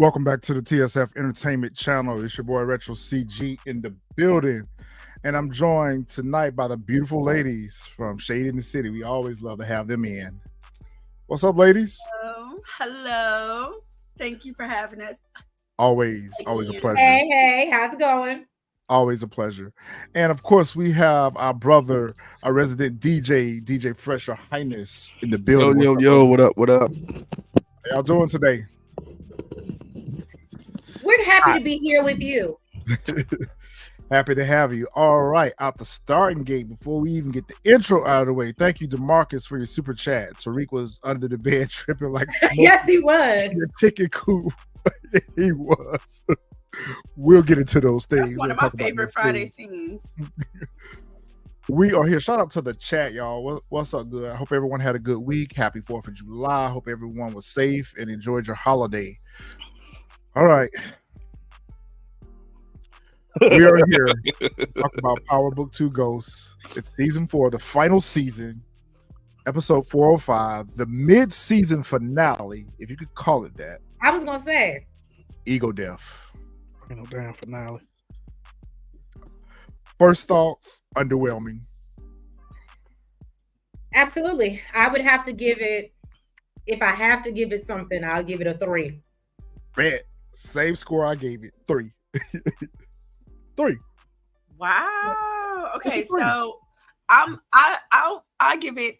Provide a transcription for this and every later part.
Welcome back to the TSF Entertainment Channel. It's your boy RetroCG in the building. And I'm joined tonight by the beautiful ladies from Shade in the City. We always love to have them in. What's up, ladies? Hello. Thank you for having us. Always a pleasure. Hey, how's it going? Always a pleasure. And of course, we have our brother, our resident DJ Fresh, Your Highness, in the building. Yo, what up? How y'all doing today? We're happy to be here with you. Happy to have you. All right, out the starting gate, before we even get the intro out of the way, thank you to Marcus for your super chat. Tariq was under the bed tripping like smoke. Yes, he was. Your ticket cool. He was. We'll get into those things. That's one of my favorite Friday scenes. We are here. Shout out to the chat, y'all. What's up, good? I hope everyone had a good week. Happy 4th of July. I hope everyone was safe and enjoyed your holiday. All right. We are here talking about Power Book 2 Ghosts. It's season 4, the final season, episode 405, the mid-season finale, if you could call it that. I was going to say. Ego Death. Ain't no damn finale. First thoughts, underwhelming. Absolutely. I would have to give it, if I have to give it something, I'll give it a 3. Bet. Same score I gave it. 3. 3. Wow. Okay, so I give it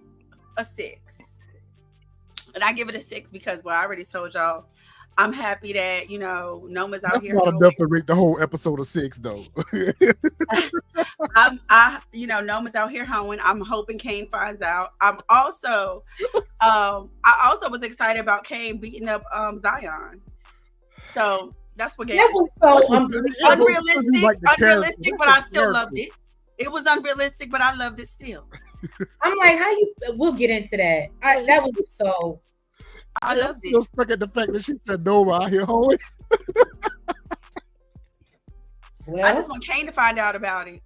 a 6. And I give it a 6 because I already told y'all I'm happy that Noma's out here. That's not enough to rate the whole episode of 6 though. Noma's out here hoeing. I'm hoping Kane finds out. I also was excited about Kane beating up Zion. So that's what gave that was so unrealistic, but I still loved it. It was unrealistic, but I loved it still. I'm like, we'll get into that. That was so. I loved it. Still stuck at the fact that she said Noma out here hoeing. Well, I just want Kane to find out about it.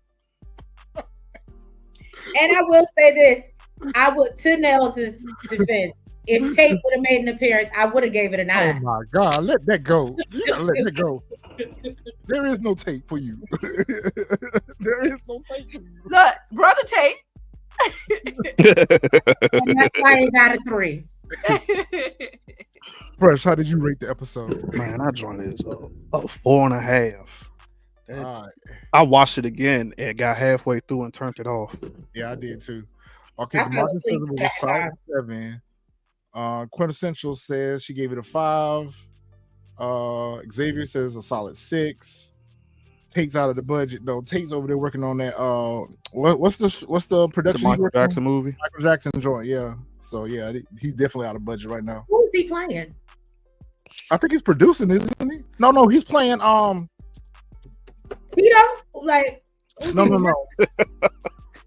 And I will say this: I would, to Nelson's defense, if Tate would have made an appearance, I would have gave it a 9. Oh my God, let that go. You gotta let that go. There is no tape for you. There is no tape for you. Look, brother Tate. And that's why he got a 3. Fresh, how did you rate the episode? Man, I joined this a 4.5. Right. I watched it again and got halfway through and turned it off. Yeah, I did too. Okay, Marcus says it was a solid 7. Quintessential says she gave it a 5. Xavier says a solid 6. Tate's out of the budget though. Tate's over there working on that. What's the production? The Michael Jackson movie. Michael Jackson joint. Yeah. So yeah, he's definitely out of budget right now. Who is he playing? I think he's producing, isn't he? No, he's playing. Tito? Like No.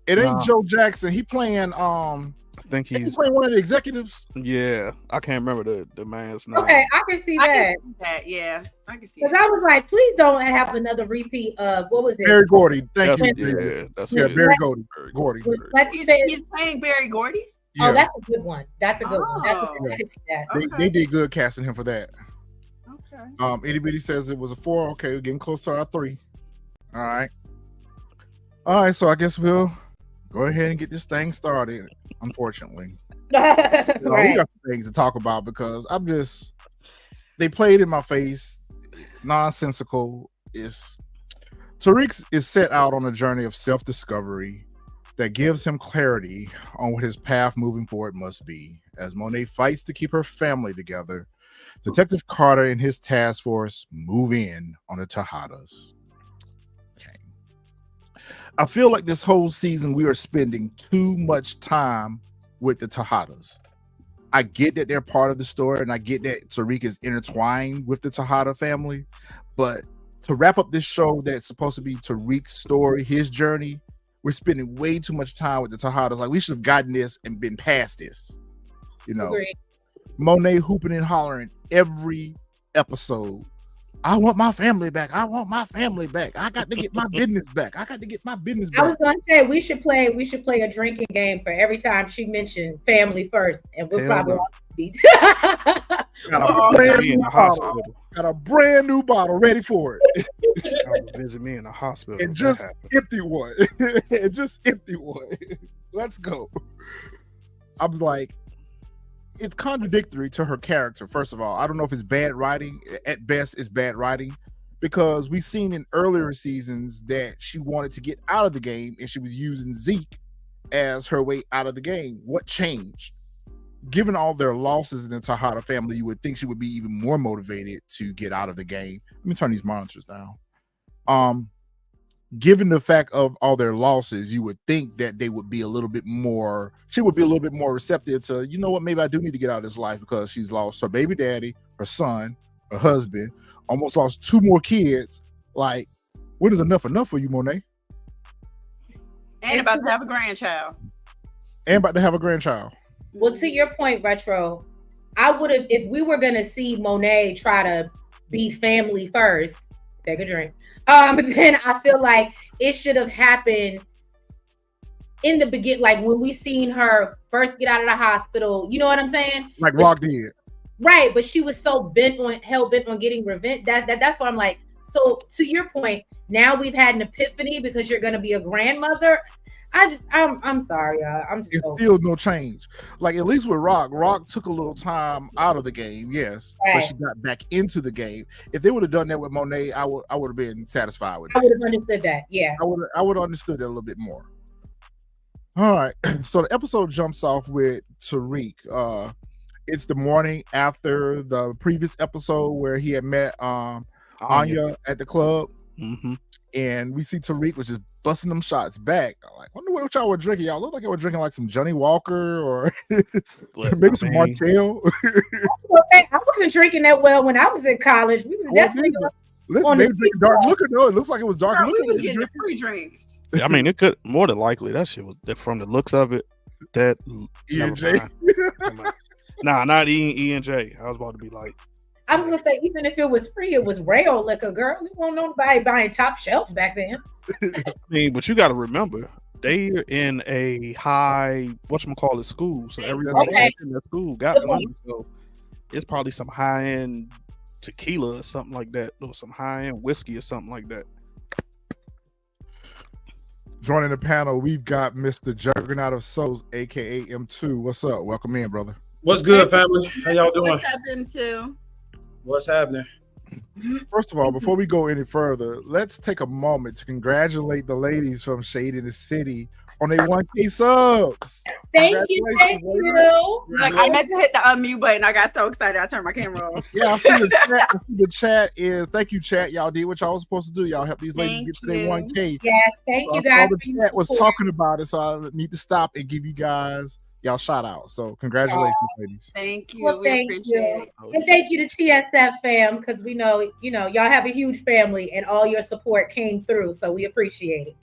It ain't Joe Jackson. He playing. I think he's playing one of the executives. Yeah, I can't remember the man's name. Okay, I can see that. Yeah, I can see Because that. I was like, please don't have another repeat of what was it? Barry Gordy. Thank you. Barry Gordy. He's playing Barry Gordy. Yeah. Oh, that's a good one. That's a good one. I can see that. Okay. They did good casting him for that. Okay. Itty Bitty says it was a 4. Okay, we're getting close to our 3. All right. So I guess we'll go ahead and get this thing started. Unfortunately, Right. we got things to talk about because they played in my face. Nonsensical. Tariq is set out on a journey of self-discovery that gives him clarity on what his path moving forward must be. As Monet fights to keep her family together, Detective Carter and his task force move in on the Tejadas. Okay. I feel like this whole season we are spending too much time with the Tejadas. I get that they're part of the story, and I get that Tariq is intertwined with the Tejada family. But to wrap up this show that's supposed to be Tariq's story, his journey, we're spending way too much time with the Tejadas. Like, we should have gotten this and been past this. You know, Agreed. Monet hooping and hollering every episode. I want my family back. I want my family back. I got to get my business back. I got to get my business back. I was gonna say we should play a drinking game for every time she mentioned family first, and we'll probably all be got a brand new bottle ready for it. Visit me in the hospital. And just empty one. And just empty one. Let's go. I'm like, it's contradictory to her character. First of all, I don't know if it's bad writing. At best, it's bad writing, because we've seen in earlier seasons that she wanted to get out of the game and she was using Zeke as her way out of the game. What changed? Given all their losses in the Tejada family, you would think she would be even more motivated to get out of the game. Let me turn these monitors down. Given the fact of all their losses, you would think that they would be a little bit more, she would be a little bit more receptive to, you know what, maybe I do need to get out of this life, because she's lost her baby daddy, her son, her husband, almost lost 2 more kids. Like, what is enough for you, Monet? And about to have a grandchild. Well, to your point, Retro, I would have, if we were gonna see Monet try to be family first, take a drink. Then I feel like it should have happened in the beginning, like when we seen her first get out of the hospital. You know what I'm saying? Like Rock did. Right, but she was so hell bent on getting revenge. That's why I'm like, so to your point, now we've had an epiphany because you're gonna be a grandmother. I'm sorry, y'all. Still no change. Like, at least with Rock took a little time out of the game, yes, right, but she got back into the game. If they would have done that with Monet, I would have been satisfied with that. I would have understood that. Yeah, I would have understood that a little bit more. All right, so the episode jumps off with Tariq. It's the morning after the previous episode where he had met Anya at the club. Mm-hmm. And we see Tariq was just busting them shots back. I'm like, wonder what y'all were drinking. Y'all look like y'all were drinking like some Johnny Walker or maybe some Martell. I wasn't drinking that well when I was in college. We was definitely listen, they drinking dark liquor though. It looks like it was dark liquor. We was getting a free drink. I mean, it could more than likely that shit was from the looks of it. That E&J. Nah, not E&J. I was about to be like, I was gonna say, even if it was free, it was rail liquor, girl. You won't know nobody buying top shelf back then. I mean, but you got to remember, they're in a high school, so everybody in that school got money. So it's probably some high end tequila or something like that, or some high end whiskey or something like that. Joining the panel, we've got Mr. Juggernaut of Souls, aka M2. What's up? Welcome in, brother. What's good, family? How y'all doing? What's up, M2? What's happening? First of all, before we go any further, let's take a moment to congratulate the ladies from Shade in the City on their 1K subs. Thank you. Like, I meant to hit the unmute button. I got so excited I turned my camera off. Yeah, I see the chat is, thank you, chat. Y'all did what y'all was supposed to do. Y'all help these ladies get to their 1K. Yes, thank you guys. The chat was talking about it, so I need to stop and give you guys y'all shout out. So congratulations, ladies. Thank you. Well, thank you. And thank you to TSF fam, because we know, y'all have a huge family and all your support came through. So we appreciate it.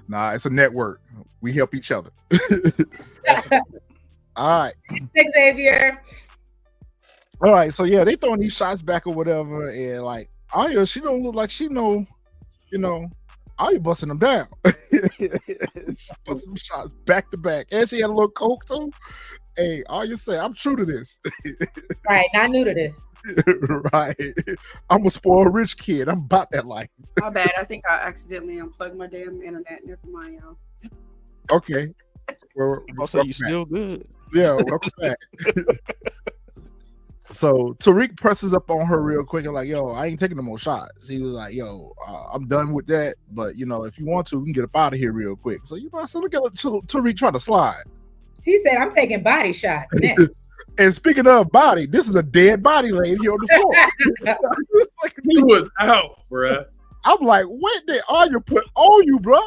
Nah, it's a network. We help each other. All right. Thanks, Xavier. All right. So yeah, they throwing these shots back or whatever. And like Anya, she don't look like she know, Anya busting them down. She busting them shots back to back. And she had a little coke too. Hey, Anya say, I'm true to this. Right. Not new to this. Right. I'm a spoiled rich kid. I'm about that life. My bad. I think I accidentally unplugged my damn internet. Never mind, y'all. Okay. Well, also, you still good. Yeah, welcome back. So Tariq presses up on her real quick and like, yo, I ain't taking no more shots. He was like, yo, I'm done with that. But, if you want to, we can get up out of here real quick. So, I said, look at Tariq try to slide. He said, I'm taking body shots now. And speaking of body, this is a dead body lady on the floor. He was out, bruh. I'm like, what did Anya put on you, bro?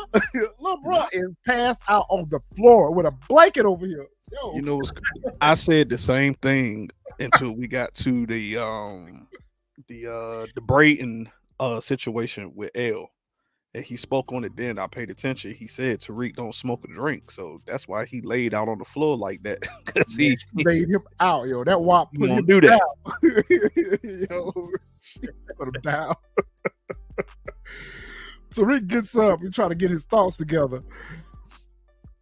Little bro is passed out on the floor with a blanket over here. Yo. You know, I said the same thing until we got to the Brayden situation with L. And he spoke on it then. I paid attention. He said Tariq don't smoke or drink. So that's why he laid out on the floor like that. Because he laid him out, yo. That WAP put him do that. Down. Yo, put him down. Tariq gets up. He trying to get his thoughts together.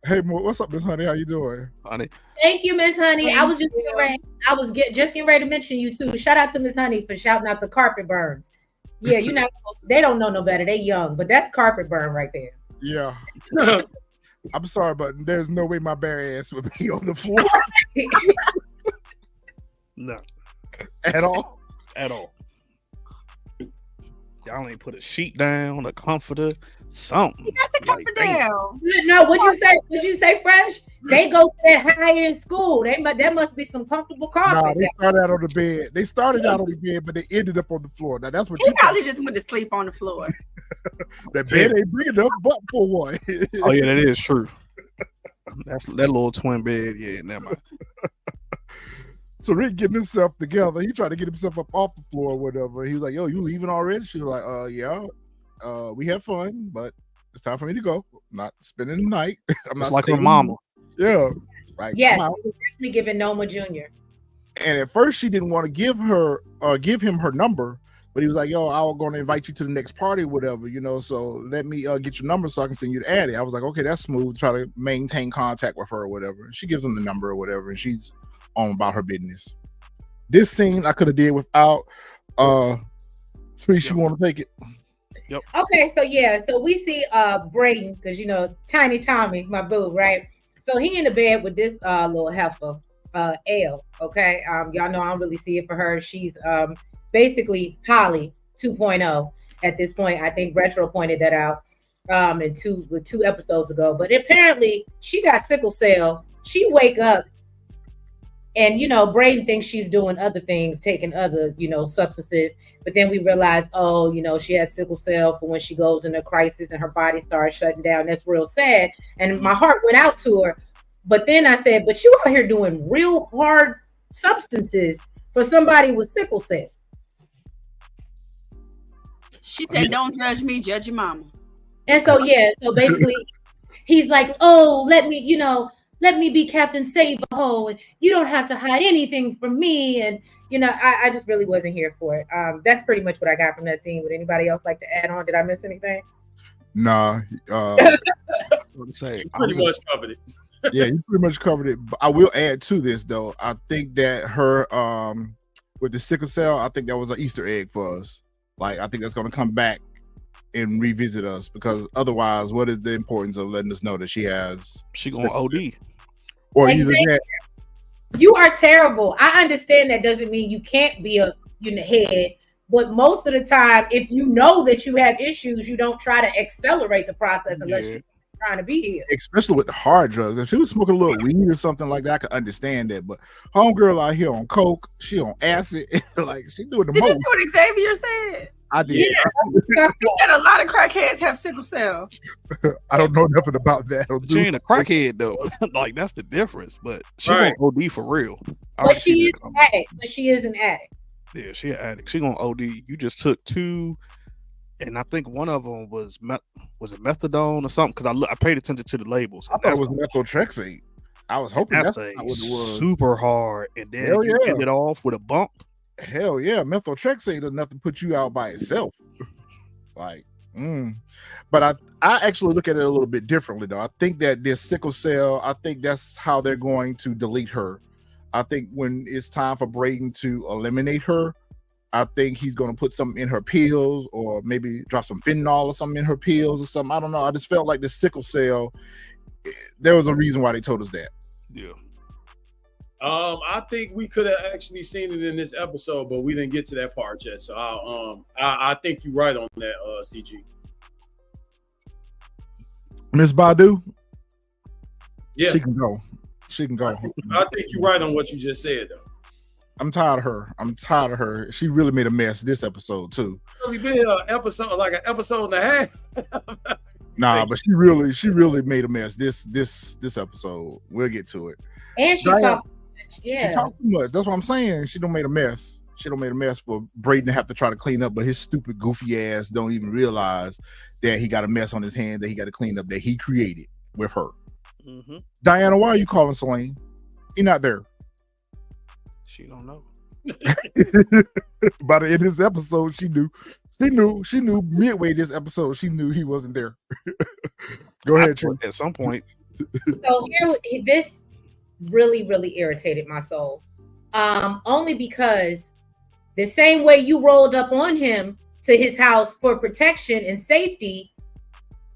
Hey, what's up, Miss Honey? How you doing? Honey. Thank you, Miss Honey. I was just getting ready to mention you too. Shout out to Miss Honey for shouting out the carpet burns. Yeah, you know, they don't know no better. They young, but that's carpet burn right there. Yeah. I'm sorry, but there's no way my bare ass would be on the floor. No. At all? At all. Y'all ain't put a sheet down, a comforter, something. You got the comforter down. No, what'd you say, Fresh? They go to that high-end school. There must be some comfortable carpet. No, they started out on the bed. They started out on the bed, but they ended up on the floor. Now that's what he probably just went to sleep on the floor. That bed ain't big enough, but for one. Oh yeah, that is true. That's that little twin bed. Yeah, never mind. Tariq getting himself together. He tried to get himself up off the floor or whatever. He was like, yo, you leaving already? She was like, yeah. We had fun, but it's time for me to go. I'm not spending the night. I'm not like her mama. Yeah. Right. Yeah, he was definitely giving Noma Jr. And at first she didn't want to give him her number, but he was like, yo, I was going to invite you to the next party or whatever, you know, so let me get your number so I can send you to Addie. I was like, okay, that's smooth. Try to maintain contact with her or whatever. She gives him the number or whatever, and she's on about her business. This scene I could have did without Trish. You want to take it? Yep. Okay, so we see Brayden, because you know, Tiny Tommy, my boo, right? So he in the bed with this little heifer, L. Okay, y'all know I don't really see it for her. She's basically Holly 2.0 at this point. I think Retro pointed that out two episodes ago. But apparently she got sickle cell. She wake up. And, you know, Brayden thinks she's doing other things, taking other, you know, substances. But then we realize, oh, you know, she has sickle cell for when she goes in a crisis and her body starts shutting down. That's real sad. And my heart went out to her. But then I said, but you out here doing real hard substances for somebody with sickle cell. She said, don't judge me, judge your mama. And so, so basically he's like, oh, let me be Captain Save-A-Ho, and you don't have to hide anything from me. And, you know, I just really wasn't here for it. That's pretty much what I got from that scene. Would anybody else like to add on? Did I miss anything? Nah. Say, pretty much covered it. Yeah, you pretty much covered it. But I will add to this, though. I think that her, with the sickle cell, I think that was an Easter egg for us. Like, I think that's going to come back and revisit us, because otherwise, what is the importance of letting us know that she going to OD? Or either that. You are terrible. I understand that doesn't mean you can't be in the head, but most of the time, if you know that you have issues, you don't try to accelerate the process unless you're trying to be here. Especially with the hard drugs. If she was smoking a little weed or something like that, I could understand that. But homegirl out here on coke, she on acid, like she doing the most. Did you see what Xavier said? I did. Yeah. He said a lot of crackheads have sickle cell. I don't know nothing about that. She ain't a crackhead though. Like that's the difference. But she gonna OD for real. But she is an addict. But she is an addict. Yeah, she an addict. She gonna OD. You just took 2, and I think one of them was it methadone or something? Because I paid attention to the labels. I thought it was methotrexate. I was hoping that's what it was. Super hard, and then you end it off with a bump. Hell yeah, methotrexate does nothing put you out by itself. Like, but I actually look at it a little bit differently though. I think that this sickle cell, I think that's how they're going to delete her. I think when it's time for Brayden to eliminate her, I think he's going to put something in her pills, or maybe drop some fentanyl or something in her pills or something. I don't know. I just felt like the sickle cell, there was a reason why they told us that. Yeah. I think we could have actually seen it in this episode, but we didn't get to that part yet. So I think you're right on that, CG. Miss Badu? Yeah. She can go. She can go. I think you're right on what you just said, though. I'm tired of her. She really made a mess this episode, too. Really been an episode, like an episode and a half. Nah, but she really made a mess this episode. We'll get to it. And she talked. Yeah, she talked too much. That's what I'm saying. She don't made a mess. She don't made a mess for Brayden to have to try to clean up, but his stupid, goofy ass don't even realize that he got a mess on his hand that he got to clean up that he created with her. Mm-hmm. Diana, why are you calling Celine? He not there. She don't know. By the end of this episode, she knew. She knew midway this episode. She knew he wasn't there. Go ahead, True. At some point. So this really, really irritated my soul. Only because the same way you rolled up on him to his house for protection and safety,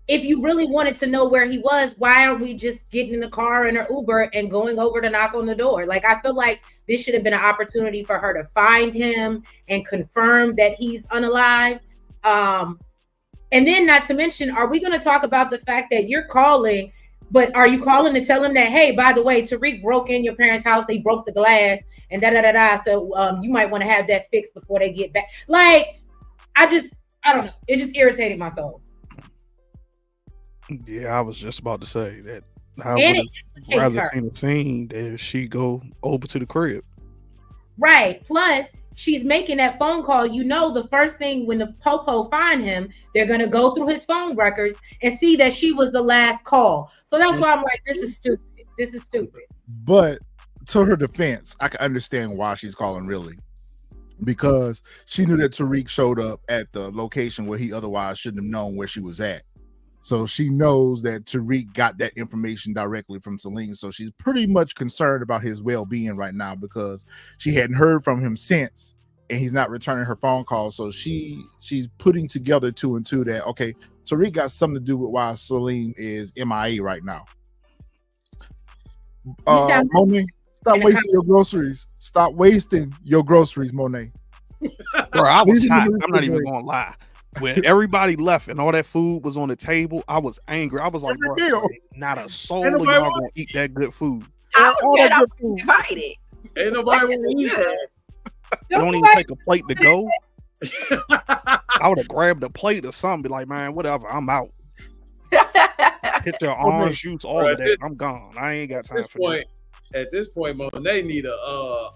if you really wanted to know where he was, why aren't we just getting in the car in her Uber and going over to knock on the door? Like, I feel like this should have been an opportunity for her to find him and confirm that he's unalive. And then, not to mention, are we going to talk about the fact that you're calling, but are you calling to tell him that, hey, by the way, Tariq broke in your parents' house, they broke the glass, and da-da-da-da, so you might want to have that fixed before they get back. Like, I don't know. It just irritated my soul. Yeah, I was just about to say that. I would rather seen a scene that she go over to the crib. Right. Plus, she's making that phone call. You know, the first thing when the Popo find him, they're going to go through his phone records and see that she was the last call. So that's why I'm like, this is stupid. This is stupid. But to her defense, I can understand why she's calling really. Because she knew that Tariq showed up at the location where he otherwise shouldn't have known where she was at. So she knows that Tariq got that information directly from Celine. So she's pretty much concerned about his well-being right now because she hadn't heard from him since, and he's not returning her phone calls. So she's putting together two and two that, okay, Tariq got something to do with why Celine is MIA right now. Monet, stop wasting your groceries. Stop wasting your groceries, Monet. Bro, I was hot. I'm not even going to lie. When everybody left and all that food was on the table, I was angry. I was like, bro, not a soul of y'all gonna eat that good food. I was invited. Ain't nobody want to eat that. You don't even take a plate to go. I would have grabbed a plate or something, be like, man, whatever, I'm out. Hit your orange juice, all of that. I'm gone. I ain't got time for this. At this point, Monet need a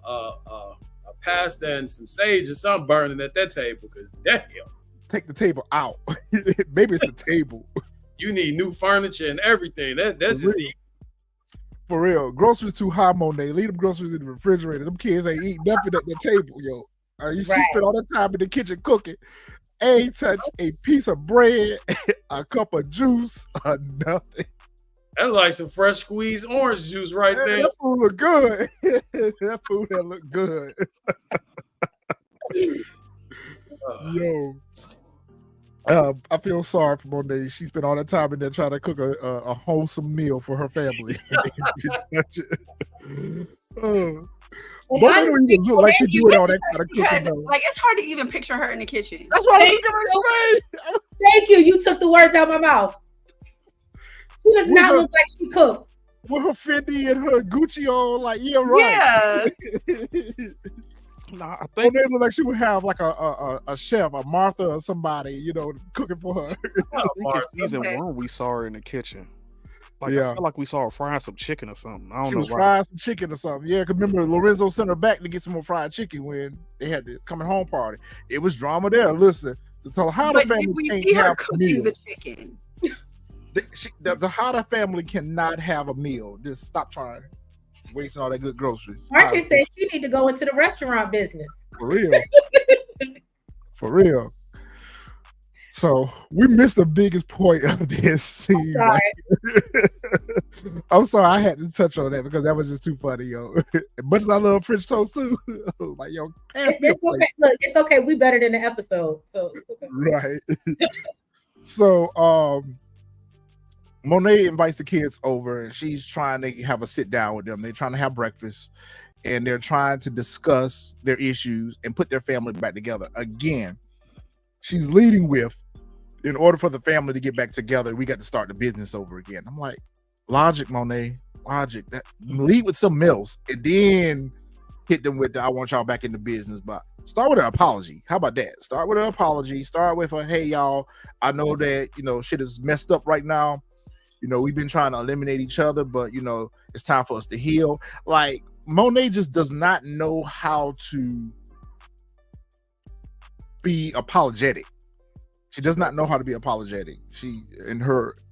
pasta and some sage or something burning at that table because damn. Take the table out. Maybe it's the table. You need new furniture and everything. That's just easy. For real. Groceries too high, Monet. Leave them groceries in the refrigerator. Them kids ain't eating nothing at the table, yo. She spent all the time in the kitchen cooking. Ain't touch a piece of bread, a cup of juice, or nothing. That's like some fresh squeezed orange juice right there. That food look good. That food that look good. Yo. I feel sorry for Monet. She spent all that time in there trying to cook a wholesome meal for her family. Monet don't even look like she doing all that kind of cooking. Like, it's hard to even picture her in the kitchen. That's what I was gonna say. Thank you. You took the words out of my mouth. She does not look like she cooks. With her Fendi and her Gucci on, like, yeah, right. Yeah. Nah, I think Monet look like she would have like a chef, a Martha or somebody, you know, cooking for her. I think it's season 1 we saw her in the kitchen. Like, I feel like we saw her frying some chicken or something. I don't know. She was frying some chicken or something. Yeah, because remember Lorenzo sent her back to get some more fried chicken when they had the coming home party. It was drama there. Listen, the Tejada family can't have a meal. The chicken. The Tejada family cannot have a meal. Just stop trying. Wasting all that good groceries. Marcus said she need to go into the restaurant business. For real. For real. So we missed the biggest point of this scene. I'm sorry, I had to touch on that because that was just too funny, yo. As much as I love French toast too, like, yo, pass me a plate. Okay. Look, it's okay. We better than the episode, so it's okay. Right. So, Monet invites the kids over and she's trying to have a sit down with them. They're trying to have breakfast and they're trying to discuss their issues and put their family back together. Again, she's leading with, in order for the family to get back together, we got to start the business over again. I'm like, logic, Monet, logic. Lead with something else and then hit them with I want y'all back in the business. But start with an apology. How about that? Start with an apology. Start with a, hey, y'all, I know that, you know, shit is messed up right now. we've been trying to eliminate each other, but it's time for us to heal. Like Monet just does not know how to be apologetic. She does not know how to be apologetic.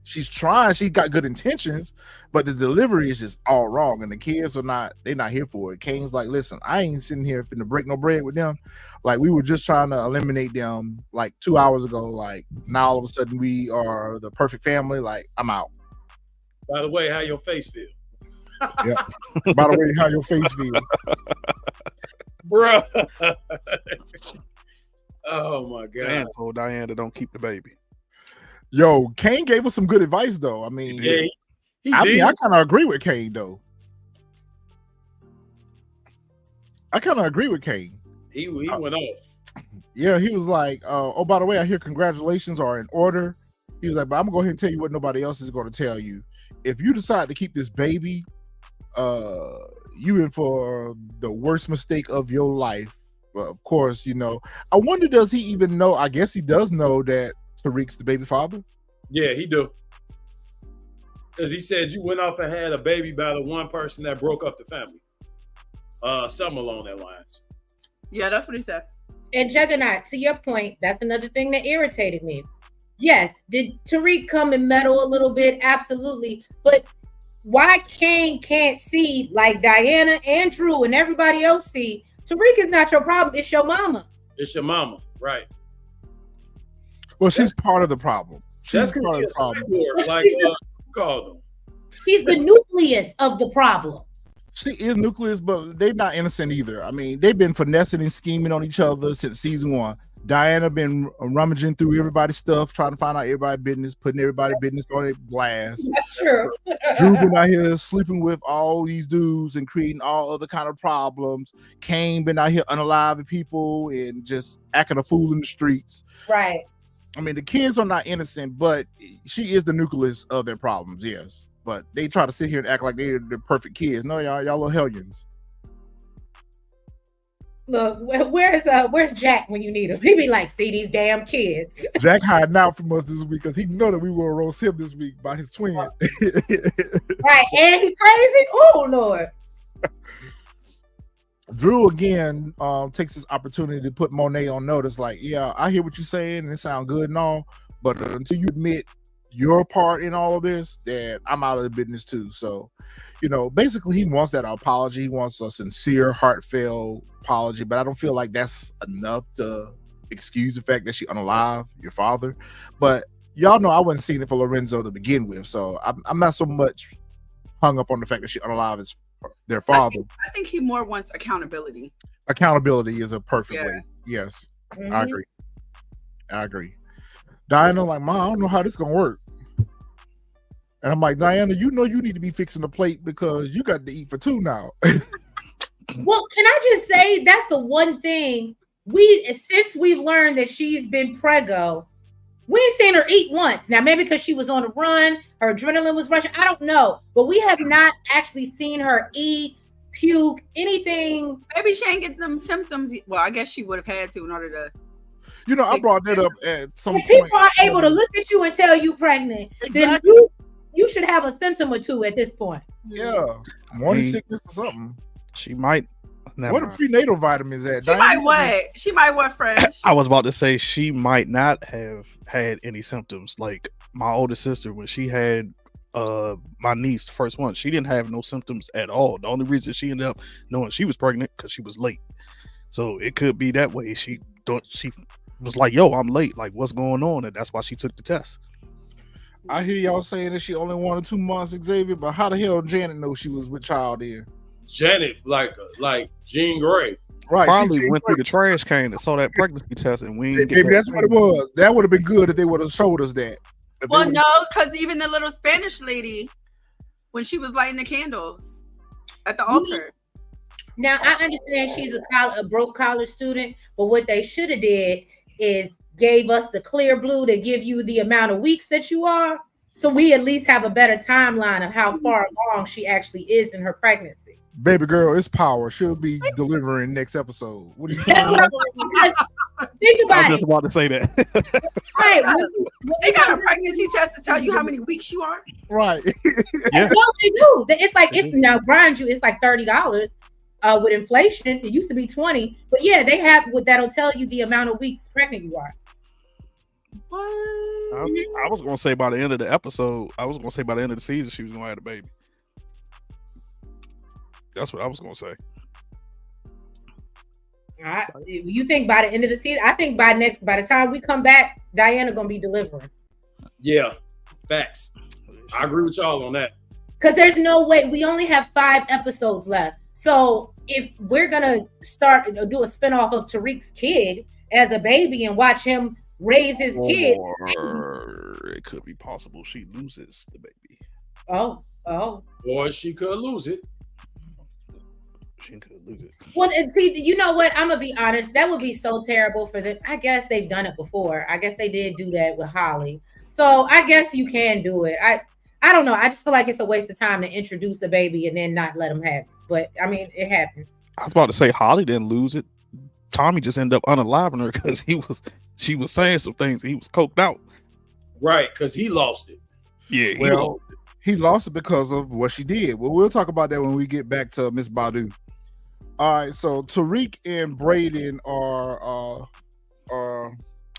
She's trying, she's got good intentions, but the delivery is just all wrong. And the kids they're not here for it. Kane's like, listen, I ain't sitting here finna break no bread with them. Like, we were just trying to eliminate them like 2 hours ago. Like, now all of a sudden we are the perfect family. Like, I'm out. By the way, how your face feel? Yeah. By the way, how your face feel? Bro. Oh my God. Dan told Diana don't keep the baby. Yo, Kane gave us some good advice though. I mean, I kind of agree with Kane though. I kind of agree with Kane. He went off. Yeah, he was like, oh, by the way, I hear congratulations are in order. He was like, but I'm gonna go ahead and tell you what nobody else is going to tell you. If you decide to keep this baby, you in for the worst mistake of your life. But of course, I wonder, does he even know? I guess he does know that Tariq's the baby father. Yeah, he do. Because he said you went off and had a baby by the one person that broke up the family. Something along that lines. Yeah, that's what he said. And Juggernaut, to your point, that's another thing that irritated me. Yes, did Tariq come and meddle a little bit? Absolutely. But why Kane can't see, like Diana and Dru and everybody else see, Tariq is not your problem. It's your mama. It's your mama, right? Well, she's part of the problem. She's part of the problem. She's the nucleus of the problem. She is nucleus, but they're not innocent either. I mean, they've been finessing and scheming on each other since season 1. Diana been rummaging through everybody's stuff, trying to find out everybody's business, putting everybody's business on their blast. That's true. Dru been out here sleeping with all these dudes and creating all other kind of problems. Kane been out here unaliving people and just acting a fool in the streets. Right. I mean, the kids are not innocent, but she is the nucleus of their problems, yes. But they try to sit here and act like they're the perfect kids. No, y'all are hellions. Look, where's Jack when you need him? He be like, see these damn kids. Jack hiding out from us this week because he know that we will roast him this week by his twin. Right, and he crazy? Oh, Lord. Dru again takes this opportunity to put Monet on notice. Like, yeah, I hear what you're saying and it sounds good and all, but until you admit your part in all of this, that I'm out of the business too. So, basically he wants that apology. He wants a sincere, heartfelt apology, but I don't feel like that's enough to excuse the fact that she unalive your father. But y'all know I wasn't seeing it for Lorenzo to begin with, so I'm not so much hung up on the fact that she unalive their father. I think he more wants accountability. Accountability is a perfect way. Yes, mm-hmm. I agree. Diana like, Mom, I don't know how this gonna work. And I'm like, Diana, you need to be fixing the plate because you got to eat for 2 now. Well, can I just say that's the one thing since we've learned that she's been preggo, we ain't seen her eat once. Now, maybe because she was on a run, her adrenaline was rushing. I don't know. But we have not actually seen her eat, puke, anything. Maybe she ain't get them symptoms. Well, I guess she would have had to in order to. I brought that up at some point. People are able to look at you and tell you pregnant. Exactly. Then you should have a symptom or 2 at this point. Yeah. Morning sickness or something. She might. What are prenatal vitamins at? She might what fresh. I was about to say she might not have had any symptoms. Like my older sister, when she had my niece, the first one, she didn't have no symptoms at all. The only reason she ended up knowing she was pregnant because she was late. So it could be that way. She thought she was like, yo, I'm late. Like, what's going on? And that's why she took the test. I hear y'all saying that she only 1 or 2 months, Xavier, but how the hell Janet know she was with child here? Janet, like Jean Grey. Right. Probably went through the trash can and saw that pregnancy test and we didn't maybe that's what it was. That would have been good if they would have showed us that. Well, no, because even the little Spanish lady, when she was lighting the candles at the altar. Now, I understand she's a broke college student, but what they should have did is gave us the clear blue to give you the amount of weeks that you are, so we at least have a better timeline of how far along she actually is in her pregnancy. Baby girl, it's power. She'll be delivering next episode. What are you talking about? Think about I was it. just about to say that. Right. They got a pregnancy test to tell you how many weeks you are. Right. Yeah. No, they do. It's like it's now grind you. It's like $30. With inflation, it used to be 20. But yeah, they have what that'll tell you the amount of weeks pregnant you are. What? I was gonna say by the end of the episode, I was gonna say by the end of the season, she was gonna have a baby. That's what I was gonna say. You think by the end of the season? I think by the time we come back, Diana gonna be delivering. Yeah, facts. I agree with y'all on that. Because there's no way we only have 5 episodes left. So if we're gonna do a spinoff of Tariq's kid as a baby and watch him raise his kid, or it could be possible she loses the baby. Oh, or she could lose it. She could lose it. Well, and see, you know what? I'm gonna be honest. That would be so terrible for them. I guess they've done it before. I guess they did do that with Holly. So I guess you can do it. I don't know. I just feel like it's a waste of time to introduce the baby and then not let them have it. But I mean, it happens. I was about to say Holly didn't lose it. Tommy just ended up unaliving her because she was saying some things. He was coked out. Right, because he lost it. Yeah, he lost it because of what she did. Well, we'll talk about that when we get back to Miss Badu. All right, so Tariq and Brayden are on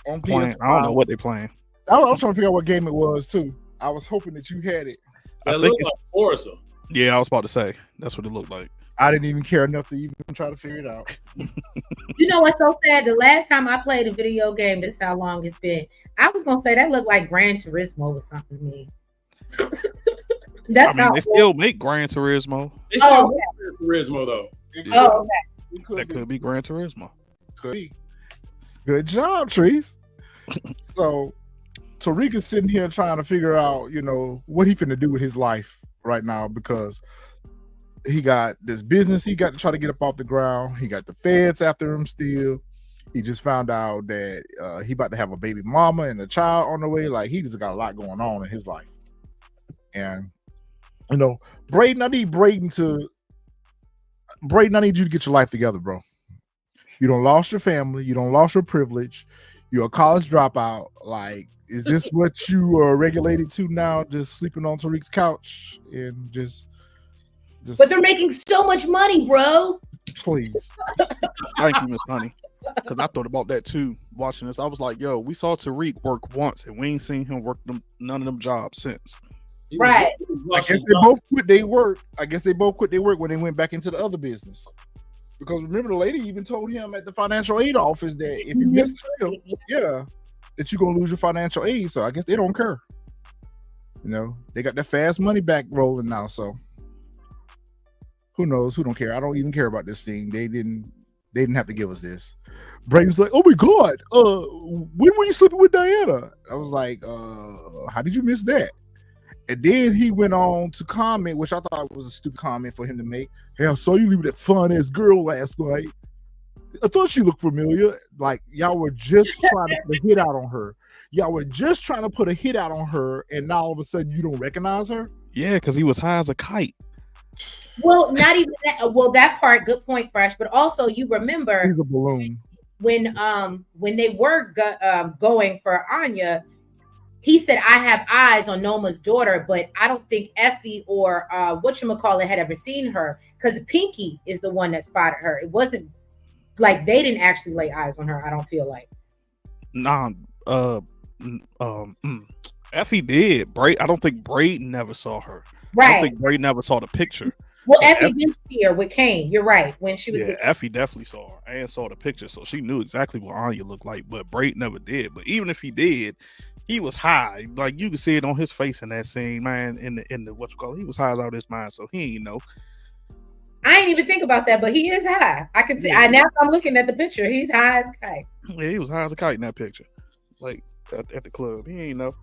PS5. I don't know what they're playing. I was trying to figure out what game it was too. I was hoping that you had it. That looked like Forza. Yeah, I was about to say that's what it looked like. I didn't even care enough to even try to figure it out. You know what's so sad? The last time I played a video game, this is how long it's been. I was gonna say that looked like Gran Turismo or something to me. That's how they still make Gran Turismo. They still make Gran Turismo though. Okay. That could be Gran Turismo. Could be. Good job, Trees. So Tariq is sitting here trying to figure out, what he finna do with his life right now because he got this business he got to try to get up off the ground. He got the feds after him still. He just found out that he about to have a baby mama and a child on the way. Like, he just got a lot going on in his life. And, Brayden, I need you to get your life together, bro. You don't lost your family. You don't lost your privilege. You're a college dropout. Like, is this what you are regulated to now? Just sleeping on Tariq's couch and just. But they're making so much money, bro. Please. Thank you, Miss Honey. Because I thought about that too. Watching this, I was like, "Yo, we saw Tariq work once, and we ain't seen him work none of them jobs since." Right. I guess they both quit their work. When they went back into the other business. Because remember, the lady even told him at the financial aid office that if you miss the deal, that you're gonna lose your financial aid. So I guess they don't care. They got their fast money back rolling now. So who knows? Who don't care? I don't even care about this scene. They didn't have to give us this. Brayden's like, "Oh my God, when were you sleeping with Diana?" I was like, how did you miss that? And then he went on to comment, which I thought was a stupid comment for him to make. "Hey, I saw you leave with that fun ass girl last night. I thought she looked familiar." Like, y'all were just trying to put a hit out on her. And now all of a sudden you don't recognize her? Yeah, because he was high as a kite. Well, not even that. Well, that part, good point, Fresh. But also, you remember he's a balloon. When they were going for Anya, he said, "I have eyes on Noma's daughter," but I don't think Effie or whatchamacallit had ever seen her because Pinky is the one that spotted her. It wasn't like they didn't actually lay eyes on her. I don't feel like. Nah, Effie did. I don't think Brayden never saw her. Right. I don't think Brayden never saw the picture. Well, Effie did see her with Kane. You're right. When she was Effie definitely saw her and saw the picture, so she knew exactly what Anya looked like. But Brayden never did. But even if he did, he was high. Like, you could see it on his face in that scene, man. In the he was high out of his mind, so he ain't know. I ain't even think about that, but he is high. I can see. Now I'm looking at the picture. He's high as a kite. Yeah, he was high as a kite in that picture, like at the club. He ain't know.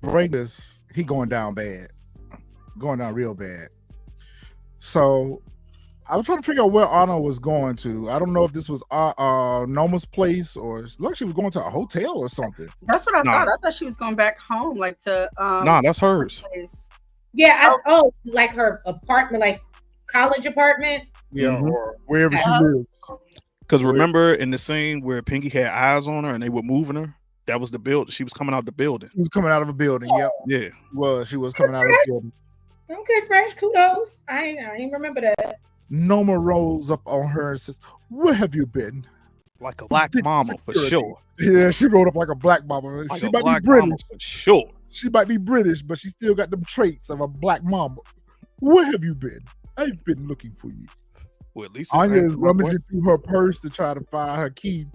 Brayden, he going down bad. Going down real bad. So I was trying to figure out where Anna was going to. I don't know if this was Noma's place or look, she was going to a hotel or something. That's what I thought. I thought she was going back home, like to that's hers. Place. Yeah, like her apartment, like college apartment. Yeah, or wherever she lives. Because remember in the scene where Pinky had eyes on her and they were moving her, that was the build. She was coming out the building. She was coming out of a building. Yep. Yeah. She was coming out of a building. Okay, fresh. Kudos. I ain't remember that. Noma rolls up on her and says, "Where have you been?" Like a black mama for sure. Yeah, she rolled up like a black mama. Like she a might black be British mama for sure. She might be British, but she still got them traits of a black mama. Where have you been? I've been looking for you. Well, at least Anya is rummaging through her purse to try to find her key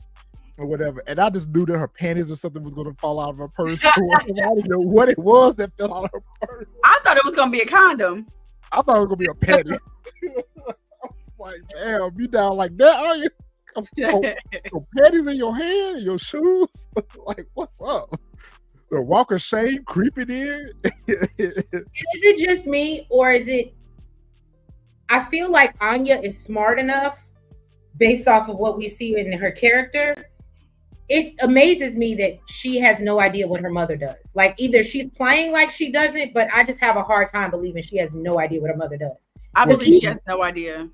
or whatever. And I just knew that her panties or something was going to fall out of her purse. I didn't know what it was that fell out of her purse. I thought it was going to be a condom. I thought it was going to be a panty. Like, damn, you down like that, Anya? Your panties in your hand and your shoes? Like, what's up? The walk of shame creeping in? Is it just me, or is it... I feel like Anya is smart enough, based off of what we see in her character. It amazes me that she has no idea what her mother does. Like, either she's playing like she doesn't, but I just have a hard time believing she has no idea what her mother does. Obviously, she has no idea.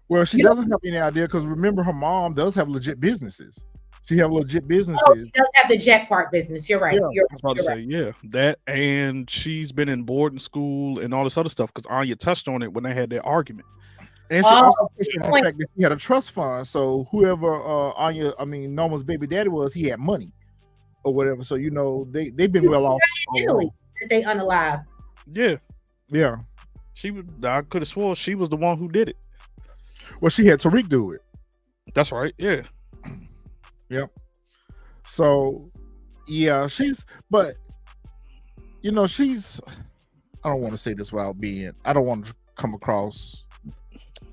Well, she doesn't have any idea because remember, her mom does have legit businesses. She have legit businesses. Oh, she does have the jet part business. You're right. Yeah, you're I was about to say, yeah, that, and she's been in boarding school and all this other stuff because Anya touched on it when they had their argument. And she also touched on the fact that she had a trust fund. So whoever Noma's baby daddy was, he had money or whatever. So they've been well off. Italy, they unalive. Yeah. I could have swore she was the one who did it. Well, she had Tariq do it. That's right. Yeah. Yep. So, yeah, she's. I don't want to say this without being. I don't want to come across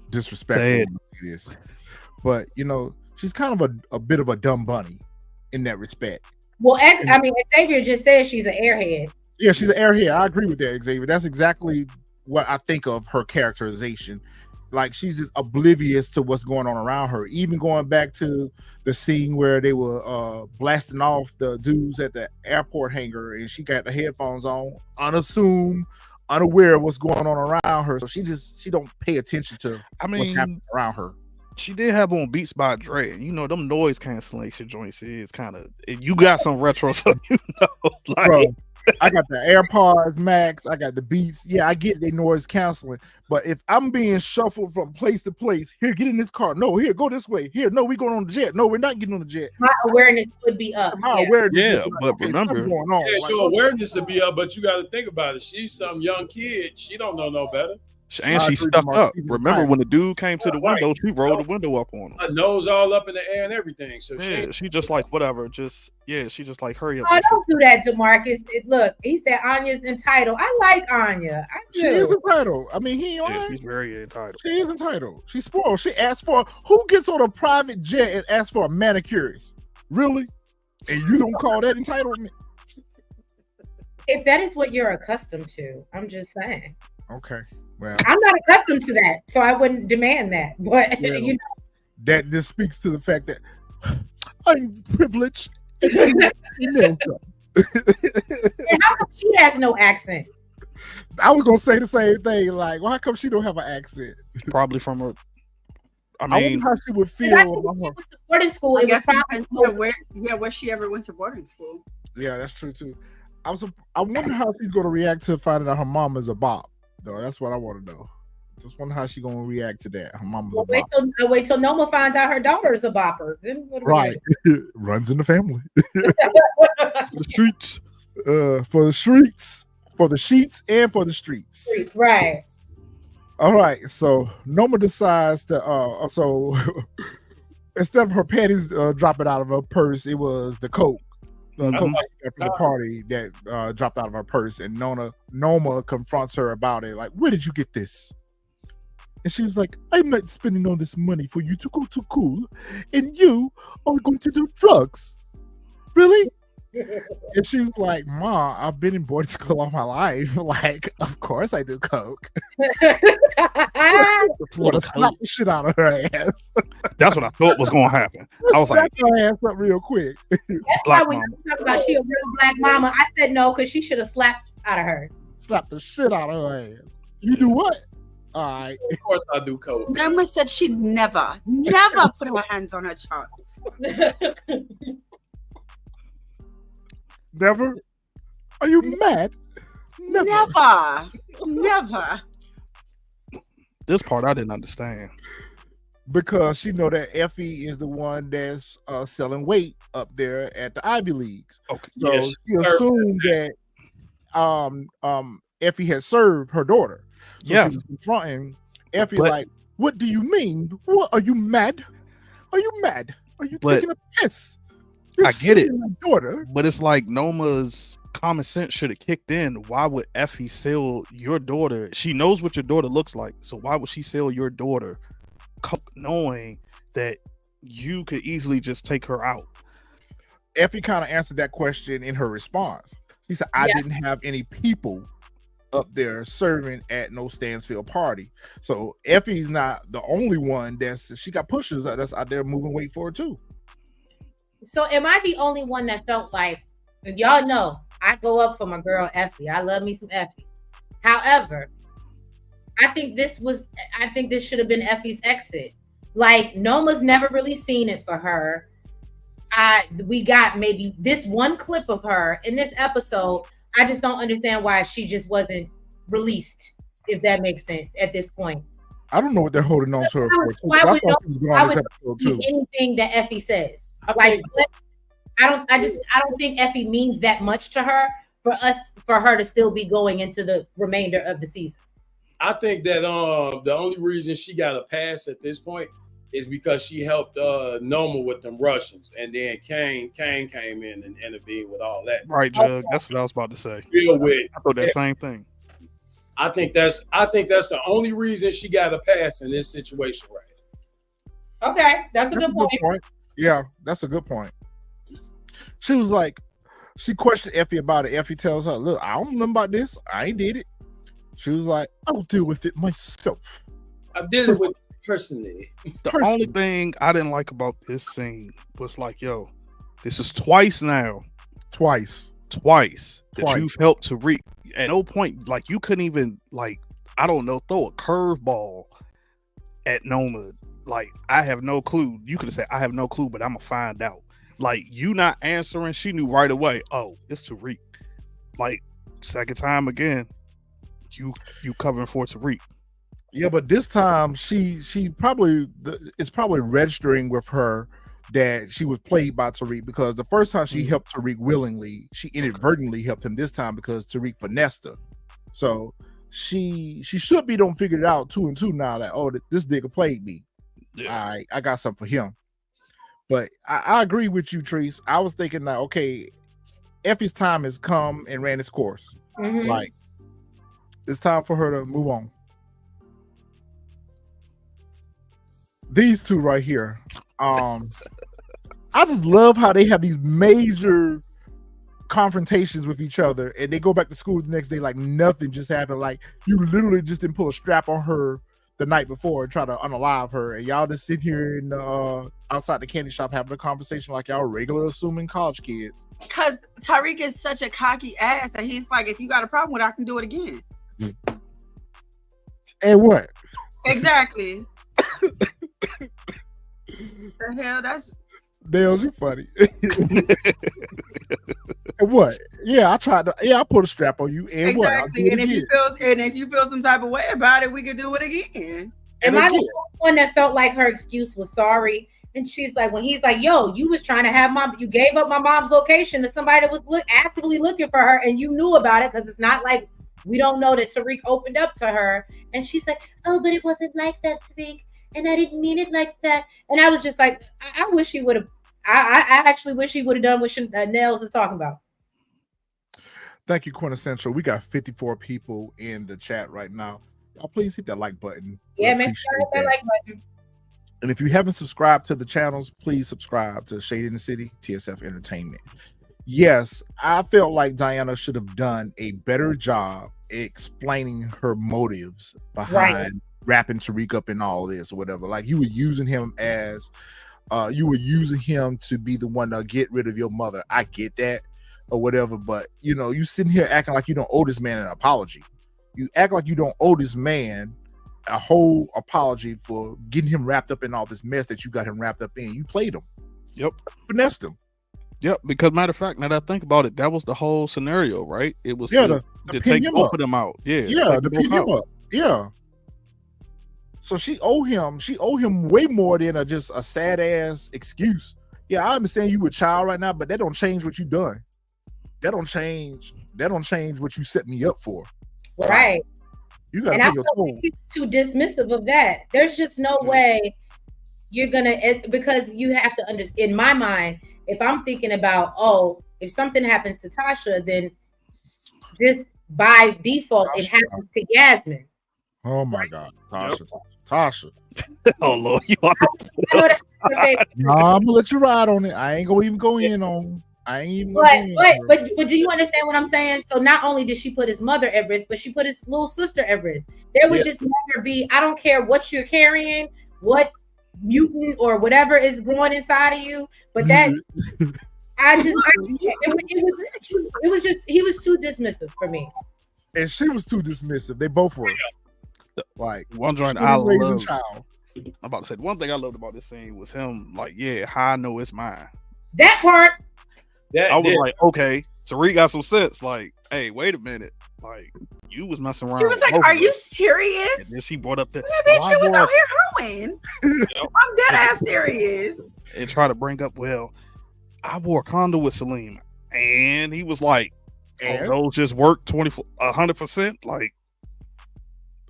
disrespectful. This, but she's kind of a bit of a dumb bunny in that respect. Well, Xavier just said she's an airhead. Yeah, she's an airhead. I agree with that, Xavier. That's exactly what I think of her characterization. Like, she's just oblivious to what's going on around her. Even going back to the scene where they were blasting off the dudes at the airport hangar, and she got the headphones on, unassumed, unaware of what's going on around her. So she don't pay attention to what's happening around her. She did have on Beats by Dre, and them noise cancellation joints is kind of. You got some retro, so like. Bro, I got the AirPods Max. I got the Beats. Yeah, I get they noise canceling. But if I'm being shuffled from place to place, here, get in this car. No, here, go this way. Here, no, we're going on the jet. No, we're not getting on the jet. My awareness would be up. But remember, your awareness would be up. But you got to think about it. She's some young kid. She don't know no better. And she stuck up. Remember when the dude came to the window, she rolled the window up on him. Her nose all up in the air and everything. So she just like whatever. She just like hurry up. Oh, don't do that, DeMarcus. Look, he said Anya's entitled. I like Anya. She is entitled. I mean, he ain't lying. She's very entitled. She is entitled. She's spoiled. She asked for who gets on a private jet and asks for a manicurist? Really? And you don't call that entitlement? If that is what you're accustomed to, I'm just saying. Okay. Well, I'm not accustomed to that, so I wouldn't demand that. But that this speaks to the fact that I'm privileged. And how come she has no accent? I was gonna say the same thing. Like, well, how come she don't have an accent? Probably from her. I wonder how she would feel. She went to boarding school. Where she ever went to boarding school? Yeah, that's true too. I wonder how she's gonna react to finding out her mom is a bop. No, that's what I want to know. Just wonder how she gonna react to that. Her mama's a bopper. Wait till Noma finds out her daughter is a bopper. Then right, runs in the family. The streets, for the streets, for the sheets, and for the streets. Right. All right. So Noma decides to. So instead of her panties dropping out of her purse, it was the coke. The party that dropped out of her purse, and Noma confronts her about it. Like, where did you get this? And she was like, I'm not spending all this money for you to go to school, and you are going to do drugs. Really? And she was like, Ma, I've been in boarding school all my life. Like, of course I do coke. Want to slap the shit out of her ass. That's what I thought was going to happen. I was like, her ass up real quick. That's why when you talk about she a real black mama, I said no because she should have slapped out of her. Slapped the shit out of her ass. You do what? All right. Of course I do coke. Noma said she'd never put her hands on her child. Never? Are you mad? Never. This part I didn't understand. Because she know that Effie is the one that's selling weight up there at the Ivy Leagues. Okay. So Yeah, she assumed that Effie had served her daughter. So she was confronting Effie like, what do you mean? What, are you mad? Are you mad? Are you taking a piss? You're I get it. my daughter. But it's like Noma's common sense should have kicked in. Why would Effie sell your daughter? She knows what your daughter looks like. So why would she sell your daughter knowing that you could easily just take her out? Effie kind of answered that question in her response. She said, I didn't have any people up there serving at no Stansfield party. So Effie's not the only one she got pushers that's out there moving weight for her too. So am I the only one that felt like, y'all know, I go up for my girl Effie. I love me some Effie. However, I think this should have been Effie's exit. Like, Noma's never really seen it for her. We got maybe this one clip of her in this episode. I just don't understand why she just wasn't released, if that makes sense at this point. I don't know what they're holding on to her for. Why would anything that Effie says? Like, I don't think Effie means that much to her for her to still be going into the remainder of the season. I think that the only reason she got a pass at this point is because she helped Noma with them Russians, and then Kane came in and intervened with all that. Right, Jug. That's what I was about to say. I thought that same thing. I think that's the only reason she got a pass in this situation, right? Okay, that's a good point. Yeah, that's a good point. She was like, she questioned Effie about it. Effie tells her, look, I don't know about this. I ain't did it. She was like, I'll deal with it myself. I did it with personally. The only thing I didn't like about this scene was like, yo, this is twice now. Twice that you've helped Tariq. At no point, like, you couldn't even, like, I don't know, throw a curveball at Noma. Like, I have no clue. You could have said, I have no clue, but I'm gonna find out. Like, you not answering, she knew right away. Oh, it's Tariq. Like, second time again, you covering for Tariq. Yeah, but this time she probably it's probably registering with her that she was played by Tariq, because the first time she helped Tariq willingly, she inadvertently helped him this time because Tariq finessed her. So she should be don't figure it out 2 and 2 now that, oh, this nigga played me. Yeah. I got something for him. But I agree with you, Treese. I was thinking that, okay, Effie's time has come and ran its course. Mm-hmm. Like, it's time for her to move on. These two right here. I just love how they have these major confrontations with each other, and they go back to school the next day like nothing just happened. Like, you literally just didn't pull a strap on her the night before and try to unalive her, and y'all just sit here in outside the candy shop having a conversation like y'all regular assuming college kids. Because Tariq is such a cocky ass that he's like, if you got a problem with it, I can do it again. And what? Exactly. The hell, that's Nails, you funny. And what? Yeah, I tried to. Yeah, I put a strap on you. And exactly. What? And if you feel some type of way about it, we could do it again. Am I the one that felt like her excuse was sorry? And she's like, when he's like, "Yo, you was trying to you gave up my mom's location to somebody that was actively looking for her, and you knew about it, because it's not like we don't know that Tariq opened up to her." And she's like, "Oh, but it wasn't like that, Tariq. And I didn't mean it like that." And I was just like, I wish he would have. I actually wish he would have done what Nels is talking about. Thank you, Quintessential. We got 54 people in the chat right now. Y'all please hit that like button. Yeah, make sure hit that like button. And if you haven't subscribed to the channels, please subscribe to Shade in the City, TSF Entertainment. Yes, I felt like Diana should have done a better job explaining her motives behind wrapping Tariq up in all this or whatever. Like, you were using him as to be the one to get rid of your mother. I get that or whatever, but you sitting here acting like you don't owe this man an apology. You act like you don't owe this man a whole apology for getting him wrapped up in all this mess that you got him wrapped up in. You played him. Yep. Finessed him. Yep. Because matter of fact, now that I think about it, that was the whole scenario, right? It was to take both of them out. Yeah. To pin him up. Yeah. So she owe him way more than just a sad ass excuse. Yeah, I understand you a child right now, but that don't change what you done. That don't change what you set me up for. Right. You gotta pay your toll. Too dismissive of that. There's just no way you're gonna, because you have to understand. In my mind, if I'm thinking about, if something happens to Tasha, then just by default it happens to Yasmin. Oh my God, Tasha. Oh Lord, you are. Nah, I'm gonna let you ride on it. I ain't gonna even go in on. I ain't even. But do you understand what I'm saying? So not only did she put his mother at risk, but she put his little sister at risk. There would just never be. I don't care what you're carrying, what mutant or whatever is growing inside of you, but that it was just he was too dismissive for me, and she was too dismissive. They both were. Like one joint I love. I'm about to say one thing I loved about this scene was him like, how I know it's mine. That part. I was like, okay, Tariq got some sense. Like, hey, wait a minute. Like, you was messing around. She was like, are you serious? And then she brought up that. Yeah, bitch, she was out here hoeing. I'm dead ass serious. And try to bring up, I wore a condom with Salim. And he was like, those just work 100%. Like,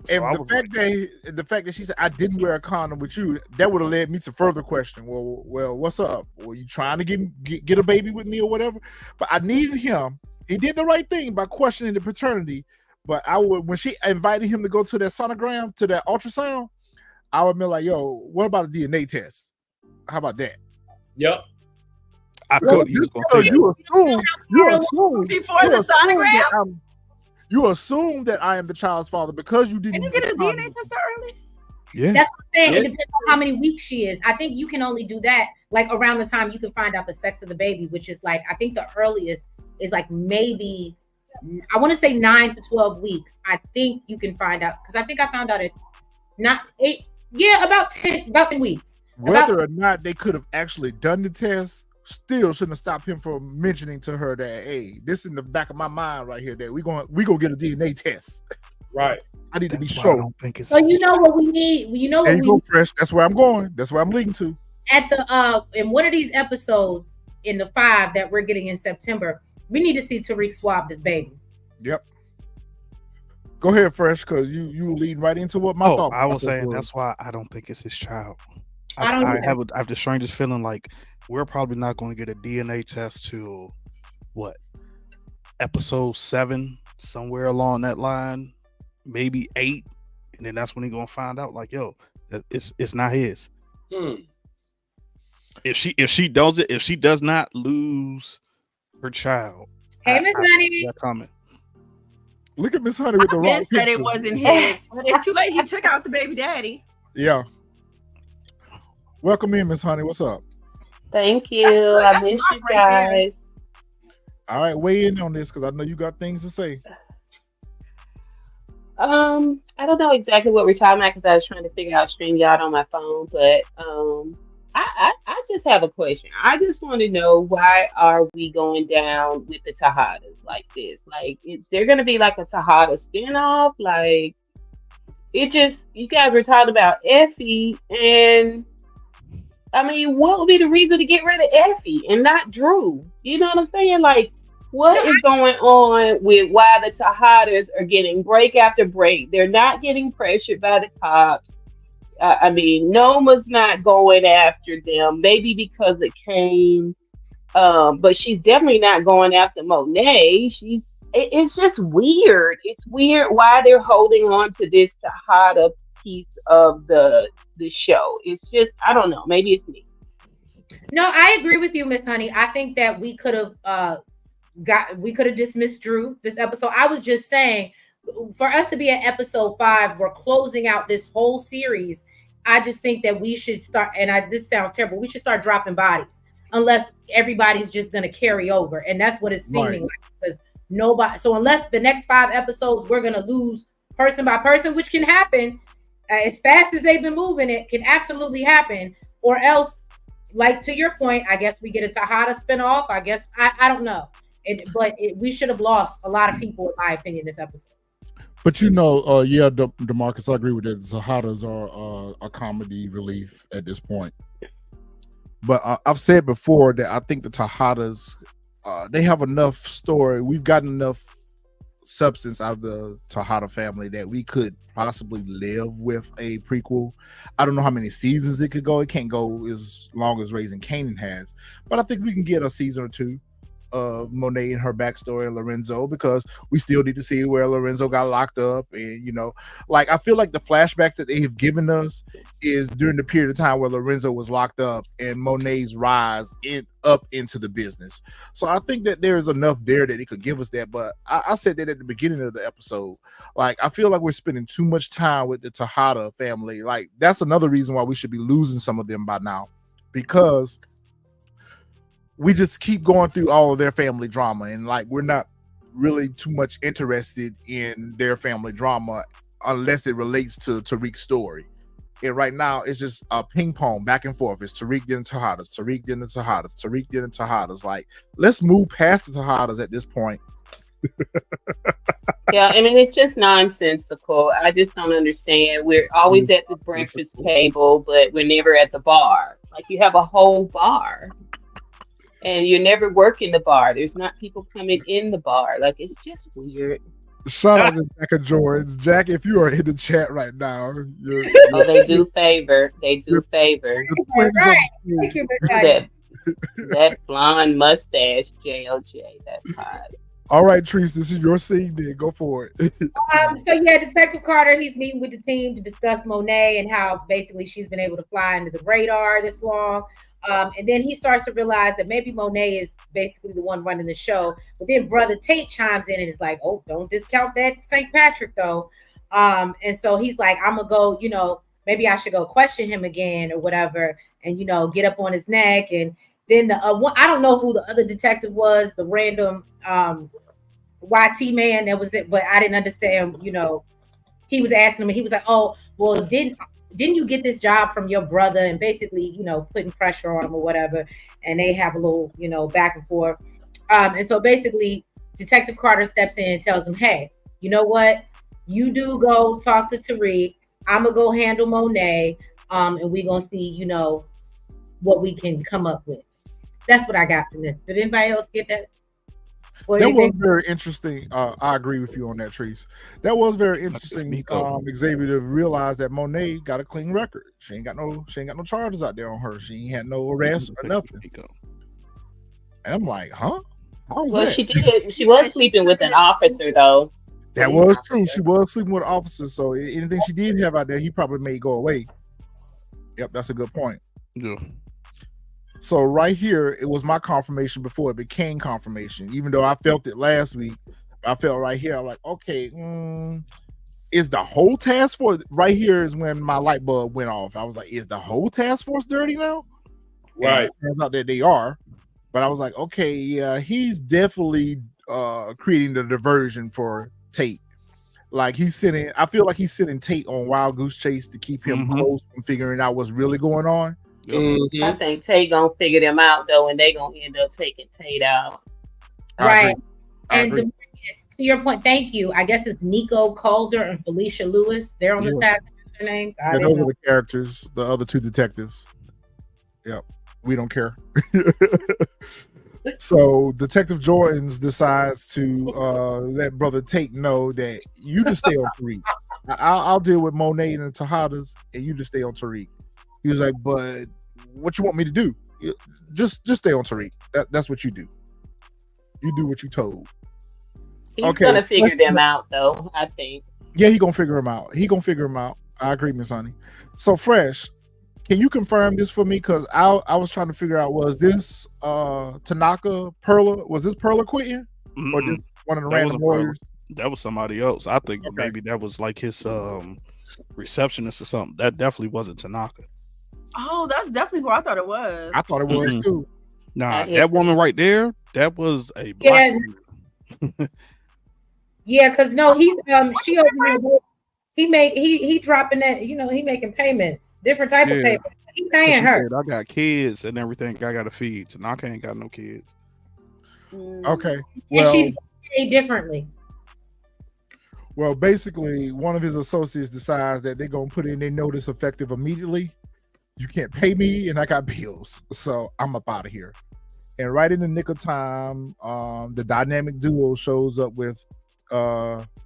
so and the fact that she said I didn't wear a condom with you, that would have led me to further question. Well, what's up? Were you trying to get a baby with me or whatever? But I needed him. He did the right thing by questioning the paternity. But when she invited him to go to that sonogram, to that ultrasound, I would be like, yo, what about a DNA test? How about that? Yep. I thought he was going to you assume before the sonogram. You assume that I am the child's father because you didn't. And you get a DNA test early. Yeah, that's what I'm saying. It depends on how many weeks she is. I think you can only do that like around the time you can find out the sex of the baby, which is like I think the earliest is like maybe I want to say 9 to 12 weeks. I think you can find out because I think I found out at about 10 weeks. Whether or not they could have actually done the test. Still shouldn't have stopped him from mentioning to her that, hey, this in the back of my mind right here that we gonna get a DNA test. Right. I need to be sure. So you know what we need. You know what we go fresh. That's where I'm going. That's where I'm leading to. At the in one of these episodes in the 5 that we're getting in September, we need to see Tariq swab this baby. Yep. Go ahead, Fresh, because you lead right into what my thought. I was saying that's why I don't think it's his child. I have the strangest feeling like we're probably not going to get a DNA test till episode 7, somewhere along that line, maybe 8, and then that's when he's gonna find out like, yo, it's not his. If she does not lose her child, hey Miss Honey, comment. Look at Miss Honey with the wrong said it wasn't his, but it's too late. He took out the baby daddy. Yeah. Welcome in, Miss Honey. What's up? Thank you. I miss you guys. All right, weigh in on this because I know you got things to say. I don't know exactly what we're talking about because I was trying to figure out StreamYard on my phone, but I just have a question. I just want to know, why are we going down with the Tejadas like this? Like, is there going to be like a Tejada spinoff? Like, you guys were talking about Effie, and I mean, what would be the reason to get rid of Effie and not Dru? You know what I'm saying? Like, what is going on with why the Tejadas are getting break after break? They're not getting pressured by the cops. I mean, Noma's not going after them, maybe because of Kane. But she's definitely not going after Monet. It's just weird. It's weird why they're holding on to this Tejada piece of the show. It's just, I don't know, maybe it's me. No, I agree with you, Miss Honey. I think that we could have dismissed Dru this episode. I was just saying, for us to be at episode 5, we're closing out this whole series. I just think that we should start, and this sounds terrible, we should start dropping bodies unless everybody's just going to carry over, and that's what it's seeming like, because nobody. So unless the next 5 episodes we're going to lose person by person, which can happen, as fast as they've been moving, it can absolutely happen. Or else, like to your point, I guess we get a Tejada spinoff. I guess I don't know. We should have lost a lot of people, in my opinion, this episode. But DeMarcus, I agree with that. The Tejadas are a comedy relief at this point. But I've said before that I think the Tejadas, they have enough story. We've gotten enough substance out of the Tejada family that we could possibly live with a prequel. I don't know how many seasons it could go. It can't go as long as Raising Kanan has, but I think we can get a season or two of Monet and her backstory and Lorenzo, because we still need to see where Lorenzo got locked up. And like, I feel like the flashbacks that they have given us is during the period of time where Lorenzo was locked up and Monet's rise up into the business. So I think that there's enough there that it could give us that. But I said that at the beginning of the episode. Like, I feel like we're spending too much time with the Tejada family. Like, that's another reason why we should be losing some of them by now, because we just keep going through all of their family drama, and like, we're not really too much interested in their family drama unless it relates to Tariq's story. And right now it's just a ping pong back and forth. It's Tariq then Tejadas, Tariq then the Tejadas, Tariq then the Tejadas. Like, let's move past the Tejadas at this point. Yeah, I mean, it's just nonsensical. I just don't understand. We're always at the breakfast table, but we're never at the bar. Like, you have a whole bar, and you're never working the bar. There's not people coming in the bar. Like, it's just weird. Shout out to Jack and George. Jack, if you are in the chat right now, they do favor. They do favor. Right. Thank you, that blonde mustache, JLJ. That's hot. All right, Treese, this is your scene. Then go for it. So yeah, Detective Carter, he's meeting with the team to discuss Monet and how basically she's been able to fly under the radar this long. And then he starts to realize that maybe Monet is basically the one running the show. But then Brother Tate chimes in and is like, "Oh, don't discount that St. Patrick, though." And so he's like, "I'm gonna go, maybe I should go question him again or whatever, and get up on his neck." And then the I don't know who the other detective was, the random YT man that was it, but I didn't understand. He was asking him, and he was like, "Oh, well, didn't you get this job from your brother?" And basically, putting pressure on him or whatever. And they have a little, back and forth. And so basically, Detective Carter steps in and tells him, "Hey, you know what? You do go talk to Tariq. I'm going to go handle Monet. And we're going to see, what we can come up with." That's what I got from this. Did anybody else get that? That was very interesting. I agree with you on that, Treese. That was very interesting. Xavier to realize that Monet got a clean record. She ain't got no charges out there on her. She ain't had no arrest or nothing. And I'm like, huh? How was that? She was sleeping with an officer, though. That was true. She was sleeping with an officer. So anything she did have out there, he probably made go away. Yep, that's a good point. Yeah. So right here, it was my confirmation before it became confirmation. Even though I felt it last week, I felt right here. I'm like, okay, is the whole task force right here? Is when my light bulb went off. I was like, is the whole task force dirty now? Right. And it turns out that they are. But I was like, okay, yeah, he's definitely creating the diversion for Tate. Like I feel like he's sending Tate on Wild Goose Chase to keep him close from figuring out what's really going on. Mm-hmm. I think Tate gonna figure them out though, and they gonna end up taking Tate out. Right. And to your point, thank you. I guess it's Nico Calder and Felicia Lewis. They're on the tab. Their names. Those are the characters. The other two detectives. Yep. We don't care. So Detective Jordans decides to let Brother Tate know that you just stay on Tariq. I'll deal with Monet and the Tejadas, and you just stay on Tariq. He was like, "But what you want me to do? Just stay on Tariq. That's what you do. You do what you told." He's gonna figure them out, though. I think. Yeah, he gonna figure them out. I agree, Miss Honey. So Fresh, can you confirm this for me? Because I was trying to figure out, was this Tanaka Perla? Was this Perla quitting, or just one of the random warriors? That was somebody else. I think maybe that was like his receptionist or something. That definitely wasn't Tanaka. Oh, that's definitely who I thought it was. I thought it was too. Nah, that woman right there, that was a black woman. Yeah, because no, he's she over here. he dropping that, you know, he making payments, different type of payments. He paying her. I got kids and everything I gotta feed. So I ain't got no kids. Okay. Well, and she's paid differently. Well, basically, one of his associates decides that they're gonna put in their notice effective immediately. You can't pay me, and I got bills, so I'm up out of here. And right in the nick of time, the dynamic duo shows up with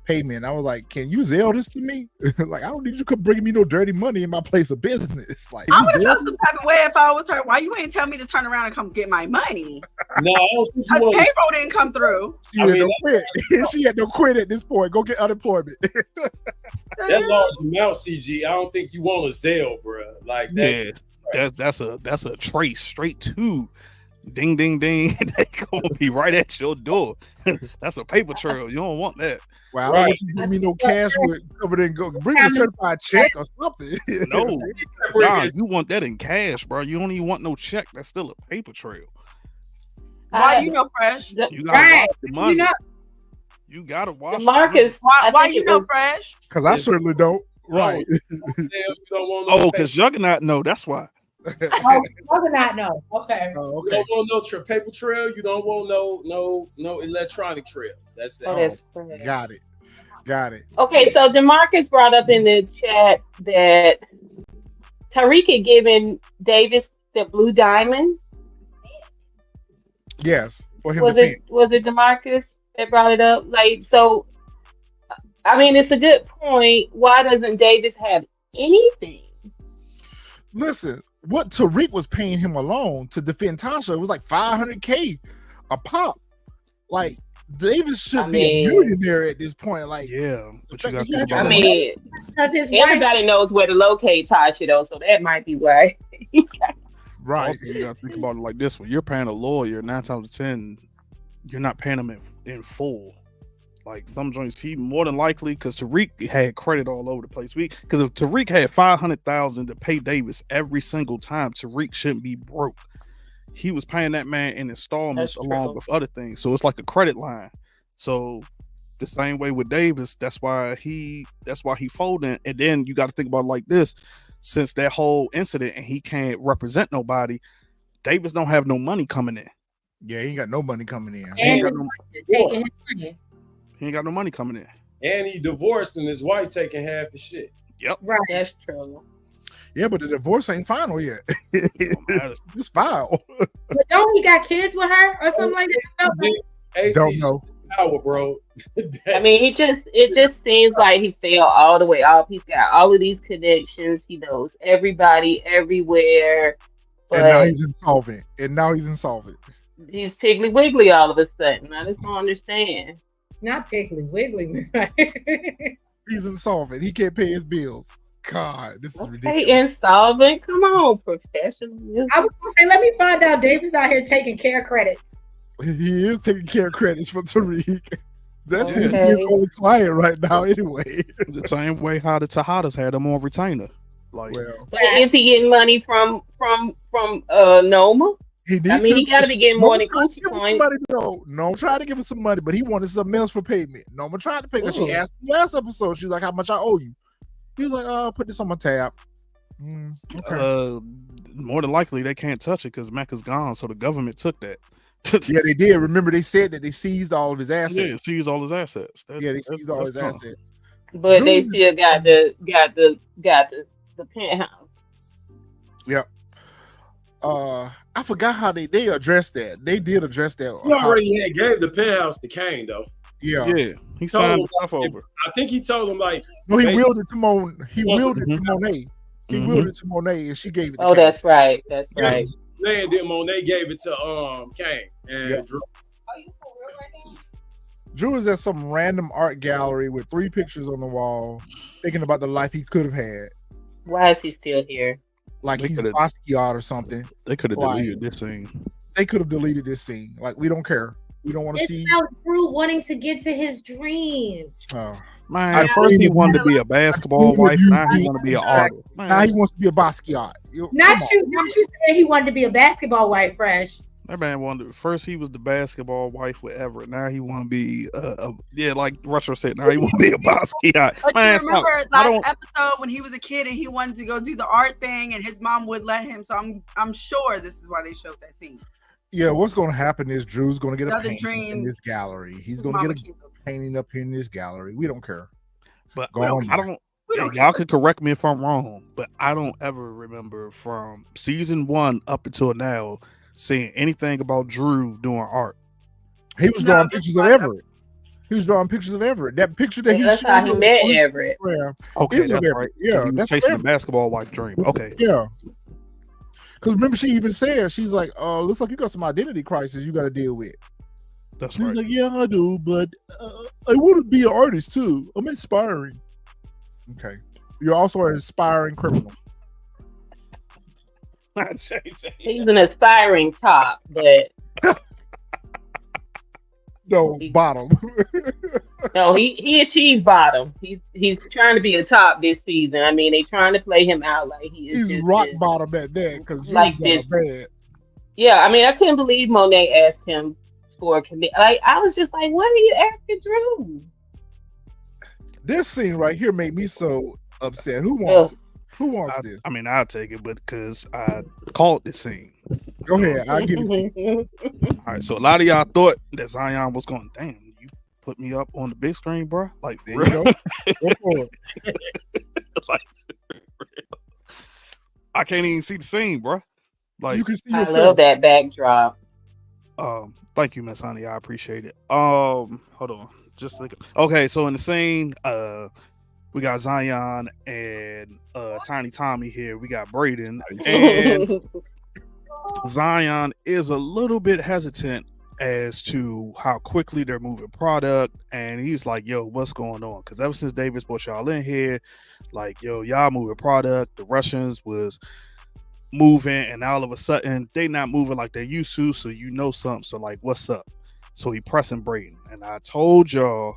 payment. I was like, "Can you Zelle this to me? Like, I don't need you to bring me no dirty money in my place of business." Like, I would have felt some type of way if I was her. Why you ain't tell me to turn around and come get my money? No, I don't think because payroll didn't come through. She had no quit. She had no quit at this point. Go get unemployment. That large amount, CG. I don't think you want a Zelle, bro. Like that. Yeah, that's a trace straight to. Ding, ding, ding. They gonna be right at your door. That's a paper trail. You don't want that. Well, I don't want you to give me no cash with covered in go. Bring me a certified check or something. No, nah, you want that in cash, bro. You don't even want no check. That's still a paper trail. Why you know Fresh? You gotta watch the money. You gotta watch Marcus. Why you know Fresh? Because I certainly don't. Right. Oh, because Juggernaut know. That's why. Juggernaut know. Okay. Oh, okay. You don't want no paper trail. You don't want no electronic trail. That's it. Got it. Got it. Okay, so DeMarcus brought up in the chat that Tariq had given Davis the blue diamond. Yes. For him was it DeMarcus that brought it up? Like, so I mean, it's a good point. Why doesn't Davis have anything? Listen, what Tariq was paying him alone to defend Tasha was like $500K a pop. Like, Davis should be a millionaire at this point. Like, yeah, but you got to think about because everybody knows where to locate Tasha, though, so that might be why. Right. Also, you got to think about it like this: when you're paying a lawyer, 9 times out of 10, you're not paying them in full. Like some joints, he more than likely, because Tariq had credit all over the place. Because if Tariq had $500,000 to pay Davis every single time, Tariq shouldn't be broke. He was paying that man in installments along with other things, so it's like a credit line. So the same way with Davis, that's why he folded. And then you got to think about it like this: since that whole incident, and he can't represent nobody, Davis don't have no money coming in. Yeah, he ain't got no money coming in. He ain't got no money coming in. And he divorced, and his wife taking half the shit. Yep. Right. That's true. Yeah, but the divorce ain't final yet. It's filed. But don't he got kids with her or something like that? Don't know. Power, bro. I mean, it just seems like he fell all the way off. He's got all of these connections. He knows everybody everywhere. And now he's insolvent. He's Piggly Wiggly all of a sudden. I just don't understand. Not Piggly Wiggly. He's insolvent. He can't pay his bills. God, this is ridiculous. Insolvent? Come on, professional. I was gonna say, let me find out. Davis out here taking care credits. He is taking care of credits from Tariq. That's his only client right now, anyway. The same way how the Tejadas had him on retainer. Like, but is he getting money from Noma? He got to be getting more than Coochie Coin. No, I'm trying to give him some money, but he wanted something else for payment. Noma tried to pay because she asked him last episode. She was like, "How much I owe you?" He was like, "Oh, put this on my tab." Okay. More than likely, they can't touch it because Mecca's gone, so the government took that. Yeah, they did. Remember, they said that they seized all of his assets. Yeah, seized all his assets. They seized all his assets. But they still got the penthouse. Yep. I forgot how they addressed that. They did address that. He already gave the penthouse to Kane, though. Yeah. He signed the stuff over. I think he told him like. No, he willed it to Monet. He willed it to Monet. He willed it to Monet, and she gave it to Kane. That's right. That's right. And then Monet gave it to Kane and Dru. Are you for real right now? Dru is at some random art gallery with 3 pictures on the wall, thinking about the life he could have had. Why is he still here? Like he's Basquiat or something. They could have deleted this scene. They could have deleted this scene. Like, we don't care. We don't want to see. It's about Dru wanting to get to his dreams. Oh. Man, first he wanted to be a basketball wife. Now he want to be an artist. Now he wants to be a Basquiat. Not you saying he wanted to be a basketball wife, Fresh. That man wanted first he was the basketball wife with Everett. Now he want to be like Retro said. Now he want to be a Basquiat. But Man, you remember last episode when he was a kid and he wanted to go do the art thing and his mom would let him. So I'm sure this is why they showed that scene. Yeah, what's going to happen is Drew's going to get Another a painting in this gallery. He's going to get a painting up here in this gallery. We don't care. But I don't. Y'all can correct me if I'm wrong, but I don't ever remember from season 1 up until now seeing anything about Dru doing art. He was drawing pictures of Everett. He was drawing pictures of Everett. That picture that that's how he met Everett. Okay, that's right. Yeah, he was chasing the basketball wife dream. Okay. Yeah. Because remember, she even said, she's like, looks like you got some identity crisis you got to deal with. That's she right. was like, yeah, I do, but I want to be an artist too. I'm inspiring. Okay. You're also an inspiring criminal. He's an aspiring top, but no, bottom. No, he achieved bottom. He's trying to be a top this season. I mean, they trying to play him out like he's rock bottom at that because like this bad. Yeah, I mean, I couldn't believe Monet asked him for a commit. Like, I was just like, what are you asking Dru? This scene right here made me so upset. Who wants it? Who wants this? I mean, I'll take it, but because I called this scene. Go ahead, I'll give it to you. All right, so a lot of y'all thought that Zion was going, damn, you put me up on the big screen, bro. Like, there you go. Go for it. Like, I can't even see the scene, bro. Like, you can see I yourself. love that backdrop. Thank you, Miss Anya. I appreciate it. Hold on. Just like okay, so in the scene, we got Zion and Tiny Tommy here. We got Brayden, and Zion is a little bit hesitant as to how quickly they're moving product, and he's like, "Yo, what's going on?" Because ever since Davis brought y'all in here, like, "Yo, y'all moving product." The Russians was moving, and all of a sudden they not moving like they used to. So you know something. So like, what's up? So he pressing Brayden, and I told y'all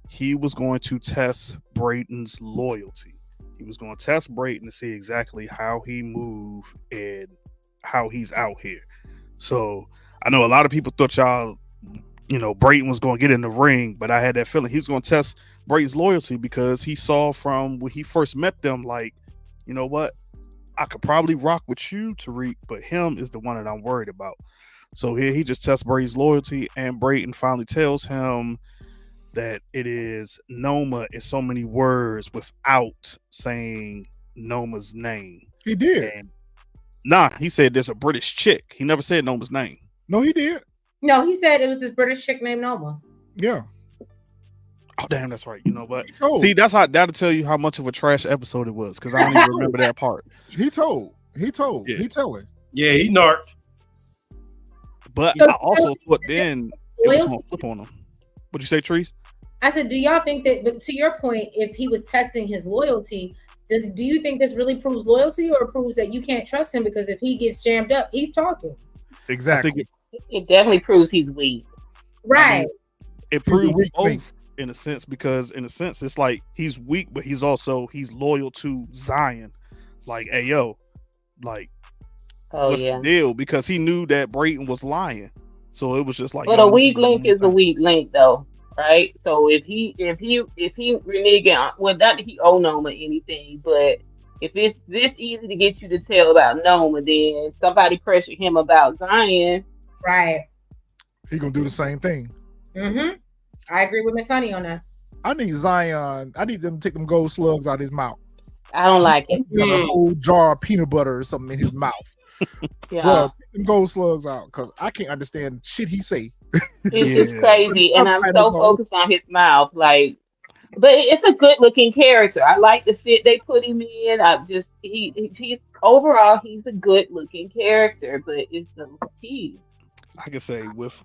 he was going to test Brayden's loyalty. He was going to test Brayden to see exactly how he move and how he's out here. So I know a lot of people thought y'all, Brayden was going to get in the ring, but I had that feeling he was going to test Brayden's loyalty because he saw from when he first met them, like, you know what? I could probably rock with you, Tariq, but him is the one that I'm worried about. So here he just tests Brayden's loyalty, and Brayden finally tells him that it is Noma in so many words without saying Noma's name. He did. And he said there's a British chick. He never said Noma's name. No, he did. No, he said it was this British chick named Noma. Yeah. Oh, damn, that's right. You know what? See, that'll tell you how much of a trash episode it was, because I don't even remember that part. He told. Yeah. He telling. Yeah, he narked. But so, I also thought then it was going to flip on him. What'd you say, Trees? I said, do y'all think that, but to your point, if he was testing his loyalty, do you think this really proves loyalty or proves that you can't trust him? Because if he gets jammed up, he's talking. Exactly. It definitely proves he's weak. Right. I mean, it proves both in a sense, because in a sense, it's like he's weak, but he's loyal to Zion. Like, hey, yo, like, what's the deal? Because he knew that Brayden was lying. So it was just like, but a weak link is a weak link, though, right? So if he reneging, well, not that he owe Noma anything, but if it's this easy to get you to tell about Noma, then somebody pressured him about Zion, right? He gonna do the same thing. Mm-hmm. I agree with Miss Honey on that. I need Zion. I need them to take them gold slugs out of his mouth. I don't like it. A whole jar of peanut butter or something in his mouth. Yeah. Bro, take them gold slugs out because I can't understand shit he say. It's so and I'm so focused on his mouth, like. But it's a good looking character. I like the fit they put him in. He's overall he's a good looking character, but it's those teeth. I can say with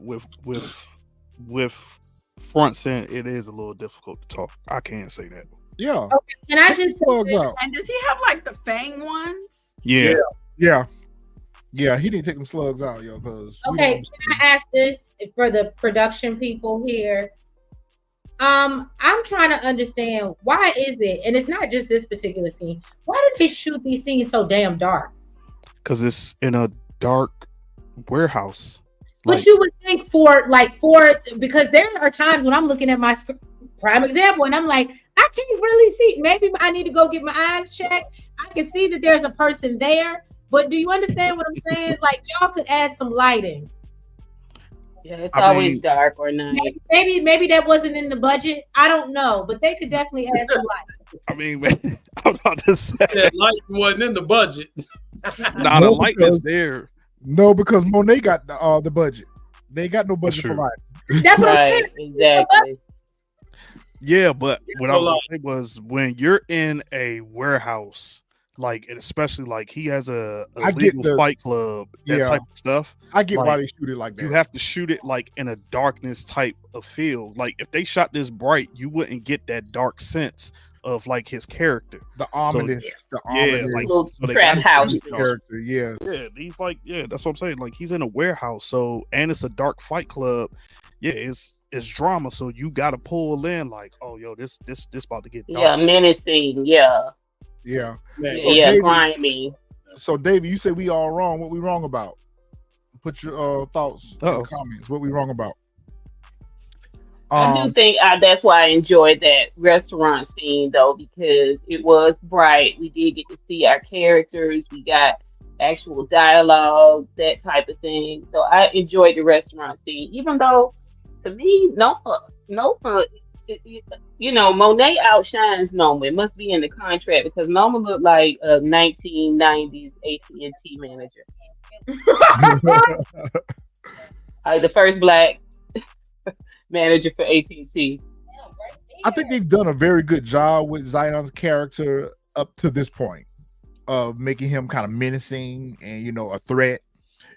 fronts in, it is a little difficult to talk. I can't say that. Yeah. Okay. And I just and does he have like the fang ones? Yeah. Yeah, he didn't take them slugs out, yo. Okay, can I ask this for the production people here? I'm trying to understand why is it, and it's not just this particular scene. Why do they shoot these scenes so damn dark? Because it's in a dark warehouse. But Like, you would think because there are times when I'm looking at my prime example and I'm like, I can't really see. Maybe I need to go get my eyes checked. I can see that there's a person there, but do you understand what I'm saying? Like, y'all could add some lighting. Yeah, it's always dark or night. Maybe that wasn't in the budget. I don't know, but they could definitely add some light. I mean, man, I'm about to say that light wasn't in the budget. Nah, the light is there. No, because Monet got the budget. They ain't got no budget for light. That's right, exactly. Yeah, but what I was saying was when you're in a warehouse, like, and especially like he has a legal fight club, that type of stuff. I get like, why they shoot it like that. You have to shoot it like in a darkness type of field. Like if they shot this bright, you wouldn't get that dark sense of like his character. The ominous, little trap house character. Yeah, he's like, that's what I'm saying. Like he's in a warehouse, so and it's a dark fight club. Yeah, it's drama, so you got to pull in like, oh, yo, this about to get dark. Yeah, menacing. Yeah, so grimy. So David, you say we all wrong. What we wrong about? Put your thoughts in the comments. What we wrong about? I do think that's why I enjoyed that restaurant scene though, because it was bright. We did get to see our characters. We got actual dialogue, that type of thing. So I enjoyed the restaurant scene, even though to me, Noma, you know, Monet outshines Noma. It must be in the contract because Noma looked like a 1990s AT&T manager. The first black manager for AT&T. I think they've done a very good job with Zion's character up to this point of making him kind of menacing and, you know, a threat.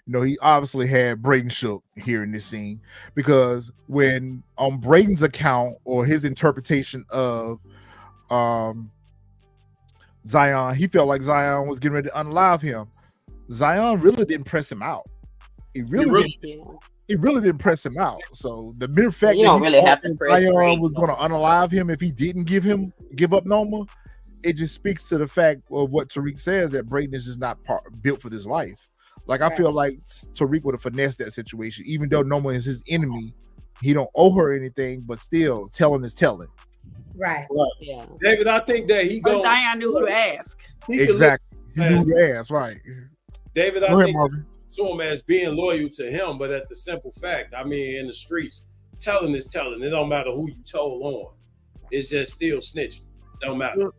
You know, he obviously had Brayden shook here in this scene because when on Brayden's account or his interpretation of Zion, he felt like Zion was getting ready to unalive him. Zion really didn't press him out. He really didn't press him out. So the mere fact that Zion was going to unalive him if he didn't give up Noma, it just speaks to the fact of what Tariq says, that Brayden is just not built for this life. Like, I feel like Tariq would have finessed that situation, even though Noma is his enemy. He don't owe her anything, but still, telling is telling. Right. Yeah. David, I think that Diane knew who to ask. Exactly. He knew who to ask, right. David, I think to him as being loyal to him, but at the simple fact, I mean, in the streets, telling is telling. It don't matter who you told on. It's just still snitching. Don't matter.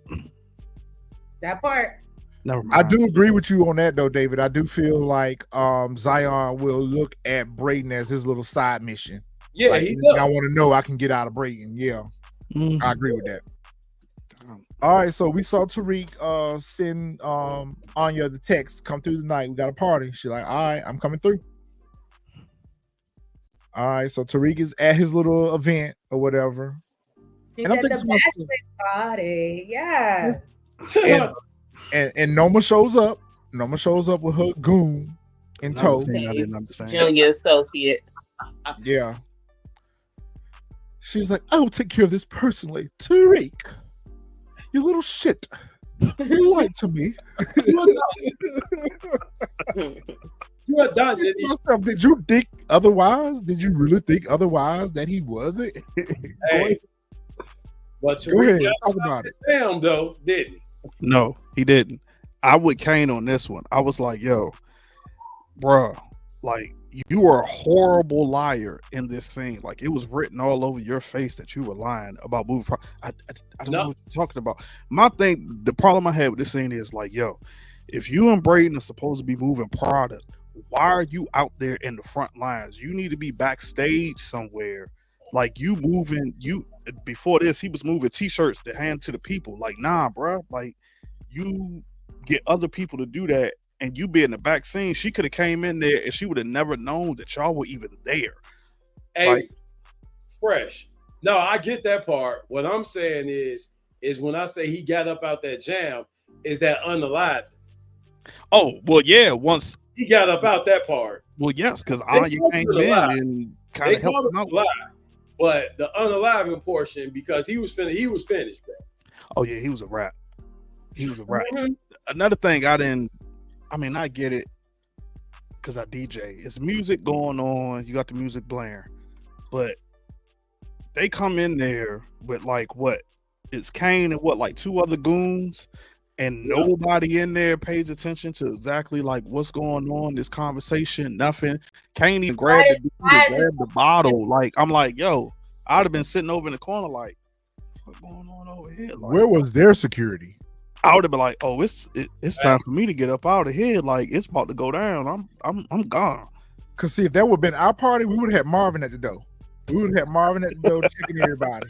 That part. I do agree with you on that though, David. I do feel like Zion will look at Brayden as his little side mission. Yeah, like, he does. I want to know I can get out of Brayden. Yeah, I agree with that. All right, so we saw Tariq send Anya the text, come through the night. We got a party. She's like, all right, I'm coming through. All right, so Tariq is at his little event or whatever. He's and I'm thinking the party. Yeah. And Noma shows up. Noma shows up with her goon in tow. I didn't understand. Junior associate. Yeah. She's like, I will take care of this personally. Tariq, you little shit. You lied to me. Did you think otherwise? Did you really think otherwise that he wasn't? Hey, but go ahead, talk about it. Damn, though, didn't he? No, he didn't. I would Kane on this one. I was like, yo, bruh, like, you are a horrible liar in this scene. Like, it was written all over your face that you were lying about moving. I don't know what you're talking about. My thing, the problem I had with this scene is like, yo, if you and Brayden are supposed to be moving product, why are you out there in the front lines? You need to be backstage somewhere. Like, you moving, before this, he was moving t-shirts to hand to the people. Like, nah, bro. Like, you get other people to do that, and you be in the back scene. She could have came in there, and she would have never known that y'all were even there. Hey, like, fresh. No, I get that part. What I'm saying is when I say he got up out that jam, is that unalive? Oh, well, yeah. Once he got up out that part. Well, yes, because Anya came in and kind of helped him out. But the unaliving portion, because he was finished, bro. Oh yeah, he was a rat. He was a rat. Another thing I get it. because I DJ. It's music going on. You got the music blaring, but they come in there with like what? It's Kane and what, like 2 other goons, and nobody in there pays attention to exactly like what's going on. This conversation, nothing. Kane even grabbed the bottle. Like I'm like, yo, I'd have been sitting over in the corner like, what's going on over here? Like, where was their security? I would have been like, oh, it's time for me to get up out of here. Like it's about to go down. I'm gone. Cause see, if that would have been our party, we would have had Marvin at the door. We would have had Marvin at the door checking everybody.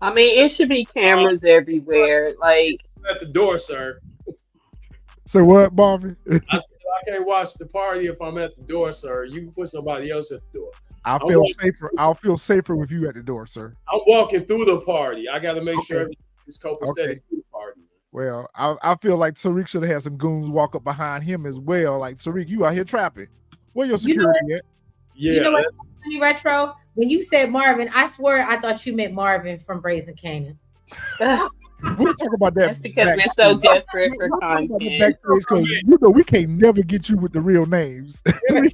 I mean, it should be cameras everywhere. Like at the door, sir. So what, Marvin? I said I can't watch the party if I'm at the door, sir. You can put somebody else at the door. I'll feel safer. I'll feel safer with you at the door, sir. I'm walking through the party. I got to make sure everything's copacetic through the party. Well, I feel like Tariq should have had some goons walk up behind him as well. Like, Tariq, you out here trapping. Where your security at? Yeah. You know what, Retro? When you said Marvin, I swear I thought you meant Marvin from Brayden and Canaan. We'll talk about that. That's because we're so desperate for content. Because you know we can't never get you with the real names. You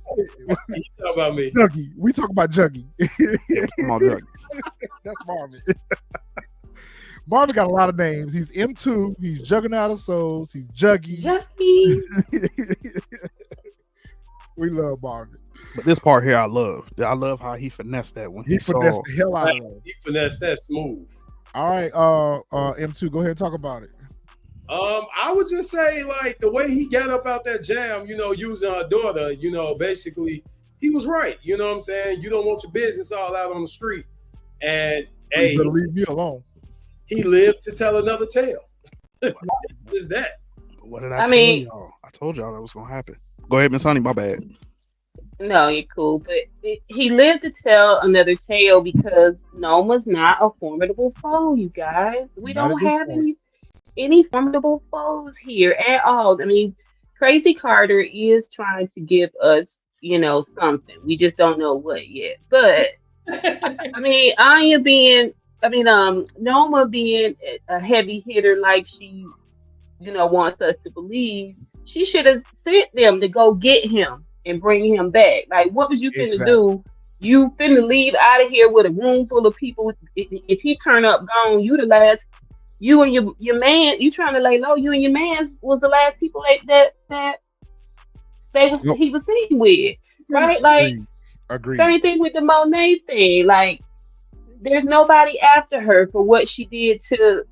talk about me. Juggy. We talk about Juggy. Come on, Juggy. That's Marvin. Marvin got a lot of names. He's M2. He's Juggernaut of Souls. He's Juggy. We love Marvin. But this part here, I love. I love how he finessed that when he finessed the hell out of it. He finessed that smooth. All right, M2, go ahead and talk about it. I would just say, like, the way he got up out that jam, you know, using our daughter, you know, basically, he was right. You know what I'm saying? You don't want your business all out on the street. And hey, better leave me alone. He lived to tell another tale. Is that? What did I tell y'all? I told y'all that was gonna happen. Go ahead, Miss Honey. My bad. No, you're cool. But he lived to tell another tale because Noma's not a formidable foe, you guys. We don't have any formidable foes here at all. I mean, Crazy Carter is trying to give us, you know, something. We just don't know what yet. But I mean, Noma being a heavy hitter like she, you know, wants us to believe, she should have sent them to go get him and bring him back. Like, what was you finna do? You finna leave out of here with a room full of people. If he turn up gone, you the last. You and your man, you trying to lay low. You and your man was the last people that he was seen with, right? Like, agreed. Same thing with the Monet thing. Like, there's nobody after her for what she did to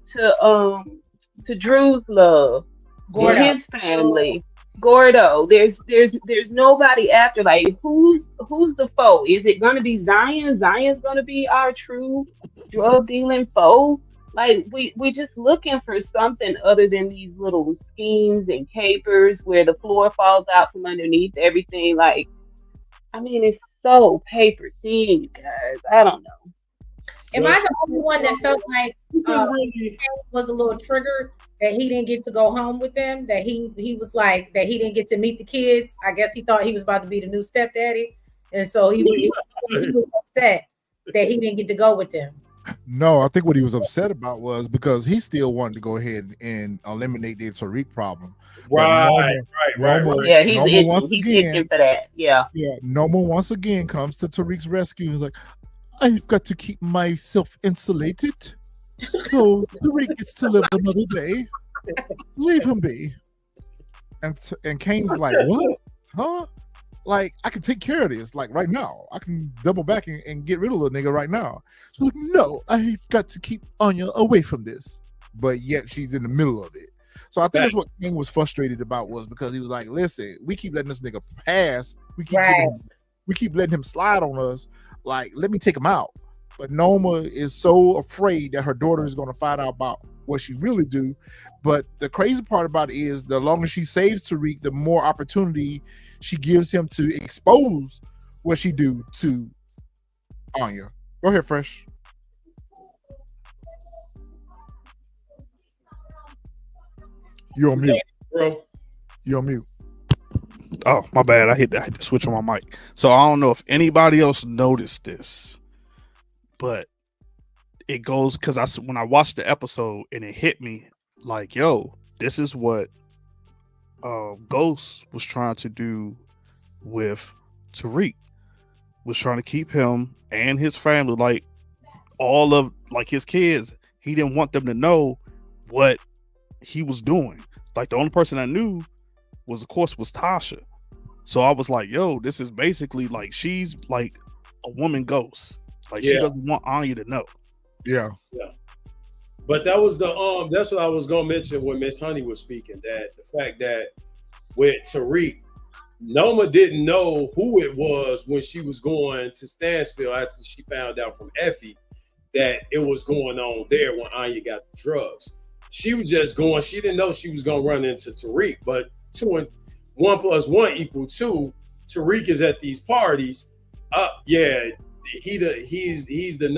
Dru's love or his family. Gordo, there's nobody after. Like, who's the foe? Is it gonna be Zion? Zion's gonna be our true drug dealing foe? Like, we just looking for something other than these little schemes and capers where the floor falls out from underneath everything. Like, I mean, it's so paper thin, you guys. I don't know. Am I the only one that felt like was a little triggered that he didn't get to go home with them? That he was like that he didn't get to meet the kids. I guess he thought he was about to be the new stepdaddy, and so he was upset that he didn't get to go with them. No, I think what he was upset about was because he still wanted to go ahead and eliminate the Tariq problem. Right. Yeah, he's itching for that. Yeah. Noma once again comes to Tariq's rescue. He's like, I've got to keep myself insulated, so Tariq gets to live another day. Leave him be. And Kane's like, what? Huh? Like, I can take care of this, like, right now. I can double back and get rid of the nigga right now. So, like, no, I've got to keep Anya away from this. But yet she's in the middle of it. So I think that's what Kane was frustrated about, was because he was like, listen, we keep letting this nigga pass. We keep letting him slide on us. Like, let me take him out. But Noma is so afraid that her daughter is going to find out about what she really do. But the crazy part about it is the longer she saves Tariq, the more opportunity she gives him to expose what she do to Anya. Go ahead, Fresh. You're on mute. Bro. You're on mute. Oh, my bad. I hit the switch on my mic. So I don't know if anybody else noticed this, but it goes because when I watched the episode and it hit me like, yo, this is what Ghost was trying to do with Tariq, was trying to keep him and his family, like all of like his kids. He didn't want them to know what he was doing. Like the only person I knew was, of course, was Tasha. So I was like, yo, this is basically like she's like a woman ghost. Like she doesn't want Anya to know. Yeah. But that was the that's what I was gonna mention when Miss Honey was speaking, that the fact that with Tariq, Noma didn't know who it was when she was going to Stansfield after she found out from Effie that it was going on there when Anya got the drugs. She was just going, she didn't know she was gonna run into Tariq, but 1 + 1 = 2. Tariq is at these parties. He's the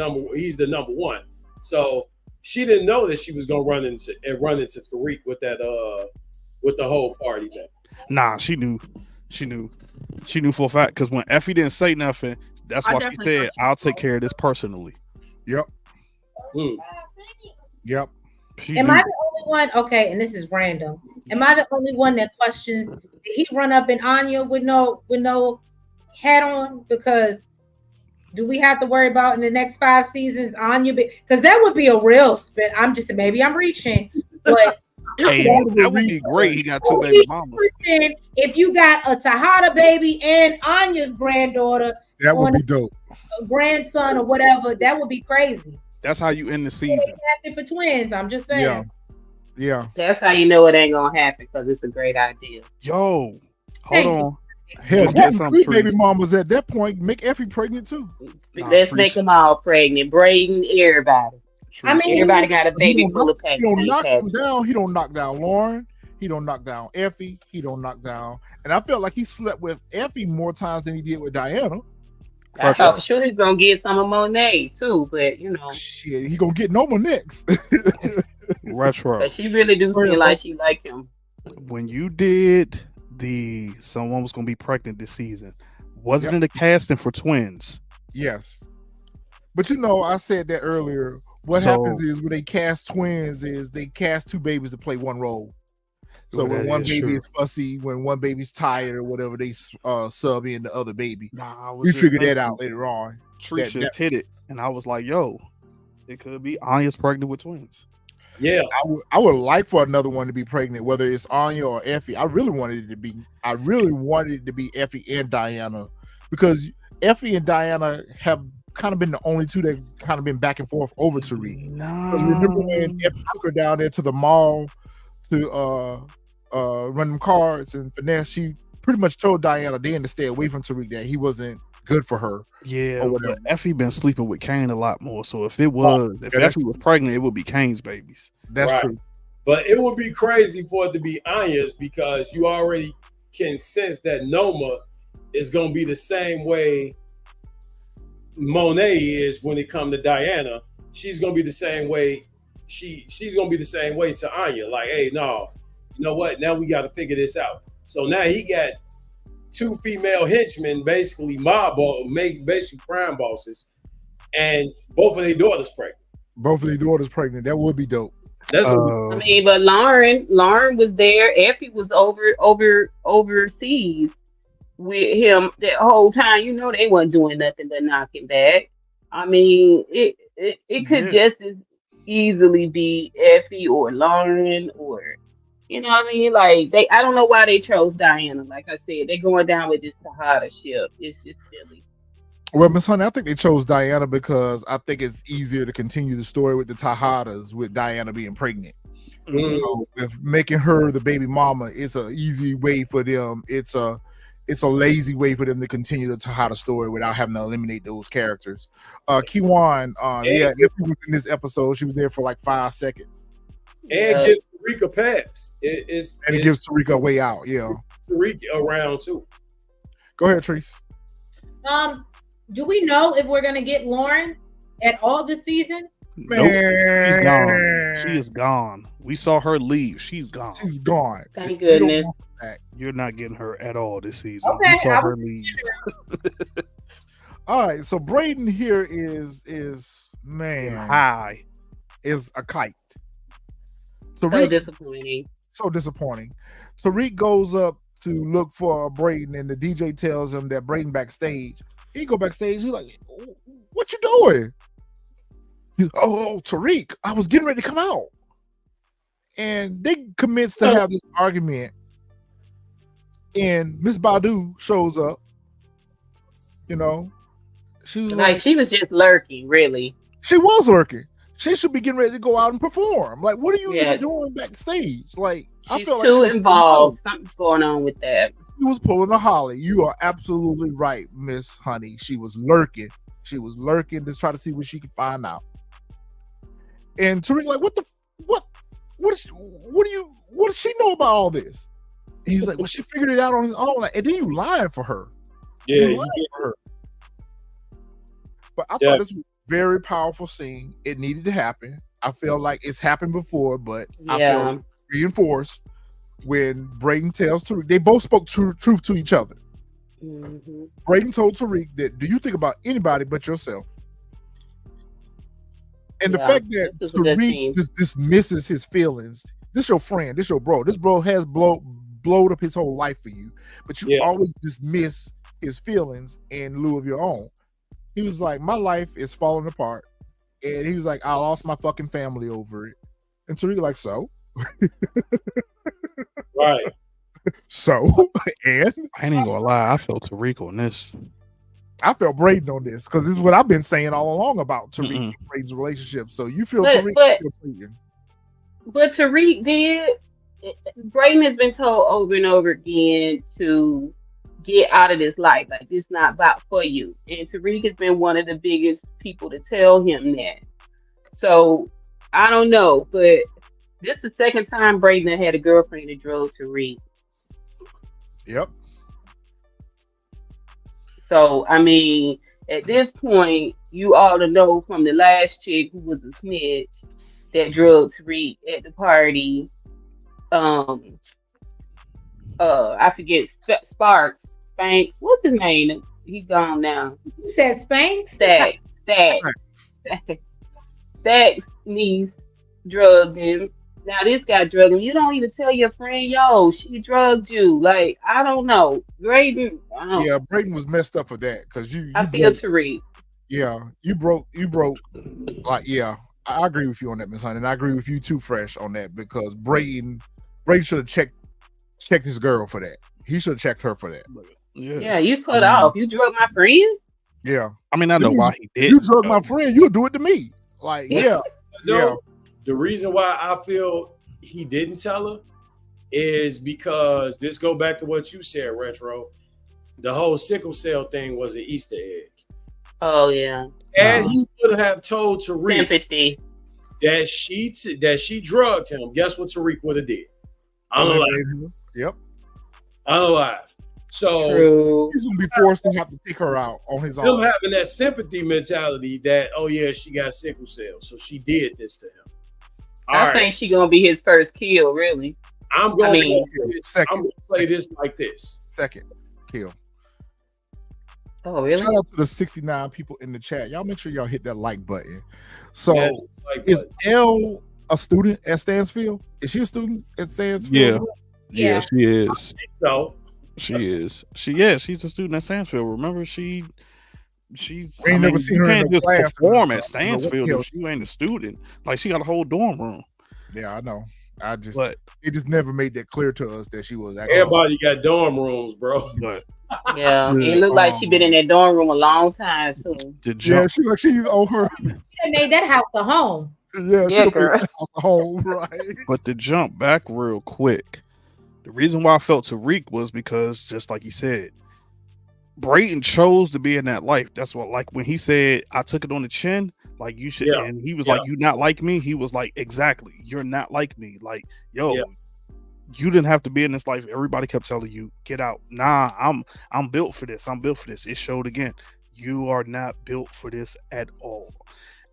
number one. So she didn't know that she was gonna run into Tariq with that with the whole party thing. Nah, she knew for a fact, because when Effie didn't say nothing, that's why she said, "I'll take care of this personally." Yep. Yep. Am I the only one? Okay, and this is random. Am I the only one that questions? Did he run up in Anya with no hat on? Because do we have to worry about in the next 5 seasons Anya? Because that would be a real spin. Maybe I'm reaching, but hey, that would be great. He got 2 baby mamas. If you got a Tejada baby and Anya's granddaughter, that would be dope. A grandson or whatever, that would be crazy. That's how you end the season. For twins, I'm just saying. Yeah. That's how you know it ain't gonna happen, because it's a great idea. Yo, hold on. Hell, get some baby mamas at that point. Make Effie pregnant too. Let's make them all pregnant. Brayden, everybody. I mean, everybody got a baby full of pets. He don't knock them down. He don't knock down Lauren. He don't knock down Effie. He don't knock down. And I felt like he slept with Effie more times than he did with Diana. I thought for sure he's gonna get some of Monet too, but you know, shit, he gonna get Noma next. Retro. But she really do seem like she like him. When you did someone was gonna be pregnant this season, wasn't it a casting for twins? Yes, but you know, I said that earlier. What happens is when they cast twins, is they cast 2 babies to play 1 role. So when one baby is fussy, when one baby's tired or whatever, they sub in the other baby. We figured that out later on. Trisha hit it, and I was like, "Yo, it could be Anya's pregnant with twins." Yeah, I would like for another one to be pregnant, whether it's Anya or Effie. I really wanted it to be Effie and Diana, because Effie and Diana have kind of been the only 2 that kind of been back and forth over Tariq. Because remember when Effie took her down there to the mall to run them cards and finesse, she pretty much told Diana then to stay away from Tariq, that he wasn't good for her. Yeah, but Effie been sleeping with Kane a lot more. So if Effie was pregnant, it would be Kane's babies. That's true. But it would be crazy for it to be Anya's, because you already can sense that Noma is going to be the same way Monet is when it comes to Diana. She's going to be the same way. She's going to be the same way to Anya. Like, hey, no, you know what? Now we got to figure this out. So now he got 2 female henchmen, basically basically crime bosses, and both of their daughters pregnant. That would be dope. That's I mean, but Lauren was there. Effie was overseas with him that whole time. You know, they wasn't doing nothing but knocking back. I mean, it could just as easily be Effie or Lauren, or you know what I mean? Like I don't know why they chose Diana. Like I said, they're going down with this Tejada ship. It's just silly. Well, Miss Honey, I think they chose Diana because I think it's easier to continue the story with the Tejadas with Diana being pregnant. So if making her the baby mama, it's an easy way for them. It's a lazy way for them to continue the Tejada story without having to eliminate those characters. Kiwan, if she was in this episode, she was there for like 5 seconds. And gives Tariq a pass. It gives Tariq a way out. Yeah, Tariq around too. Go ahead, Treese. Do we know if we're gonna get Lauren at all this season? Nope, she's gone. She is gone. We saw her leave. She's gone. She's gone. Thank goodness. You're not getting her at all this season. Okay, we saw her leave. All right, so Brayden here is high. Is a kite. So disappointing. So disappointing. Tariq goes up to look for Brayden, and the DJ tells him that Brayden backstage. He go backstage. He's like, "What you doing?" He's, oh, Tariq, I was getting ready to come out, and they commence to have this argument. And Miss Badu shows up. You know, she was like, she was just lurking. Really, she was lurking. She should be getting ready to go out and perform. Like, what are you even doing backstage? Like, she's I feel like too involved. Something's going on with that. She was pulling a Holly. You are absolutely right, Miss Honey. She was lurking. She was lurking to try to see what she could find out. And Tariq, like, what does she know about all this? And he's like, well, she figured it out on his own. Like, and then you lying for her. Yeah, you lying for her. But I thought this was a very powerful scene. It needed to happen. I feel like it's happened before, but I feel it's reinforced when Brayden tells Tariq. They both spoke truth to each other. Mm-hmm. Brayden told Tariq that, do you think about anybody but yourself? And the fact that Tariq just dismisses his feelings. This your friend. This your bro. This bro has blowed up his whole life for you. But you always dismiss his feelings in lieu of your own. He was like, my life is falling apart. And he was like, I lost my fucking family over it. And Tariq like, so? Right. So, and? I ain't gonna lie, I felt Tariq on this. I felt Brayden on this because this is what I've been saying all along about Tariq and Brayden's relationship. So you feel Tariq. But Tariq did. Brayden has been told over and over again to get out of this life. Like, it's not about for you. And Tariq has been one of the biggest people to tell him that. So I don't know, but this is the second time Brayden had a girlfriend that drove Tariq. Yep. So, I mean, at this point, you ought to know from the last chick who was a snitch that drug Tariq at the party. I forget Spanks. What's his name? He's gone now. You said Spanks? Stacks niece drugged him. Now this guy drugged him. You don't even tell your friend, yo, she drugged you. Like, I don't know. Brayden. Yeah, Brayden was messed up for that because you I feel Tariq. Yeah, you broke. Like, yeah, I agree with you on that, Miss Honey, and I agree with you too, Fresh, on that because Brayden should have checked his girl for that. He should have checked her for that. Yeah, you cut off. You drug my friend. Yeah, I mean, I know why he did. You drug my friend. You'll do it to me. Like, yeah. The reason why I feel he didn't tell her is because this go back to what you said, Retro. The whole sickle cell thing was an Easter egg. Oh yeah. And he would have told Tariq sympathy that she drugged him. Guess what Tariq would have did? Unalive. Yep. Unalive. So true. He's gonna be forced to have to take her out on his own. Him having that sympathy mentality that, oh yeah, she got sickle cell, so she did this to him. I think she's gonna be his first kill, really. I'm going to play this like this. Second kill. Oh, really? Shout out to the 69 people in the chat. Y'all make sure y'all hit that like button. So is Elle a student at Stansfield? Is she a student at Stansfield? Yeah, she is. I think so. She is. She's a student at Stansfield. Remember, she's never seen her in just class perform at Stansfield if she ain't a student. Like, she got a whole dorm room. Yeah, I know. It just never made that clear to us that she was actually. Everybody got dorm rooms, bro. But yeah, it looked like she been in that dorm room a long time too. Yeah, she on her. She made that house a home. Yeah, she made that house a home, right? But to jump back real quick, the reason why I felt Tariq was because, just like he said, Brayden chose to be in that life. That's what, like when he said, I took it on the chin, like you should, and he was like, you not like me? He was like, exactly, you're not like me. Like, yo, you didn't have to be in this life. Everybody kept telling you, get out. Nah, I'm built for this. I'm built for this. It showed again. You are not built for this at all.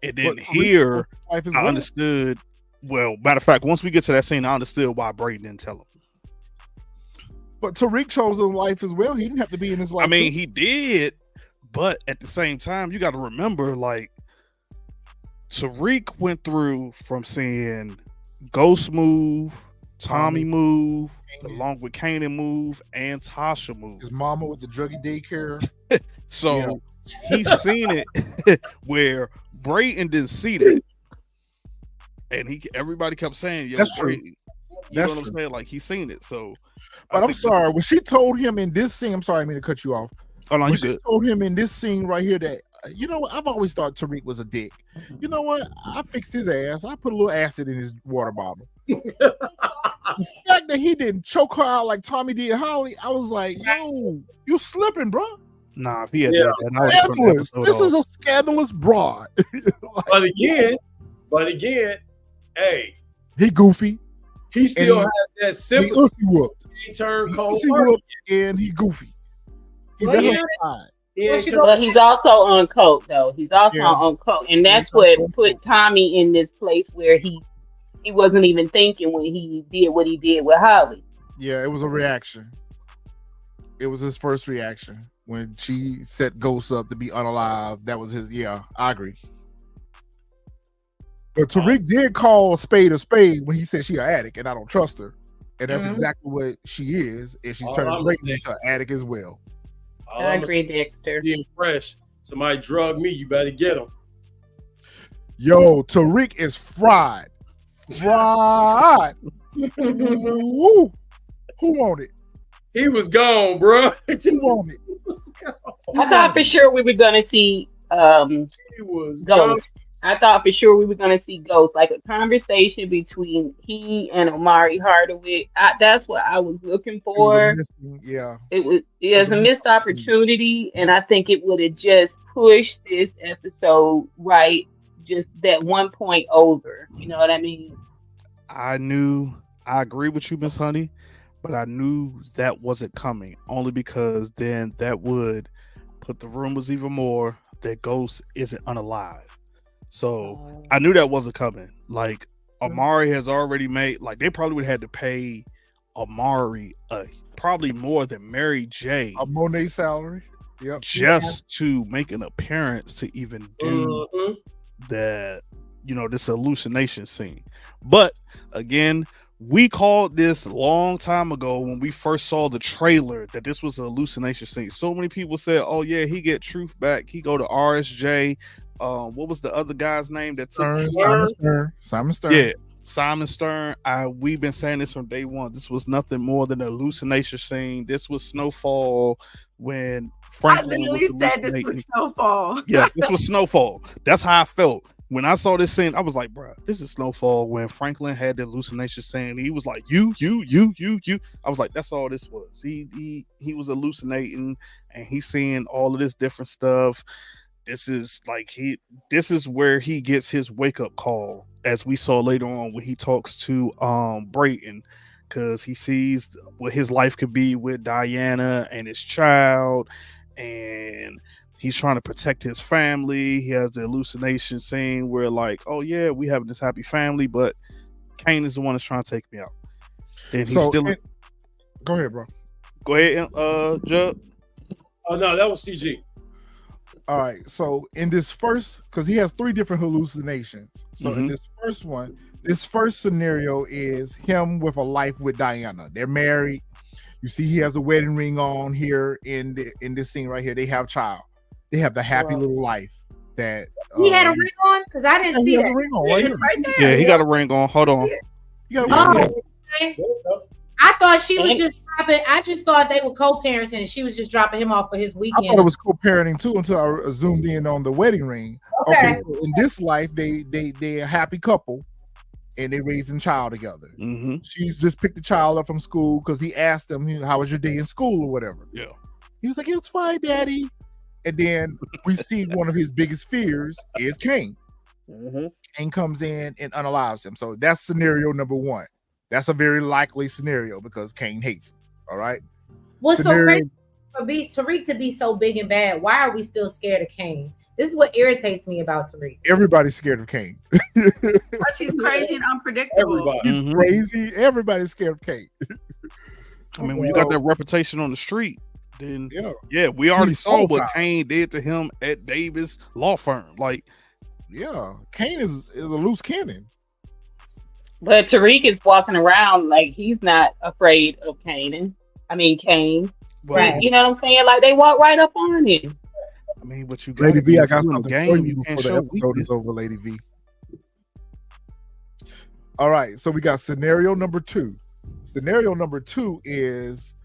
And then here, I understood. Well, matter of fact, once we get to that scene, I understood why Brayden didn't tell him. But Tariq chose a life as well. He didn't have to be in his life. I mean, he did, but at the same time, you got to remember, like, Tariq went through from seeing Ghost Move Tommy move, along with Kane move, and Tasha move. His mama with the druggy daycare. So he's seen it where Brayden didn't see that. And everybody kept saying, yo, that's true. You know what I'm saying? Like, he's seen it. So, but I'm sorry, when she told him in this scene, I'm sorry, I mean to cut you off. Oh, no, when you she good. told him in this scene right here that, you know what, I've always thought Tariq was a dick. You know what? I fixed his ass. I put a little acid in his water bottle. The fact that he didn't choke her out like Tommy did Holly, I was like, yo, you slipping, bro. Nah, if he had that, this is a scandalous broad. But again, hey, he goofy. He still has that sympathy. He whooped. He turned cold. And he goofy. But he's also on coke, though. He's also on coke, and that's what put Tommy in this place where he wasn't even thinking when he did what he did with Holly. Yeah, it was a reaction. It was his first reaction when she set Ghost up to be unalive. That was his. Yeah, I agree. But Tariq did call a spade when he said she an addict, and I don't trust her. And that's exactly what she is, and she's turning Brayden into an addict as well. I agree, Dexter. Being fresh, somebody drug me, you better get him. Yo, Tariq is fried. Fried. Woo. Who want it? He was gone, bro. Who want it? I thought for sure we were gonna see Ghost. I thought for sure we were going to see Ghost, like a conversation between he and Omari Hardwick. That's what I was looking for. It was a missed opportunity, and I think it would have just pushed this episode right, just that 1 point over. You know what I mean? I agree with you, Miss Honey, but I knew that wasn't coming, only because then that would put the rumors even more that Ghost isn't unalive. So I knew that wasn't coming. Like, Omari has already made, like, they probably would have had to pay Omari probably more than Mary J. A Monet salary. Yep. Just to make an appearance to even do that, this hallucination scene. But again, we called this a long time ago when we first saw the trailer that this was a hallucination scene. So many people said, oh yeah, he get Truth back. He go to RSJ. What was the other guy's name that took Simon Stern? Yeah, Simon Stern. We've been saying this from day one. This was nothing more than a hallucination scene. This was Snowfall when Franklin was hallucinating. This was Snowfall. Yes, this was Snowfall. That's how I felt. When I saw this scene, I was like, bro, this is Snowfall when Franklin had the hallucination scene. He was like, you. I was like, that's all this was. He was hallucinating and he's seeing all of this different stuff. This is where he gets his wake up call, as we saw later on when he talks to Brayden, because he sees what his life could be with Diana and his child, and he's trying to protect his family. He has the hallucination scene where, like, oh yeah, we having this happy family, but Kane is the one that's trying to take me out. And he's go ahead, bro. Go ahead, Jug. Oh no, that was CG. All right, so in this first, because he has 3 different hallucinations. So in this first one, this first scenario is him with a life with Diana. They're married. You see, he has a wedding ring on here in this scene right here. They have a child. They have the happy little life that he had a ring on, because I didn't see that. He has a ring on right there. Yeah, he got a ring on. Hold on. I thought she was just dropping. I just thought they were co-parenting and she was just dropping him off for his weekend. I thought it was co-parenting too until I zoomed in on the wedding ring. Okay, so in this life, they're a happy couple and they raising a child together. She's just picked the child up from school because he asked him, how was your day in school or whatever. Yeah. He was like, it's fine, Daddy. And then we see one of his biggest fears is Kane. Kane comes in and unalives him. So that's scenario number 1. That's a very likely scenario because Kane hates him. All right. Well, so for Tariq to be so big and bad, why are we still scared of Kane? This is what irritates me about Tariq. Everybody's scared of Kane. Because he's crazy and unpredictable. He's crazy. Everybody's scared of Kane. I mean, when you got that reputation on the street, then we already saw what Kane did to him at Davis law firm. Like, Kane is a loose cannon. But Tariq is walking around like he's not afraid of Kane. Right. You know what I'm saying? Like they walk right up on him. I mean, but you Lady got V, I got something for game. you can't before show the episode weakness. is over, Lady V. All right, so we got scenario number 2. Scenario number 2 is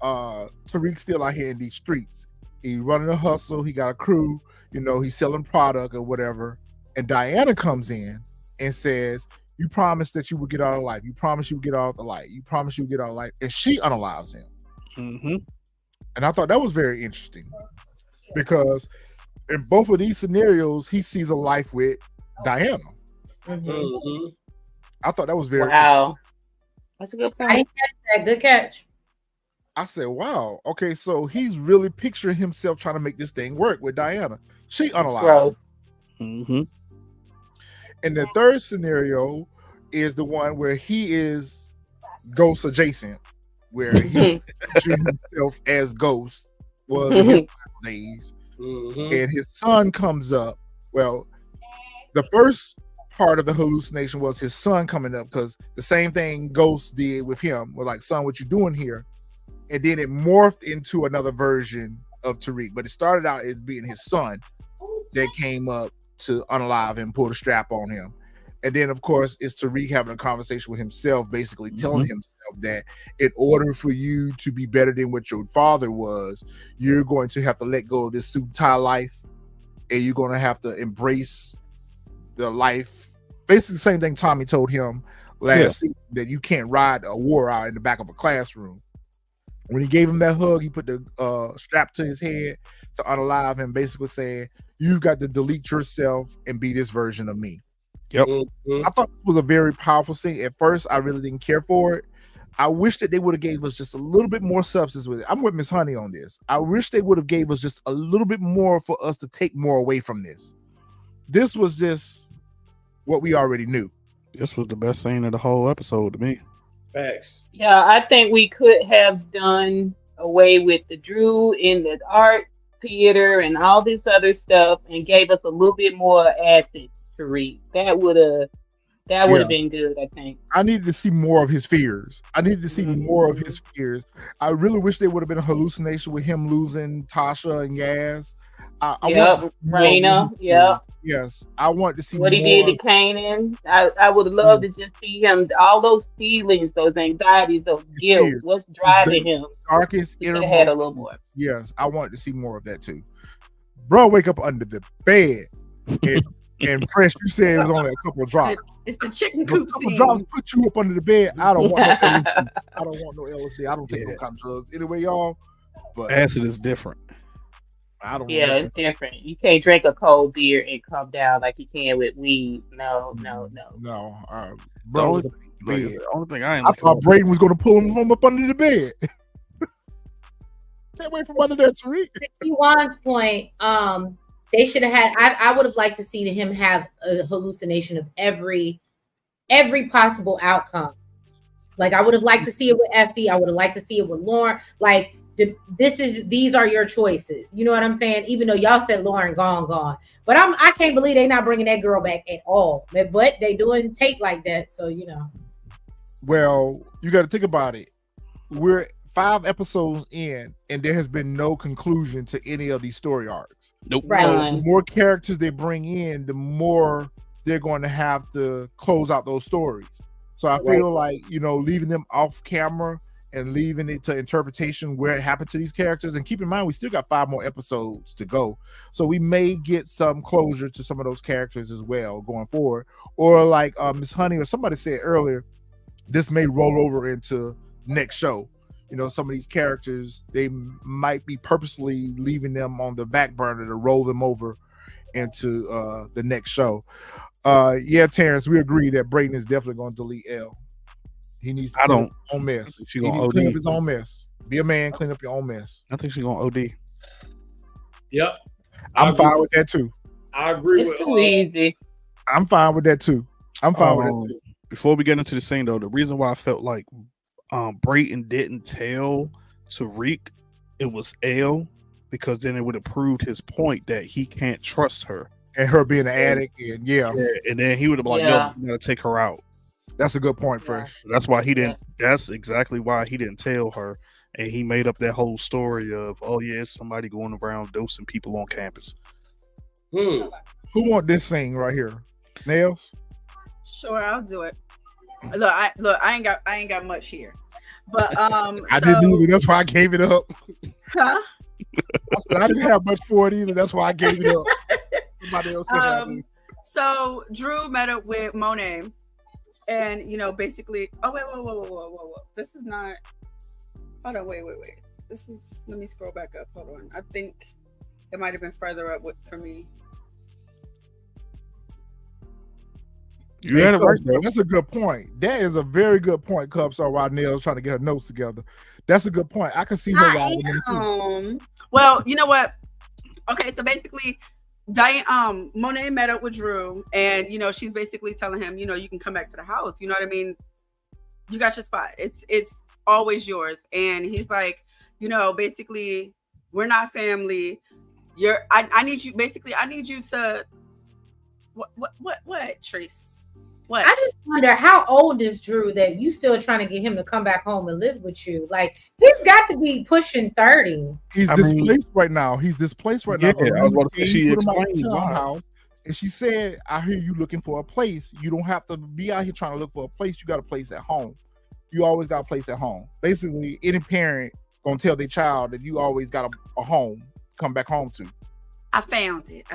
Tariq still out here in these streets. He running a hustle. He got a crew. You know, he's selling product or whatever. And Diana comes in and says, "You promised that you would get out of life. You promised you would get out of the light. You promised you would get out of life." And she unalives him. Mm-hmm. And I thought that was very interesting because in both of these scenarios, he sees a life with Diana. Mm-hmm. I thought that was very wow. That's a good point. I didn't catch that. Good catch. I said, wow, okay, so he's really picturing himself trying to make this thing work with Diana. She unalives him. Mm-hmm. And the third scenario is the one where he is ghost adjacent, where he's picturing himself as Ghost was in his days. Mm-hmm. And his son comes up. Well, the first part of the hallucination was his son coming up because the same thing Ghost did with him. We're like, son, what you doing here? And then it morphed into another version of Tariq. But it started out as being his son that came up to unalive him, pull the strap on him. And then, of course, it's Tariq having a conversation with himself, basically telling himself that in order for you to be better than what your father was, you're going to have to let go of this suit and tie life, and you're going to have to embrace the life. Basically, the same thing Tommy told him last season, that you can't ride a war out in the back of a classroom. When he gave him that hug, he put the strap to his head to unalive him, basically saying, you've got to delete yourself and be this version of me. Yep. I thought this was a very powerful scene. At first, I really didn't care for it. I wish that they would have gave us just a little bit more substance with it. I'm with Miss Honey on this. I wish they would have gave us just a little bit more for us to take more away from this. This was just what we already knew. This was the best scene of the whole episode to me. Facts. Yeah, I think we could have done away with the Dru in the art theater and all this other stuff and gave us a little bit more acid to read. That would have been good, I think. I needed to see more of his fears. I needed to see more of his fears. I really wish there would have been a hallucination with him losing Tasha and Yaz. Raina. Yes, I want to see what he did to Kane. I would have loved to just see him, all those feelings, those anxieties, those guilt. What's driving him? Darkest inner had a little more. Yes, I wanted to see more of that too. Bro, wake up under the bed. And Fresh, you said it was only a couple of drops. It's the chicken coop scene. Drops put you up under the bed. I don't want no LSD. I don't want no LSD. I don't take no kind of drugs anyway, y'all. But acid is different. I don't. Yeah, it's different. You can't drink a cold beer and come down like you can with weed. No. Bro, the only thing I thought Brayden was going to pull him from up under the bed. Can't wait from under that, Tariq. To Juan's point, they should have had. I would have liked to see him have a hallucination of every possible outcome. Like I would have liked to see it with Effie. I would have liked to see it with Lauren. Like these are your choices. You know what I'm saying? Even though y'all said Lauren gone, but I can't believe they not bringing that girl back at all. But they doing take like that, so you know. Well, you got to think about it. We're 5 episodes in, and there has been no conclusion to any of these story arcs. Nope. Right. So the more characters they bring in, the more they're going to have to close out those stories. So I feel like, leaving them off camera and leaving it to interpretation where it happened to these characters. And keep in mind, we still got 5 more episodes to go. So we may get some closure to some of those characters as well going forward. Or like Miss Honey or somebody said earlier, this may roll over into next show. Some of these characters, they might be purposely leaving them on the back burner to roll them over into the next show. Terrence, we agree that Brayden is definitely going to delete L. He needs to clean up his own mess. She he gonna needs to clean OD. up his own mess. Be a man, clean up your own mess. I think she's going to OD. Yep. I'm fine with that too. I agree it's with too easy. I'm fine with that too. With that too. Before we get into the scene though, the reason why I felt like Brayden didn't tell Tariq it was L, because then it would have proved his point that he can't trust her. And her being an addict, and and then he would have been like, yo, you gotta take her out. That's a good point, Fresh. That's why he didn't. That's exactly why he didn't tell her, and he made up that whole story of, oh yeah, it's somebody going around dosing people on campus. Who want this thing right here? Nails? Sure, I'll do it. Look, I ain't got much here, but I didn't either. That's why I gave it up. Huh? I said I didn't have much for it either. That's why I gave it up. Somebody else could have it. So Dru met up with Monet, and basically. Oh whoa! This is not. Hold on, wait. This is. Let me scroll back up. Hold on. I think it might have been further up for me. You had it right there. That's a good point. That is a very good point, Cub. So while Nail's trying to get her notes together, that's a good point. I can see her. Well, you know what? Okay, so basically, Monet met up with Dru, and she's basically telling him, you can come back to the house. You know what I mean? You got your spot. It's always yours. And he's like, basically, we're not family. I need you. Basically, I need you to. What, Trace? What? I just wonder how old is Dru that you still trying to get him to come back home and live with you? Like, he's got to be pushing 30. He's displaced right now. He's displaced right now. I was about to say, she explained why. And she said, I hear you looking for a place. You don't have to be out here trying to look for a place. You got a place at home. You always got a place at home. Basically, any parent gonna tell their child that you always got a home, come back home to. I found it.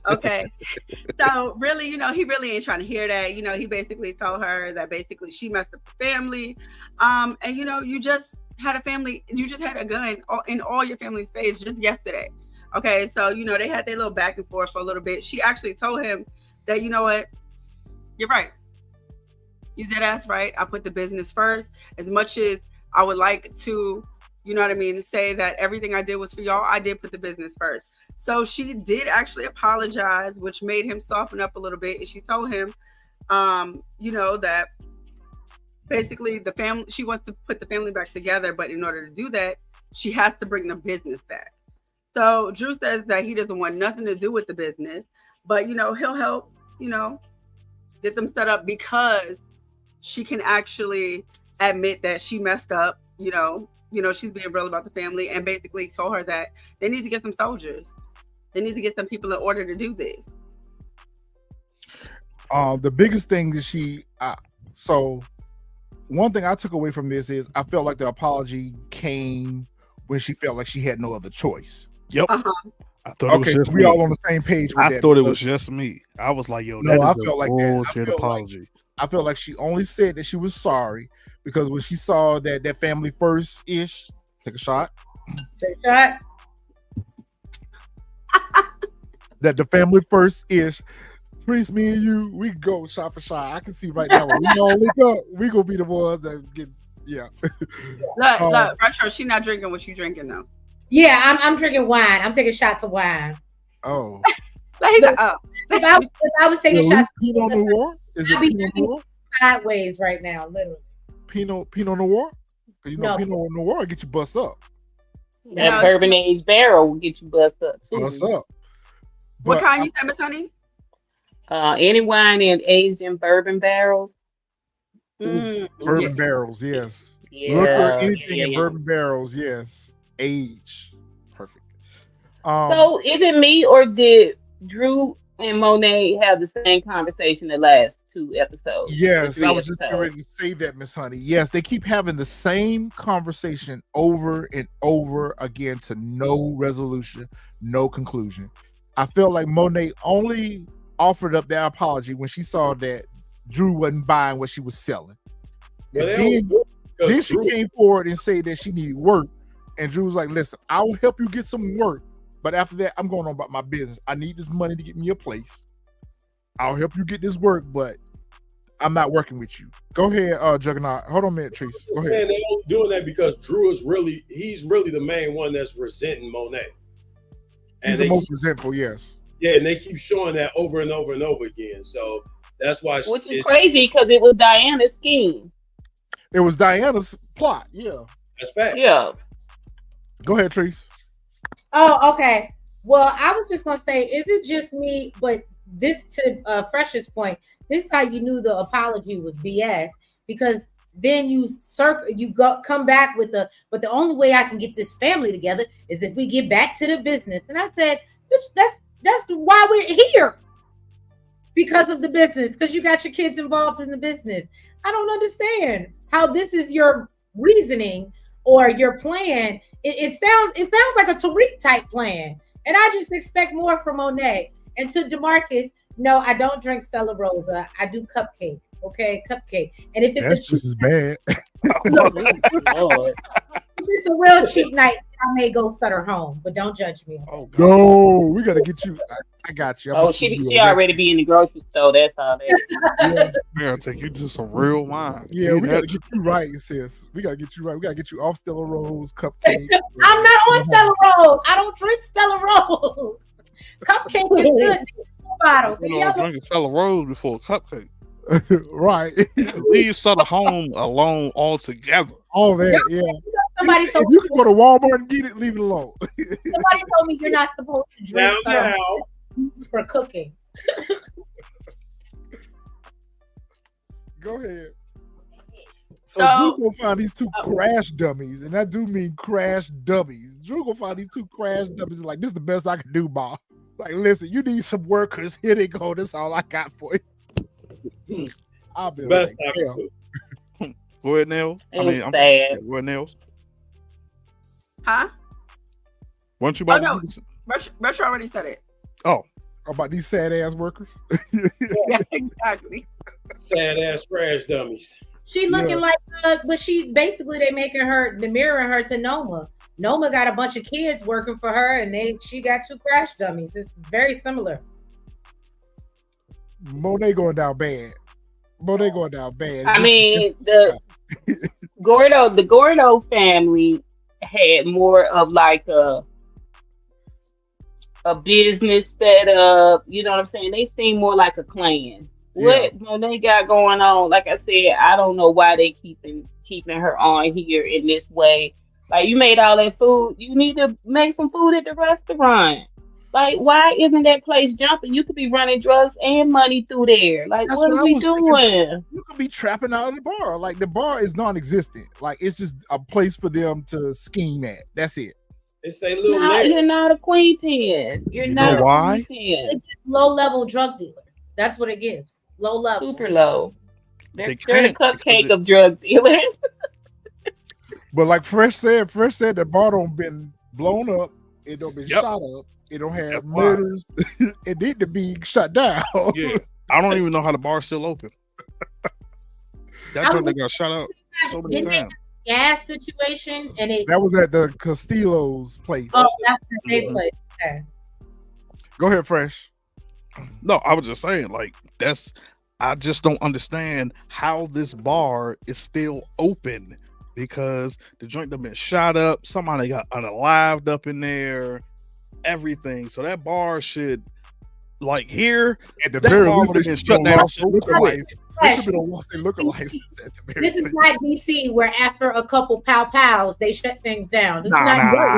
Okay. So really, he really ain't trying to hear that. He basically told her that basically she messed up the family. And you just had a family, you just had a gun in all your family's face just yesterday. Okay. So, they had their little back and forth for a little bit. She actually told him that, you know what? You're right. You did ask right. I put the business first. As much as I would like to, say that everything I did was for y'all, I did put the business first. So she did actually apologize, which made him soften up a little bit. And she told him, that basically the family, she wants to put the family back together. But in order to do that, she has to bring the business back. So Dru says that he doesn't want nothing to do with the business, but, he'll help, get them set up because she can actually admit that she messed up, she's being real about the family, and basically told her that they need to get some soldiers. They need to get some people in order to do this. The biggest thing that so one thing I took away from this is I felt like the apology came when she felt like she had no other choice. Yep. Uh-huh. I thought it was just we me. all on the same page. I thought it was just me. I was like, yo, I felt like bullshit apology. I felt like she only said that she was sorry because when she saw that family first ish, take a shot. That the family first ish, Priest, me and you, we go shot for shot. I can see right now when we all link up, we gonna be the ones that get Look, Retro, she not drinking what you drinking though. Yeah, I'm drinking wine. I'm taking shots of wine. Oh. If I was taking shots of Pinot Noir, is it Pinot Noir? Sideways right now, literally. Pinot Noir? Because Pinot Noir get you bust up. That bourbon aged barrel will get you bust up too. Bust up. What kind you say, Miss Honey? Any wine aged in bourbon barrels. Bourbon barrels, yes. Yeah. Liquor, anything in bourbon barrels, yes. Age. Perfect. So is it me or did Dru and Monet have the same conversation the last 2 episodes? Yes, I was just ready to say that, Miss Honey. Yes, they keep having the same conversation over and over again to no resolution, no conclusion. I feel like Monet only offered up that apology when she saw that Dru wasn't buying what she was selling. Then she came forward and said that she needed work. And Dru was like, listen, I will help you get some work. But after that, I'm going on about my business. I need this money to get me a place. I'll help you get this work, but I'm not working with you. Go ahead, Juggernaut. Hold on a minute, Trace. Go ahead. They're doing that because Dru is he's really the main one that's resenting Monet. He's the most resentful, yes. Yeah, and they keep showing that over and over and over again. So that's why which is crazy because it was Diana's scheme. It was Diana's plot, yeah. That's fact. Yeah. Go ahead, Trace. Oh, okay. Well, I was just gonna say, is it just me? But this, to Fresh's point, This is how you knew the apology was BS, because then you come back with but the only way I can get this family together is if we get back to the business. And I said, that's why we're here. Because of the business, because you got your kids involved in the business. I don't understand how this is your reasoning or your plan. It sounds like a Tariq type plan, and I just expect more from Monet. And to DeMarcus, no, I don't drink Stella Rosa. I do cupcake. Okay, cupcake. And if it's just as bad. If it's a real cheap night, I may go Sutter home, but don't judge me. Oh, no, we gotta get you. I got you. She already be in the grocery store. That's all that. We gotta take you to some real wine. Yeah, we gotta get you right, sis. We gotta get you right. We gotta get you off Stella Rose cupcake. I'm not on Stella Rose. I don't drink Stella Rose. Cupcake is good. Bottle. You know, drinking Stella Rose before a cupcake. Right. Leave Sutter home alone altogether. All that, yeah. Somebody told me you can go to Walmart and get it, leave it alone. Somebody told me you're not supposed to drink for cooking. Go ahead. So Drew gonna find these two crash dummies, and I do mean crash dummies. Drew gonna find these two crash dummies and like, this is the best I can do, Bob. Like, listen, you need some workers. Here they go. This is all I got for you. I'll be best like, go ahead, Nels. Go ahead, Nels. Huh? Weren't you about Retro already said it. Oh. About these sad ass workers? Yeah, exactly. Sad ass crash dummies. She looking like, but she basically they mirroring her to Noma. Noma got a bunch of kids working for her, and she got two crash dummies. It's very similar. Monet going down bad. I mean, the Gordo family had more of like a business set up. You know what I'm saying? They seem more like a clan. What Monet got going on? Like I said, I don't know why they keeping her on here in this way. Like, you made all that food. You need to make some food at the restaurant. Like, why isn't that place jumping? You could be running drugs and money through there. Like, what are we doing? You could be trapping out of the bar. Like, the bar is non-existent. Like, it's just a place for them to scheme at. That's it. It's their little. You're not a queen pin. You're not a queen pin. It's low-level drug dealer. That's what it gives. Low level. Super low. They're the cupcake of drug dealers. But like Fresh said the bar don't been blown up. It don't been shot up. It don't have murders. It need to be shut down. Yeah, I don't even know how the bar's still open. That joint got shot out so many times. Gas situation, and that was at the Castillo's place. Oh, that's the same place. Okay. Go ahead, Fresh. No, I was just saying, like, I just don't understand how this bar is still open, because the joint done been shot up. Somebody got unalived up in there, everything. So that bar should, like, here at the very least, been shut down so quick. They should be on lost their liquor license at the very This is not DC, where after a couple pows, they shut things down. This is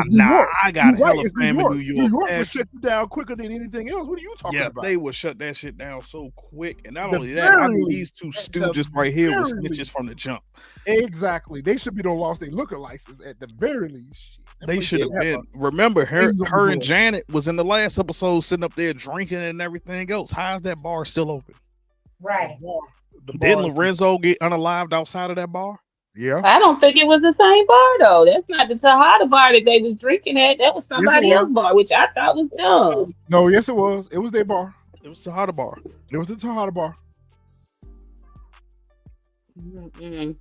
not I got hella family in New York. New York will shut you down quicker than anything else. What are you talking about? Yeah, they will shut that shit down so quick. And not only that, I mean, these two stooges right here were snitches from the jump. Exactly. They should be on lost their liquor license at the very least. They should have been. Remember, her and Janet was in the last episode sitting up there drinking and everything else. How is that bar still open? Right. Didn't Lorenzo get unalived outside of that bar? Yeah. I don't think it was the same bar, though. That's not the Tejada bar that they was drinking at. That was somebody else's bar, which I thought was dumb. No, yes, it was. It was their bar. It was the Tejada bar. It was the Tejada bar. Mm-hmm.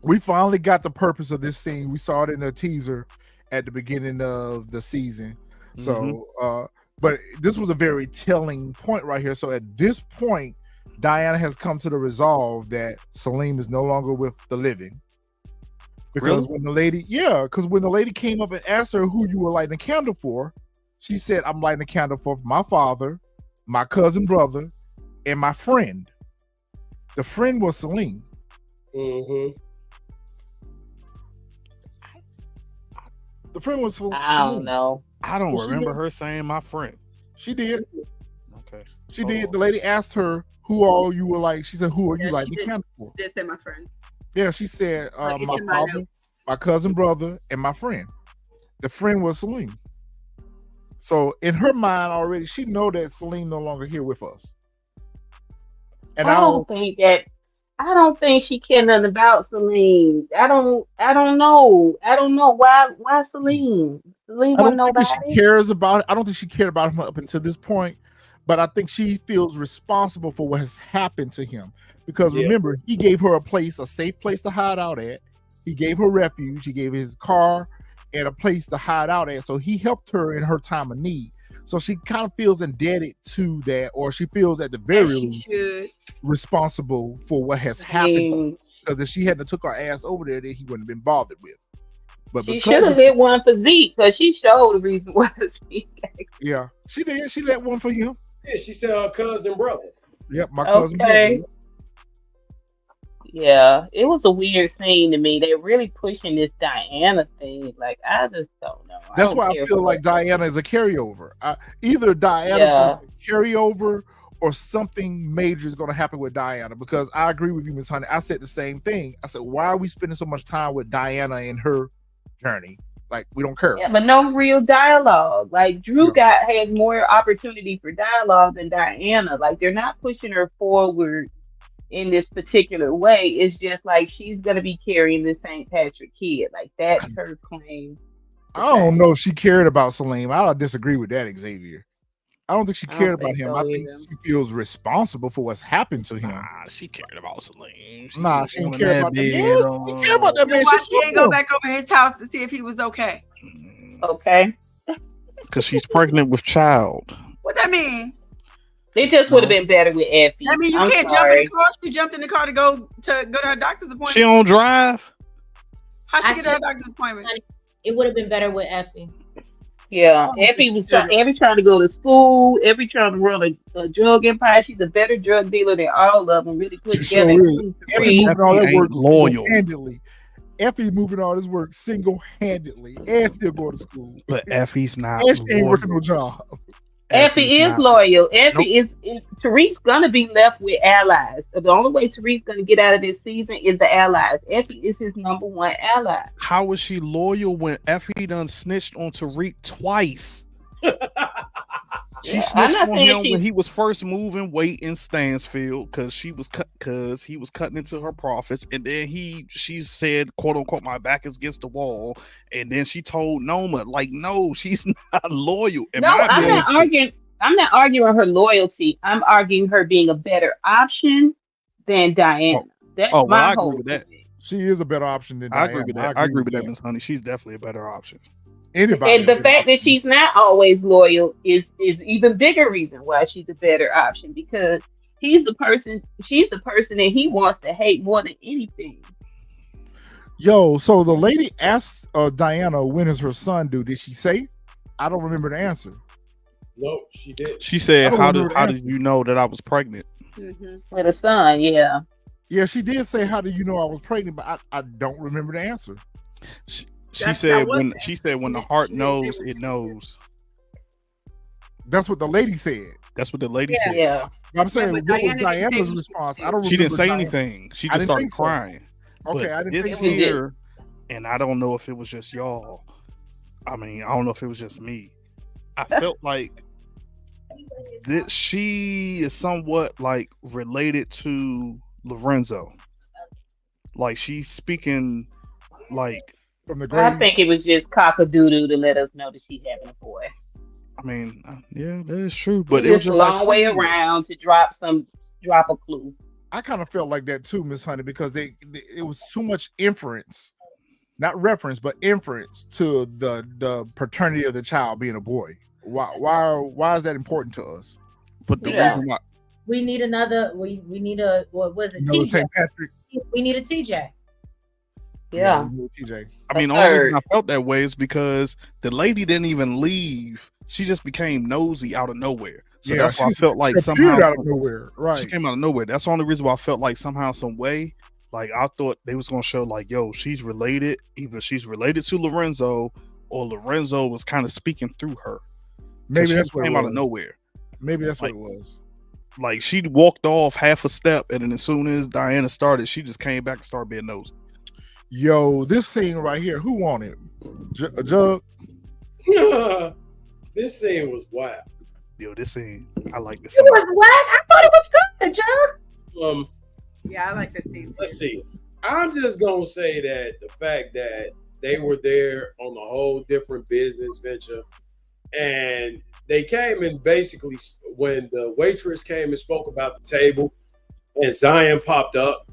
We finally got the purpose of this scene. We saw it in the teaser at the beginning of the season. So, but this was a very telling point right here. So at this point, Diana has come to the resolve that Salim is no longer with the living. Because when the lady came up and asked her who you were lighting a candle for, she said, I'm lighting a candle for my father, my cousin brother, and my friend. The friend was Salim. Mm-hmm. The friend was Salim. I don't know. I don't remember her saying my friend. She did. Okay. She did. The lady asked her, who all you were like. She said, who are you like the candle for? Did say my friend. Yeah, she said Like, my father, my cousin, brother, and my friend. The friend was Celine. So in her mind already, she know that Celine no longer here with us. And I don't think she cared nothing about Celine. I don't know. I don't know why Celine. Celine I wasn't don't think nobody. she cares about it. I don't think she cared about him up until this point, but I think she feels responsible for what has happened to him. Because remember, he gave her a safe place to hide out at. He gave her refuge. He gave his car and a place to hide out at. So he helped her in her time of need. So she kind of feels indebted to that, or she feels at the very least responsible for what has happened to her. Because if she hadn't took her ass over there, then he wouldn't have been bothered with. But she should have hit one for Zeke because she showed the reason why Zeke. Yeah, she did. She let one for him. Yeah, she said her cousin brother. Yep, my cousin brother. Yeah, it was a weird scene to me. They're really pushing this Diana thing. Like, I just don't know. That's why I feel like Diana is a carryover. Either Diana's going to carry over or something major is going to happen with Diana. Because I agree with you, Miss Honey. I said the same thing. I said, why are we spending so much time with Diana in her journey? Like, we don't care. Yeah, but no real dialogue. Like, Dru has more opportunity for dialogue than Diana. Like, they're not pushing her forward in this particular way. It's just like she's gonna be carrying the St. Patrick kid. Like, that's her claim. I don't know if she cared about Salim. I disagree with that, Xavier. I don't think she cared about him. I think she feels responsible for what's happened to him. Nah, she cared about Salim. She didn't care about that man. She cared about that man. Why she didn't go back over his house to see if he was okay? Okay. Because she's pregnant with child. What that mean? It just would have been better with Effie. I mean, you can't jump in the car. She jumped in the car to go to her doctor's appointment. She don't drive. How she get to her doctor's appointment? It would have been better with Effie. Yeah, Effie was trying to go to school. Effie trying to run a drug empire. She's a better drug dealer than all of them. Really put together. Effie moving all that work single-handedly. Effie moving all this work single-handedly and still going to school. But Effie's not. And she ain't working no job. Effie is loyal. Effie is Tariq's gonna be left with allies. The only way Tariq's gonna get out of this season is the allies. Effie is his number one ally. How is she loyal when Effie done snitched on Tariq twice? She snitched on him when he was first moving weight in Stansfield because he was cutting into her profits, and then she said, "quote unquote," my back is against the wall, and then she told Noma, like, no, she's not loyal. I'm not arguing. I'm not arguing her loyalty. I'm arguing her being a better option than Diana. That's my whole thing. She is a better option than Diana. I agree with that. I agree with that, Miss Honey. She's definitely a better option. Anybody, and the fact that she's not always loyal is even bigger reason why she's a better option, because she's the person that he wants to hate more than anything. Yo, so the lady asked Diana, when is her son due? Did she say? I don't remember the answer. No, she did. She said, how did you know that I was pregnant? With a son, yeah. Yeah, she did say, how do you know I was pregnant? But I don't remember the answer. She said when the heart knows, it knows. That's what the lady said. That's what the lady said. Yeah. I'm saying, what was Diana's response? I don't remember. She didn't say anything. She just started crying. Okay, I didn't think here, and I don't know if it was just y'all. I mean, I don't know if it was just me. I felt like that she is somewhat like related to Lorenzo. Like, she's speaking like from the grave. I think it was just cock-a-doodle to let us know that she's having a boy. I mean, yeah, that is true, but it was just a long way around to drop a clue. I kind of felt like that too, Miss Honey, because it was too much inference, not reference, but inference to the paternity of the child being a boy. Why is that important to us? But the reason why we need another, we need a, what was it? TJ. St. Patrick. We need a TJ. Yeah. TJ. I mean, the only reason I felt that way is because the lady didn't even leave. She just became nosy out of nowhere. So that's why I felt like somehow out of nowhere. Right. She came out of nowhere. That's the only reason why I felt like somehow, some way, like I thought they was gonna show like, yo, she's related. Either she's related to Lorenzo, or Lorenzo was kind of speaking through her. Maybe that's what came out of nowhere. Maybe that's what it was. Like she walked off half a step, and then as soon as Diana started, she just came back and started being nosy. Yo, this scene right here, who won it? Jug? This scene was wild. Yo, this scene, I like this. It was what? I thought it was good, Jug. Yeah, I like this scene too. Let's see. I'm just gonna say that the fact that they were there on a whole different business venture, and they came and basically when the waitress came and spoke about the table, and Zion popped up.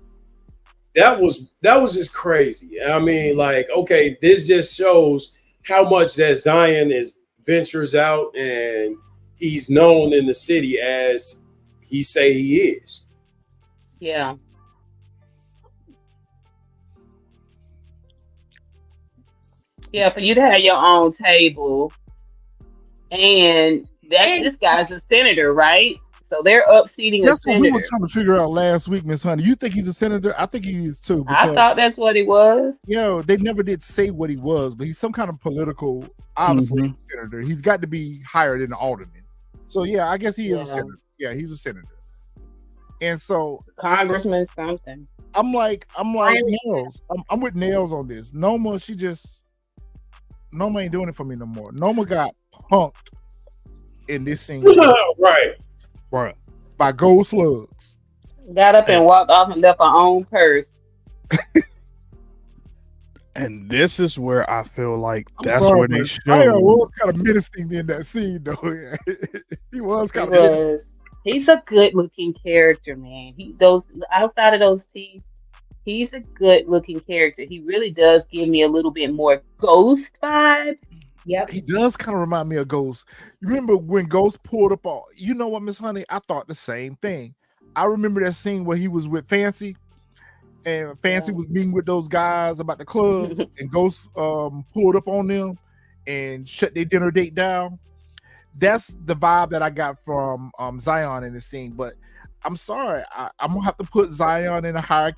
That was just crazy. I mean, like, okay, this just shows how much that Zion is ventures out and he's known in the city as he say he is. Yeah. Yeah, for you to have your own table, and this guy's a senator, right? So they're upseating a senator. That's what we were trying to figure out last week, Miss Honey. You think he's a senator? I think he is too. I thought that's what he was. Yeah, they never did say what he was, but he's some kind of political, obviously, senator. He's got to be higher than the alderman. So yeah, I guess he is a senator. Yeah, he's a senator. And so congressman something. I'm like Nails. I'm with Nails on this. Noma ain't doing it for me no more. Noma got punked in this scene. Right. By gold slugs. Got up and walked off and left her own purse. And this is where I feel like that's where they show. Aya was kind of menacing in that scene, though. He was kind of menacing. He's a good-looking character, man. Outside of those teeth, he's a good-looking character. He really does give me a little bit more Ghost vibe. Yep. He does kind of remind me of Ghost. You remember when Ghost pulled up all, you know what, Miss Honey? I thought the same thing. I remember that scene where he was with Fancy, and Fancy was meeting with those guys about the club, and Ghost pulled up on them and shut their dinner date down. That's the vibe that I got from Zion in this scene. But I'm sorry, I'm gonna have to put Zion in a higher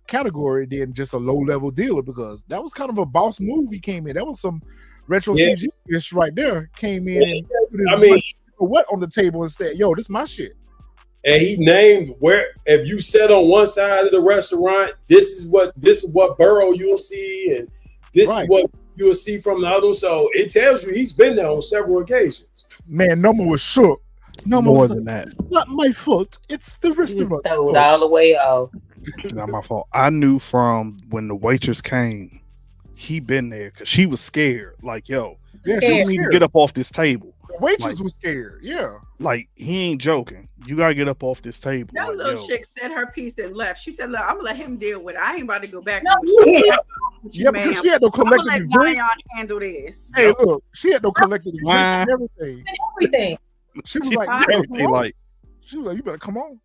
category than just a low-level dealer, because that was kind of a boss move. He came in. That was some RetroCG ish right there. Came in and put what on the table and said, "Yo, this is my shit." And he named where if you sat on one side of the restaurant, this is what borough you'll see, and this is what you'll see from the other. So it tells you he's been there on several occasions. Man, Noma was shook. Noma More was than like, that. It's not my fault. It's the restaurant. Stole all the way off. It's not my fault. I knew from when the waitress came, he been there because she was scared. Like, yo, Yeah, she need to get up off this table. The waitress was scared. Yeah. Like, he ain't joking. You gotta get up off this table. That like, little chick said her piece and left. She said, "Look, I'm gonna let him deal with it. I ain't about to go back." Yeah, because she had no collective drink. Handle this. Hey, look, she had no collective drink and everything. Everything. She was like, everything, like, she was like, "You better come on."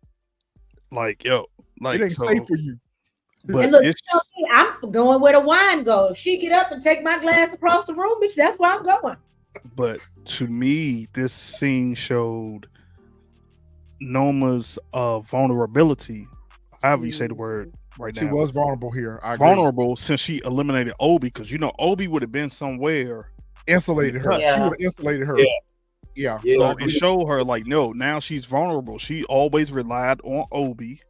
Like, yo, like, it ain't safe for you. But look, I'm going where the wine goes. She get up and take my glass across the room, bitch. That's where I'm going. But to me, this scene showed Noma's vulnerability. However you say the word right now. She was vulnerable here. Vulnerable since she eliminated Obi, because you know Obi would have been somewhere insulated her. Yeah. He would have insulated her. Yeah. So it showed her like, no, now she's vulnerable. She always relied on Obi.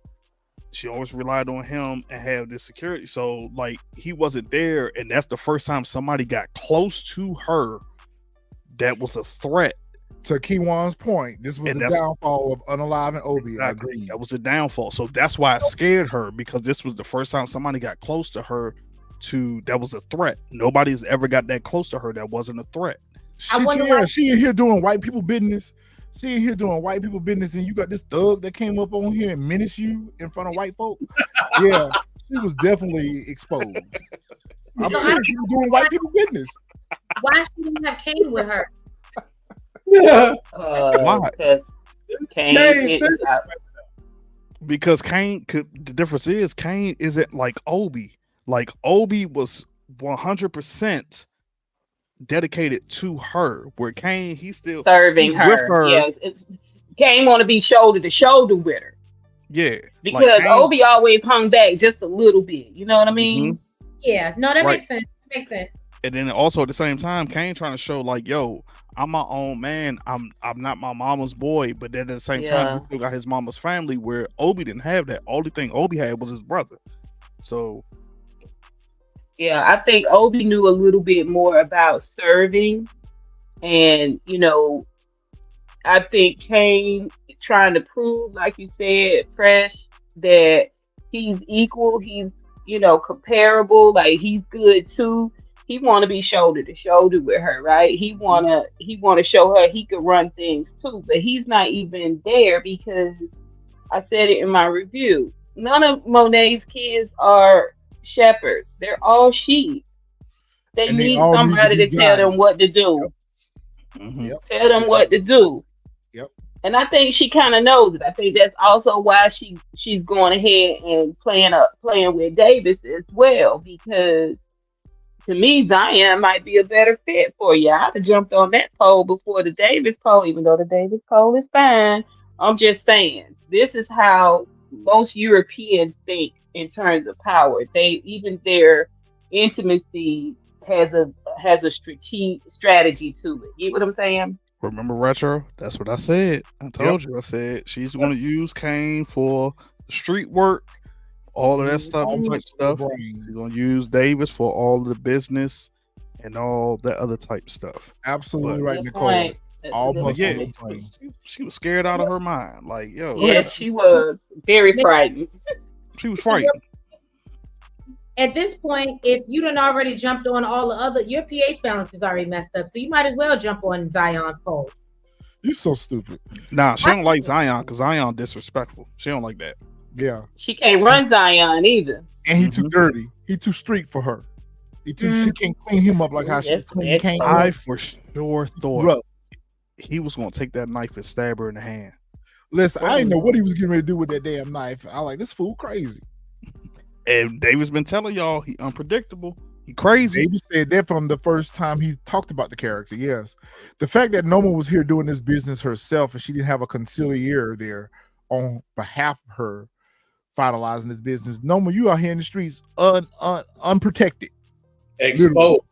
She always relied on him and have this security. So like he wasn't there, and that's the first time somebody got close to her that was a threat. To Kiwan's point, this was the downfall of Unalive and Obi. Exactly. I agree. That was the downfall. So that's why it scared her, because this was the first time somebody got close to her that was a threat. Nobody's ever got that close to her that wasn't a threat. She in here doing white people business. She in here doing white people business, and you got this thug that came up on here and menaced you in front of white folk. Yeah, she was definitely exposed. I'm sure she was doing white people business. Why she didn't have Kane with her? Why? Because Kane the difference is Kane isn't like Obi. Like Obi was 100% dedicated to her, where Kane he's still serving her. With her. Yeah, Kane want to be shoulder to shoulder with her. Yeah, because like Obi always hung back just a little bit. You know what I mean? Yeah, no, that makes sense. And then also at the same time, Kane trying to show like, yo, I'm my own man. I'm not my mama's boy. But then at the same time, he still got his mama's family. Where Obi didn't have that. Only thing Obi had was his brother. So yeah, I think Obi knew a little bit more about serving, and I think Kane trying to prove, like you said, Fresh, that he's equal, he's comparable, like he's good too. He want to be shoulder to shoulder with her, right? He wanna show her he could run things too, but he's not even there because I said it in my review. None of Monet's kids are shepherds. They're all sheep. They And they need all need to somebody be to tell them guided. what to do. Yep. Tell them what to do. Yep. And I think she kind of knows it. I think that's also why she's going ahead and playing with Davis as well, because to me Zion might be a better fit for you. I'd have jumped on that pole before the Davis pole, even though the Davis pole is fine. I'm just saying, this is how most Europeans think in terms of power. Even their intimacy has a strategy to it. You know what I'm saying? remember Retro? That's what I said. I told you. I said she's going to use Kane for street work, all of that stuff, type stuff. She's going to use Davis for all of the business and all that other type stuff. Absolutely right, Nicole. Almost, yeah, she was scared out of her mind. Like, yo, yes, she was very frightened. She was frightened. At this point, if you done already jumped on all the other, your pH balance is already messed up, so you might as well jump on Zion's pole. You so stupid. Nah, she don't like Zion because Zion disrespectful. She don't like that. Yeah, she can't run Zion either. And he too dirty. He too street for her. She can't clean him up like how she clean Kane. I for sure thought he was gonna take that knife and stab her in the hand. Listen, I didn't know what he was getting ready to do with that damn knife. I like this fool crazy. And Davis been telling y'all he unpredictable. He crazy. Davis said that from the first time he talked about the character. Yes, the fact that Noma was here doing this business herself and she didn't have a conciliator there on behalf of her finalizing this business. Noma, you out here in the streets unprotected, exposed.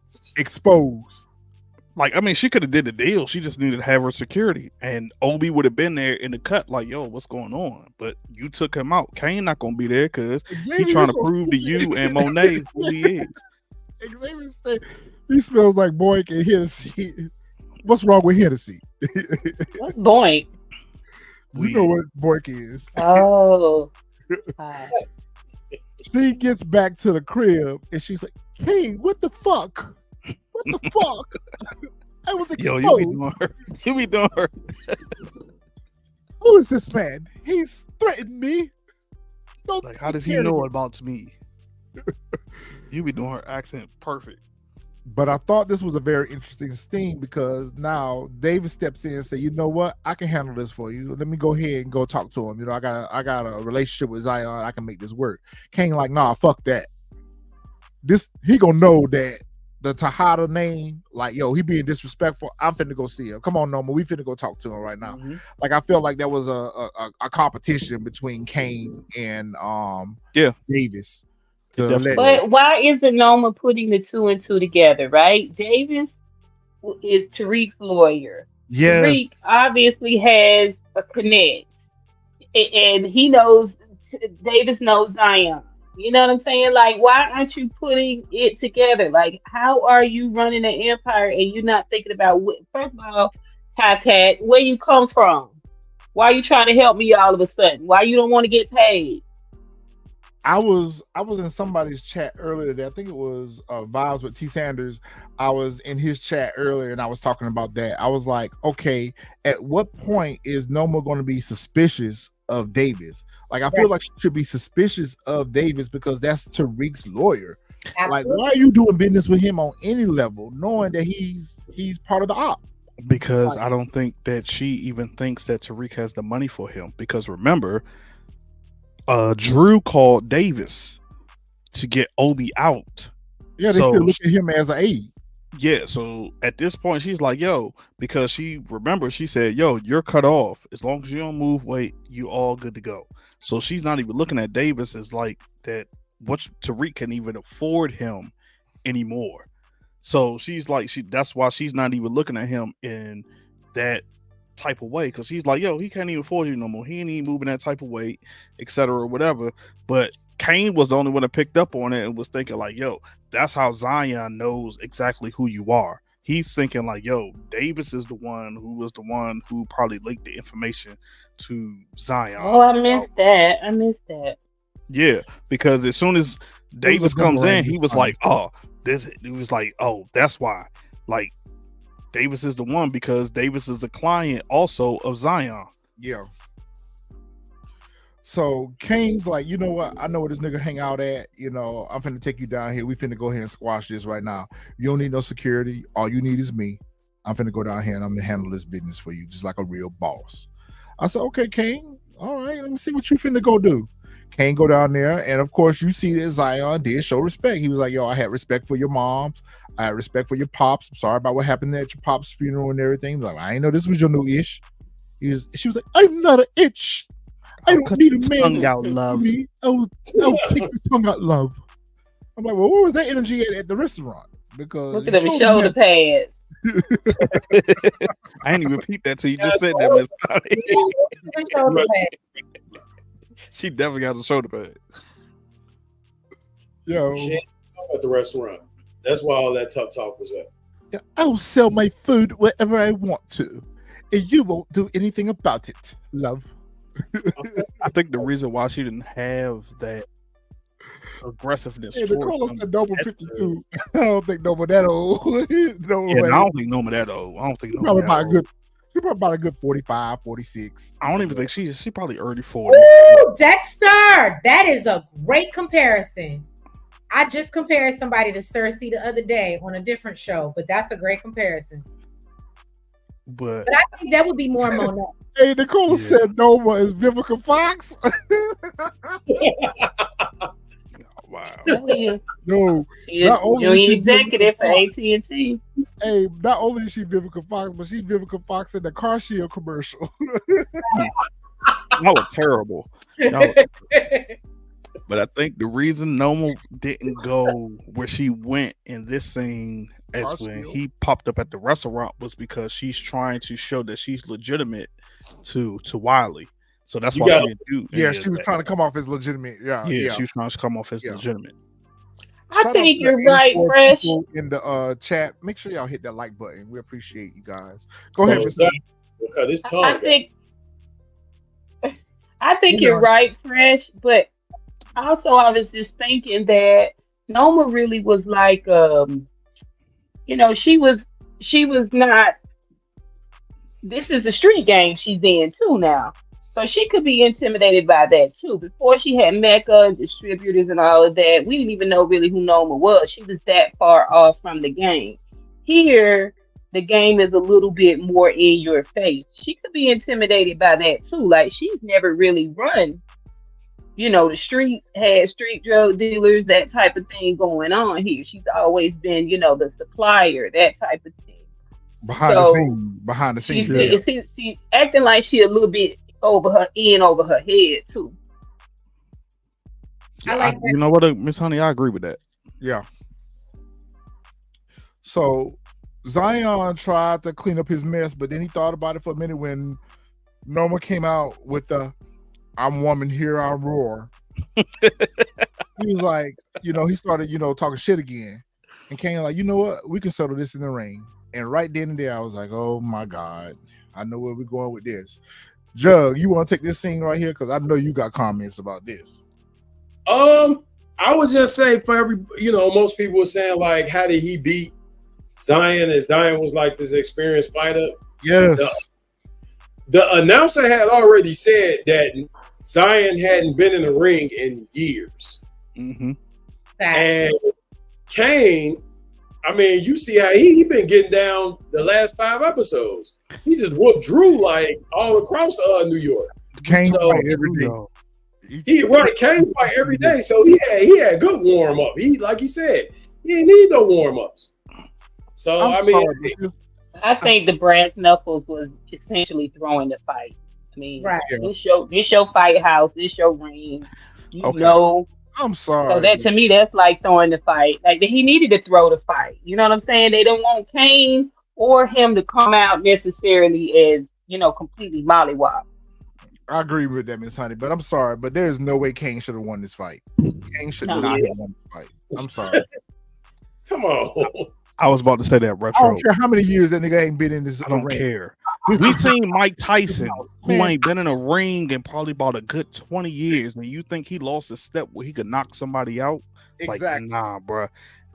Like, I mean, she could have did the deal. She just needed to have her security. And Obi would have been there in the cut like, yo, what's going on? But you took him out. Kane not going to be there because he's trying to prove to you and Monet who he is. Xavier said he smells like Boink and Hennessy. What's wrong with Hennessy? What's Boink? You know what Boink is. Oh. She gets back to the crib and she's like, Kane, what the fuck? What the fuck? I was exposed. Yo, you be doing her. Who is this man? He's threatened me. Don't like, how does he know about me? You be doing her accent perfect. But I thought this was a very interesting thing because now David steps in and say, you know what? I can handle this for you. Let me go ahead and go talk to him. You know, I got a relationship with Zion. I can make this work. Kane like, nah, fuck that. He gonna know that the Tejada name, like, yo, he being disrespectful. I'm finna go see him. Come on, Noma, we finna go talk to him right now. Like, I felt like that was a competition between Kane and Davis. But why isn't Noma putting the two and two together, right? Davis is Tariq's lawyer. Yes. Tariq obviously has a connect. And he knows, Davis knows Zion. You know what I'm saying? Like, why aren't you putting it together? Like, how are you running an empire and you're not thinking about first of all, Tat, where you come from? Why are you trying to help me all of a sudden? Why you don't want to get paid? I was in somebody's chat earlier today. I think it was Vibes with T. Sanders. I was in his chat earlier and I was talking about that. I was like, okay, at what point is Noma going to be suspicious of Davis? Like, I feel like she should be suspicious of Davis because that's Tariq's lawyer. Absolutely. Like, why are you doing business with him on any level, knowing that he's part of the op? Because I don't think that she even thinks that Tariq has the money for him. Because remember, Dru called Davis to get Obi out. Yeah, they still look at him as an aide. Yeah, so at this point, she's like, yo, because she said, yo, you're cut off. As long as you don't move weight, you all good to go. So she's not even looking at Davis as like that, what Tariq can even afford him anymore. So she's like, that's why she's not even looking at him in that type of way, because she's like, yo, he can't even afford you no more. He ain't even moving that type of weight, etc. whatever. But Kane was the only one that picked up on it and was thinking like, yo, that's how Zion knows exactly who you are. He's thinking like, yo, Davis is the one who probably leaked the information to Zion. Oh, I missed that. Yeah, because as soon as Davis comes in, he was like, oh, that's why. Like, Davis is the one because Davis is the client also of Zion. Yeah. So Kane's like, you know what? I know where this nigga hang out at. You know, I'm finna take you down here. We finna go ahead and squash this right now. You don't need no security. All you need is me. I'm finna go down here and I'm gonna handle this business for you, just like a real boss. I said, okay, Kane. All right, let me see what you finna go do. Kane go down there, and of course, you see that Zion did show respect. He was like, yo, I had respect for your moms. I had respect for your pops. I'm sorry about what happened at your pop's funeral and everything. Like, I didn't know this was your new ish. She was like, I'm not an itch. I don't need a man out, love. Me. I'll take the tongue out, love. I'm like, well, what was that energy at the restaurant? Because look at them shoulder pads. I didn't even repeat that till you just said that, Miss Connie. She definitely got a shoulder pad. Yo, she ain't at the restaurant. That's why all that tough talk was at. Yeah, I'll sell my food wherever I want to, and you won't do anything about it, love. I think the reason why she didn't have that aggressiveness. Hey, they call us the Noma 52. I don't think Noma that old. I don't think Noma that old. I don't think Noma probably that about old. She's probably about a good 45, 46. I don't even think she probably early 40s. Ooh, Dexter! That is a great comparison. I just compared somebody to Cersei the other day on a different show, but that's a great comparison. But I think that would be more Monet. Hey, Nicole said Noma is Vivica Fox. Wow. No, not only is executive for AT&T. Hey, not only is she Vivica Fox, but she's Vivica Fox in the Car Shield commercial. That was terrible. But I think the reason Noma didn't go where she went in this scene as when he popped up at the restaurant was because she's trying to show that she's legitimate to Wiley. So that's why she didn't do. Yeah, she was trying to come off as legitimate. Yeah, she was trying to come off as legitimate. I think you're right, Fresh. In the chat, make sure y'all hit that like button. We appreciate you guys. Go ahead, Mr. Because it's time. I think you're right, Fresh. But also, I was just thinking that Noma really was like, she was not. This is the street game she's in too now. So she could be intimidated by that too. Before she had Mecca and distributors and all of that, we didn't even know really who Noma was. She was that far off from the game. Here, the game is a little bit more in your face. She could be intimidated by that too. Like, she's never really run. The streets had street drug dealers, that type of thing going on here. She's always been, the supplier, that type of thing. Behind the scenes. She's acting like she a little bit over her head too. You know what, Miss Honey, I agree with that. Yeah. So Zion tried to clean up his mess, but then he thought about it for a minute when Noma came out with the "I'm woman, here I roar." He was like, he started, talking shit again, and Kane like, you know what, we can settle this in the ring. And right then and there, I was like, oh my God, I know where we're going with this. Jug, you want to take this scene right here? Because I know you got comments about this. I would just say for most people were saying like, how did he beat Zion? And Zion was like this experienced fighter. Yes. The announcer had already said that Zion hadn't been in the ring in years. Mm-hmm. And Kane, I mean, you see how he been getting down the last 5 episodes. He just whooped Dru like all across New York. Kane fight every day. Kane fight every day. So he had good warm up. Like he said, he didn't need no warm ups. So I think the brass knuckles was essentially throwing the fight. I mean, this your fight house, this your ring. I'm sorry. So that to me, that's like throwing the fight. Like he needed to throw the fight. You know what I'm saying? They don't want Kane or him to come out necessarily as, completely mollywop. I agree with that, Miss Honey, but I'm sorry, but there is no way Kane should have won this fight. Kane should not have won this fight. I'm sorry. Come on. I was about to say that, Retro. I don't care how many years that nigga ain't been in this. I don't care. We seen Mike Tyson, who ain't been in a ring in probably about a good 20 years, and you think he lost a step where he could knock somebody out? Exactly. Like, nah, bro.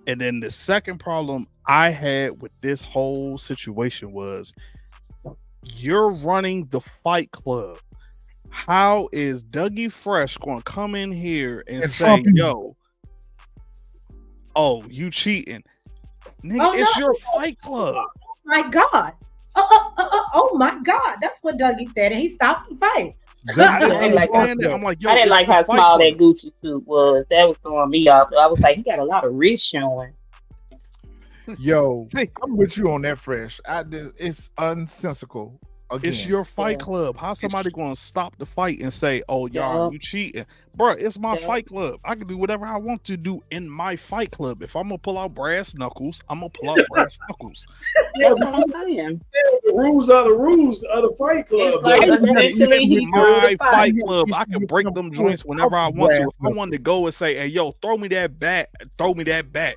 And then the second problem I had with this whole situation was you're running the Fight Club. How is Dougie Fresh going to come in here and say, yo, oh, you cheating? Nigga, it's your Fight Club. Oh my God. Oh my God. That's what Dougie said. And he stopped the fight. I didn't like how small that Gucci suit was. That was throwing me off. I was like, he got a lot of wrist showing. Yo, I'm with you on that, Fresh. It's unsensical. Again. It's your Fight Club. How somebody going to stop the fight and say, oh, y'all, you cheating? Bro, it's my Fight Club. I can do whatever I want to do in my Fight Club. If I'm going to pull out brass knuckles, I'm going to pull out brass knuckles. That's what I'm saying. The rules are the rules of the Fight Club. Like my Fight Club. I can break them joints whenever I want to. If I wanted to go and say, hey, yo, throw me that bat.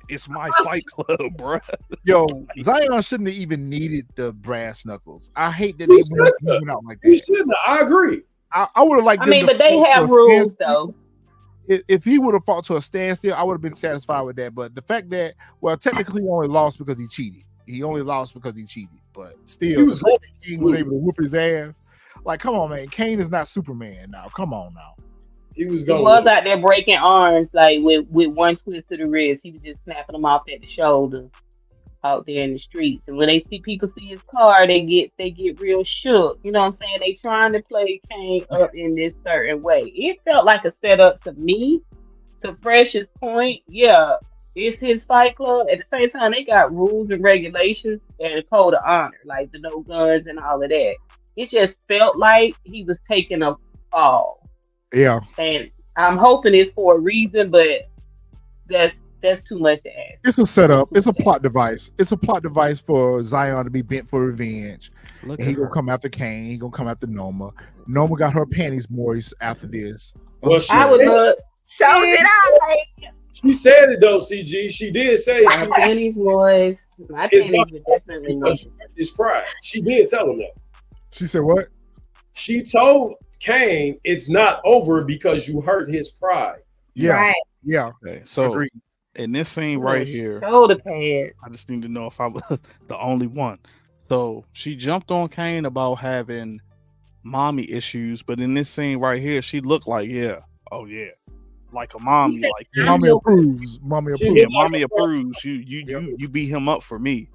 It's my Fight Club, bro. Yo, Zion shouldn't have even needed the brass knuckles. I hate that they moving out like that. He shouldn't. I agree. I would have liked. But they have rules though. If he would have fought to a standstill, I would have been satisfied with that. But the fact that, well, technically he only lost because he cheated. He only lost because he cheated. But still, King was able to whoop his ass. Like, come on, man. Kane is not Superman now. Come on now. He was out there breaking arms, like with one twist of the wrist. He was just snapping them off at the shoulder out there in the streets. And when people see his car, they get real shook. You know what I'm saying? They trying to play Kane up in this certain way. It felt like a setup to me. To Fresh's point, yeah, it's his Fight Club. At the same time, they got rules and regulations and a code of honor, like the no guns and all of that. It just felt like he was taking a fall. Yeah. And I'm hoping it's for a reason, but that's too much to ask. It's a setup. It's a plot device. It's a plot device for Zion to be bent for revenge. He gonna come after Kane. He gonna come after Noma. Noma got her panties moist after this. Well, I would love. So did I. She said it though, CG. She did say my panties moist. My panties were definitely moist. It's pride. She did tell him that. She said what? She told Kane it's not over because you hurt his pride. Yeah. Right. Yeah. Okay. So in this scene right here, shoulder pads. I just need to know if I was the only one. So she jumped on Kane about having mommy issues, but in this scene right here, she looked like, like a mommy, like mommy approves. Mommy approves. Yeah, mommy approves. You beat him up for me.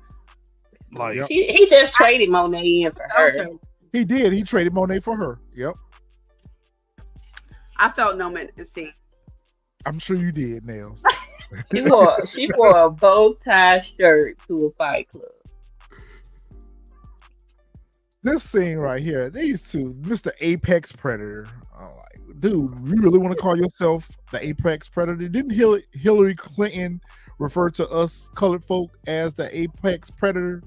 Like he just traded Monet in for her. He did. He traded Monet for her. Yep. I felt Noma and see. I'm sure you did, Nails. She wore a bow tie shirt to a Fight Club. This scene right here, these two, Mr. Apex Predator. Like, dude, you really want to call yourself the Apex Predator? Didn't Hillary Clinton refer to us colored folk as the Apex Predator?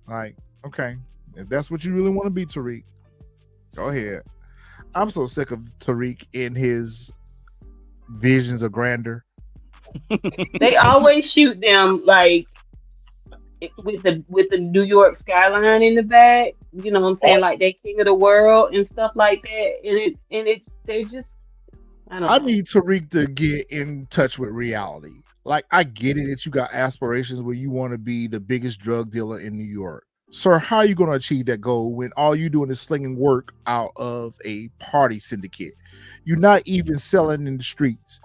Like, okay, if that's what you really want to be, Tariq, go ahead. I'm so sick of Tariq in his visions of grandeur. They always shoot them like with the New York skyline in the back. You know what I'm saying? Like they king of the world and stuff like that. And they just I need Tariq to get in touch with reality. Like, I get it that you got aspirations where you want to be the biggest drug dealer in New York. Sir, how are you going to achieve that goal when all you're doing is slinging work out of a party syndicate? You're not even selling in the streets.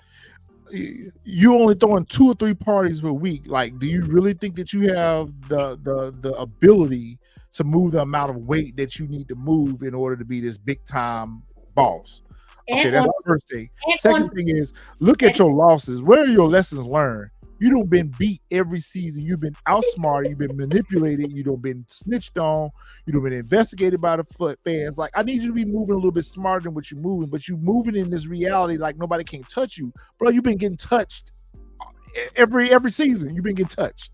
You only throwing 2 or 3 parties per week. Like, do you really think that you have the ability to move the amount of weight that you need to move in order to be this big time boss? Okay, that's the first thing. Second thing is, look at your losses. Where are your lessons learned? You don't been beat every season. You've been outsmarted. You've been manipulated. You don't been snitched on. You don't been investigated by the fans. Like, I need you to be moving a little bit smarter than what you're moving, but you moving in this reality like nobody can touch you, bro. You've been getting touched every season. You've been getting touched.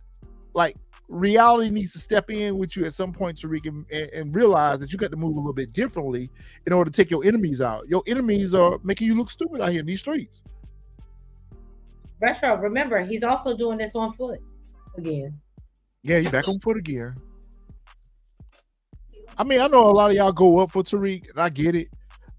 Like, reality needs to step in with you at some point, Tariq, and realize that you got to move a little bit differently in order to take your enemies out. Your enemies are making you look stupid out here in these streets. Retro, remember, he's also doing this on foot again. Yeah, he's back on foot again. I mean, I know a lot of y'all go up for Tariq, and I get it,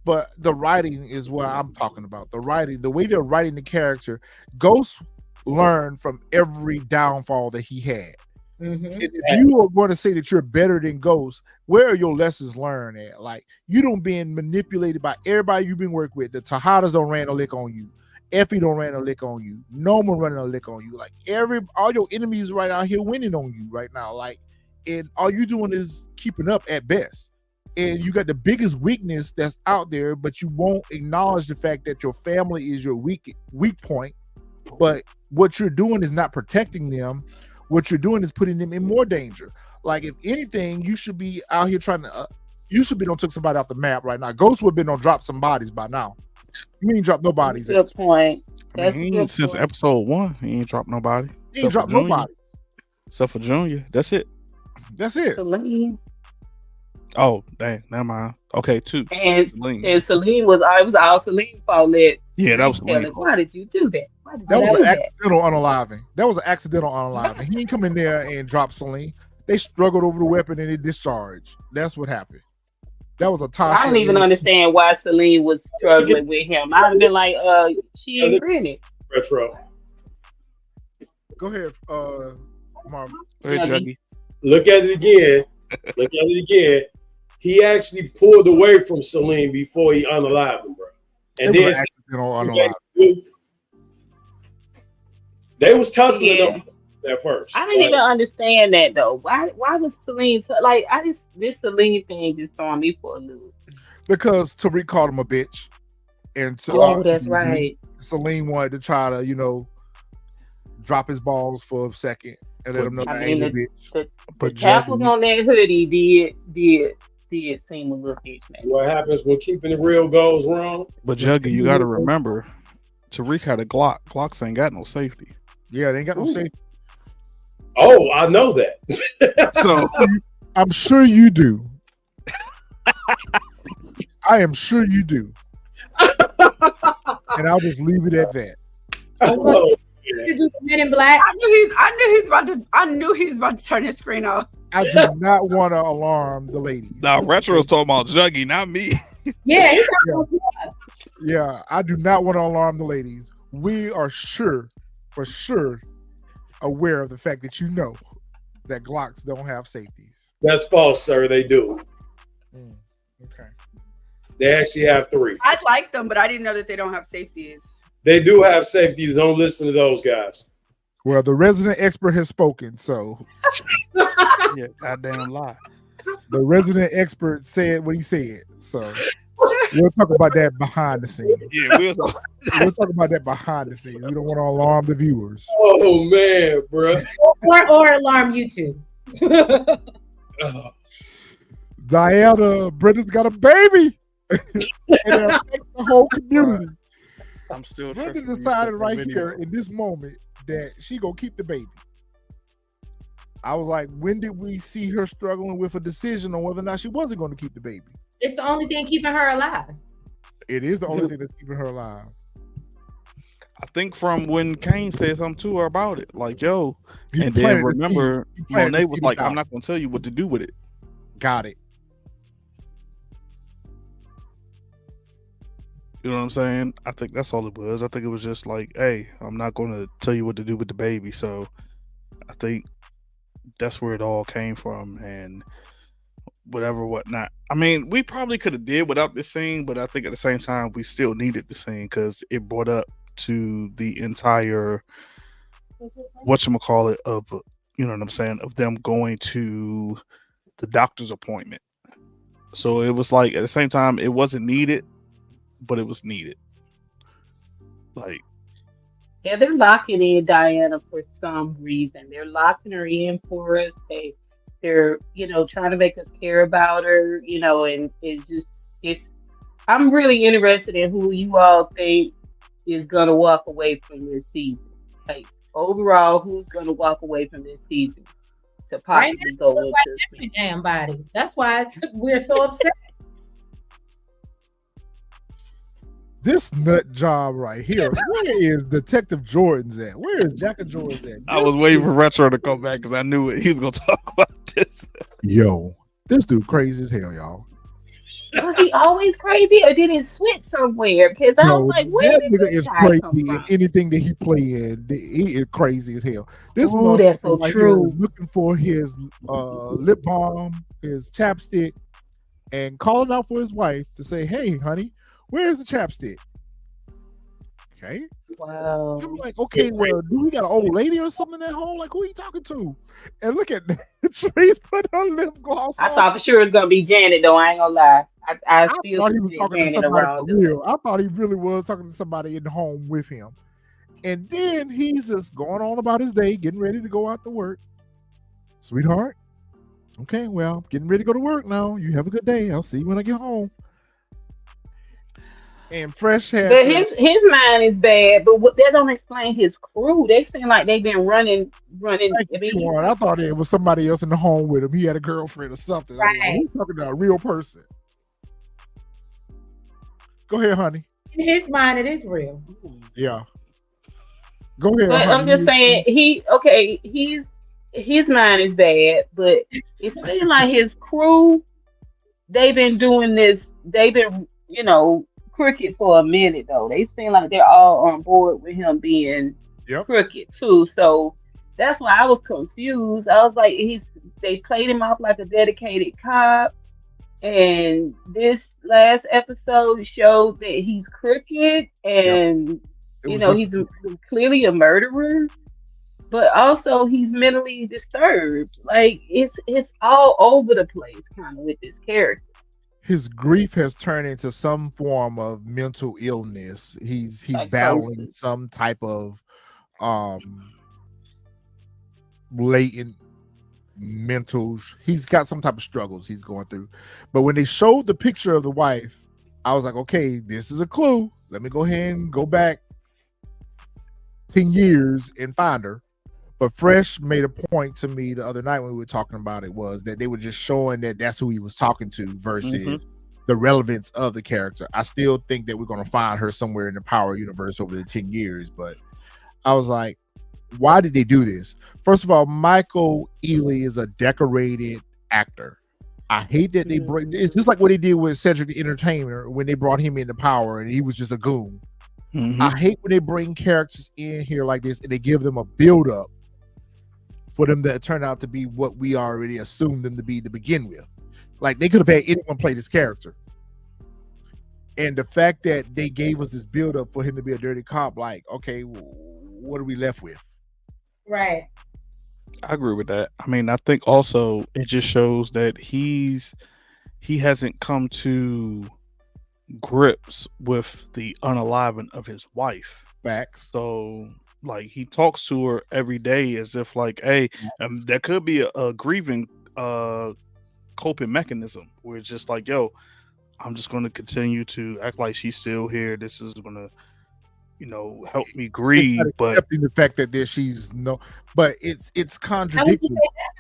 but the writing is what I'm talking about. The writing, the way they're writing the character. Ghost learned from every downfall that he had. Mm-hmm. If you are going to say that you're better than Ghost, where are your lessons learned at? Like, you don't being manipulated by everybody you've been working with. The Tejadas don't ran a lick on you. Effie don't ran a lick on you. Noma running a lick on you. Like, all your enemies right out here winning on you right now. Like, and all you doing is keeping up at best. And you got the biggest weakness that's out there, but you won't acknowledge the fact that your family is your weak point. But what you're doing is not protecting them. What you're doing is putting them in more danger. Like, if anything, you should be out here trying to. You should be done took somebody off the map right now. Ghost would have been on drop some bodies by now. You ain't dropped no bodies. Good point. I mean, he ain't, since episode 1, he ain't dropped nobody. He ain't dropped nobody. Except for Junior. That's it. That's it. Celine. Oh, dang. Never mind. Okay, 2. And Celine was all Celine's fault. Yeah, that was Celine. Why did you do that? That was an accidental unaliving. That was an accidental unaliving. He didn't come in there and drop Celine. They struggled over the weapon and it discharged. That's what happened. That was a Tasha. I didn't even understand why Celine was struggling with him. I'd have been like, she ain't grinning. Retro. Go ahead, Marvin. Go ahead, Juggy. Look at it again. He actually pulled away from Celine before he unalived him, bro. And then they was tussling up at first. I didn't even understand that though. Why was Celine this Celine thing just throwing me for a loop? Because Tariq called him a bitch, and that's right. Celine wanted to try to drop his balls for a second and let him know that ain't a bitch. But tassels on that hoodie did seem a little bitch. Man. What happens when keeping it real goes wrong? But Juggy, you got to remember, Tariq had a Glock. Glocks ain't got no safety. Yeah, they ain't got no safety. Oh, I know that. So I'm sure you do. I am sure you do. And I'll just leave it at that. Oh, Men in Black. I knew he was about to turn his screen off. I do not want to alarm the ladies. Now, Retro's talking about Juggy, not me. Yeah, he's yeah, I do not want to alarm the ladies. We are for sure, aware of the fact that that Glocks don't have safeties. That's false, sir. They do. Okay. They actually have 3. I like them, but I didn't know that they don't have safeties. They do have safeties. Don't listen to those guys. Well, the resident expert has spoken, so yeah, goddamn lie. The resident expert said what he said, so we'll talk about that behind the scenes. Yeah, we'll talk about that behind the scenes. We don't want to alarm the viewers. Oh man, bro. Or alarm YouTube. Diana, Brenda's got a baby, and it affects the whole community. I'm still. Brenda decided right here in this moment that she gonna keep the baby. I was like, when did we see her struggling with a decision on whether or not she wasn't going to keep the baby? It's the only thing keeping her alive. It is the only thing that's keeping her alive. I think from when Kane said something to her about it, like, yo, and then remember, Monet was like, I'm not going to tell you what to do with it. Got it. You know what I'm saying? I think that's all it was. I think it was just like, hey, I'm not going to tell you what to do with the baby. So I think that's where it all came from and whatnot. I mean, we probably could have did without this scene, but I think at the same time, we still needed the scene because it brought up to the entire, whatchamacallit, of, you know what I'm saying, of them going to the doctor's appointment. So it was like, at the same time, it wasn't needed, but it was needed. Like, Yeah, they're locking in Diana for some reason. They're locking her in for us. They're trying to make us care about her. And it's. I'm really interested in who you all think is gonna walk away from this season. Like overall, who's gonna walk away from this season to Right possibly now, it go looks into like every damn body. That's why we're so upset. This nut job right here. Where is Detective Jordan's at? Where is Jack and Jordan's at? I was waiting for Retro to come back because I knew he was gonna talk about this. Yo, this dude crazy as hell, y'all. Was he always crazy, or did he switch somewhere? Because I was like, where did nigga this is guy come crazy in from? anything that he play in. He is crazy as hell. This Ooh, that's so right true. here looking for his lip balm, his chapstick, and calling out for his wife to say, "Hey, honey, where's the chapstick?" Okay. Wow. I'm like, okay, well, do we got an old lady or something at home? Like, who are you talking to? And look at Trees put her lip gloss on. I thought for sure it was gonna be Janet, though. I ain't gonna lie. I still thought he was talking Janet to somebody around for real. I thought he really was talking to somebody in the home with him. And then he's just going on about his day, getting ready to go out to work. Sweetheart, okay, well, getting ready to go to work now. You have a good day. I'll see you when I get home. And Fresh has, but his mind is bad. But what that don't explain his crew. They seem like they've been running. I thought it was somebody else in the home with him. He had a girlfriend or something. Right. I'm like, he's talking about a real person. Go ahead, honey. In his mind, it is real. Yeah. Go ahead. But honey. I'm just saying, his mind is bad, but it seems like his crew, they've been doing this. They've been, crooked for a minute though. They seem like they're all on board with him being crooked too. So that's why I was confused. I was like, they played him off like a dedicated cop, and this last episode showed that he's crooked and he's clearly a murderer, but also he's mentally disturbed. Like it's all over the place kind of with this character. His grief has turned into some form of mental illness. He's battling some type of latent mental. He's got some type of struggles he's going through. But when they showed the picture of the wife, I was like, okay, this is a clue. Let me go ahead and go back 10 years and find her. But Fresh made a point to me the other night when we were talking about it, was that they were just showing that that's who he was talking to versus the relevance of the character. I still think that we're going to find her somewhere in the Power universe over the 10 years. But I was like, why did they do this? First of all, Michael Ealy is a decorated actor. I hate that they bring, it's just like what they did with Cedric the Entertainer when they brought him into Power and he was just a goon. I hate when they bring characters in here like this and they give them a build up for them that turn out to be what we already assumed them to be to begin with. Like, they could have had anyone play this character. And the fact that they gave us this build up for him to be a dirty cop, like, okay, what are we left with? Right. I agree with that. I mean, I think also it just shows that he hasn't come to grips with the unaliving of his wife. Facts. So like he talks to her every day as if like, hey, that could be a grieving coping mechanism where it's just like, yo, I'm just going to continue to act like she's still here. This is going to, help me grieve. But accepting the fact that she's but it's contradictory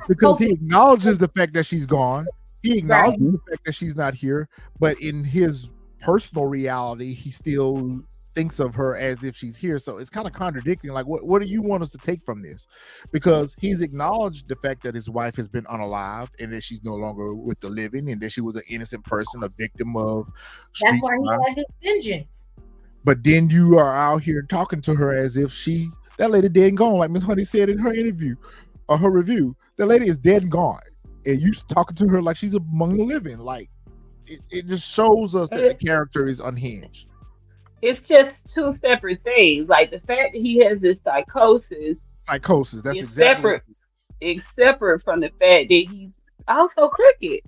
because he acknowledges the fact that she's gone. He acknowledges the fact that she's not here, but in his personal reality, he still thinks of her as if she's here. So it's kind of contradicting. Like, what do you want us to take from this? Because he's acknowledged the fact that his wife has been unalived and that she's no longer with the living and that she was an innocent person, a victim of that's why he has his vengeance. But then you are out here talking to her as if that lady dead and gone, like Miss Honey said in her interview or her review. That lady is dead and gone, and you talking to her like she's among the living. Like, it just shows us that the character is unhinged. It's just two separate things. Like the fact that he has this psychosis. That's exactly it's separate from the fact that he's also crooked.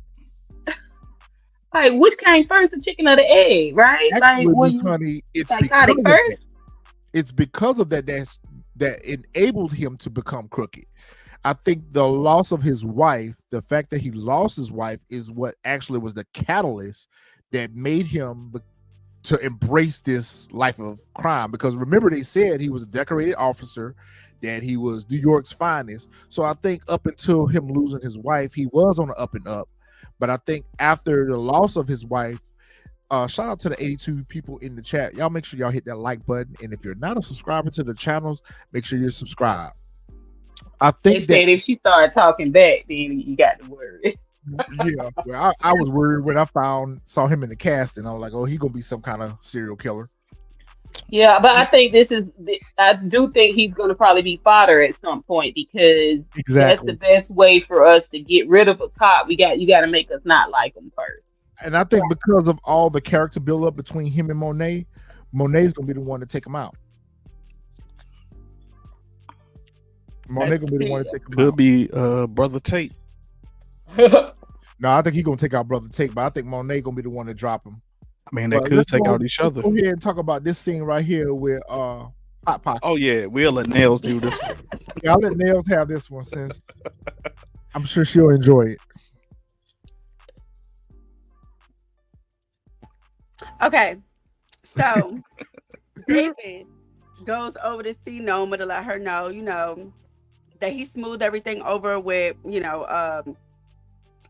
Like, which came first, the chicken or the egg, right? Actually, like, honey, it's psychotic first. it's because of that that enabled him to become crooked. I think the loss of his wife, the fact that he lost his wife, is what actually was the catalyst that made him to embrace this life of crime. Because remember, they said he was a decorated officer, that he was New York's finest. So I think up until him losing his wife, he was on the up and up. But I think after the loss of his wife, shout out to the 82 people in the chat. Y'all make sure y'all hit that like button. And if you're not a subscriber to the channels, make sure you're subscribed. I think they said if she started talking back, then you got to worry. Yeah, well, I was worried when I saw him in the casting. I was like, oh, he gonna be some kind of serial killer. Yeah, but I think I do think he's going to probably be fodder at some point, because that's the best way for us to get rid of a cop. You got to make us not like him first. And I think because of all the character build up between him and Monet's gonna be the one to take him out. Monet gonna be the one to take him out. Could be Brother Tate. No, I think he's gonna take out Brother Tate, but I think Monet gonna be the one to drop him. I mean, they could take out each other. Go ahead and talk about this scene right here with Hot Pocket. Oh yeah, we'll let Nails do this one. Yeah, I'll let Nails have this one since I'm sure she'll enjoy it. Okay, so David goes over to see Noma to let her know, that he smoothed everything over with,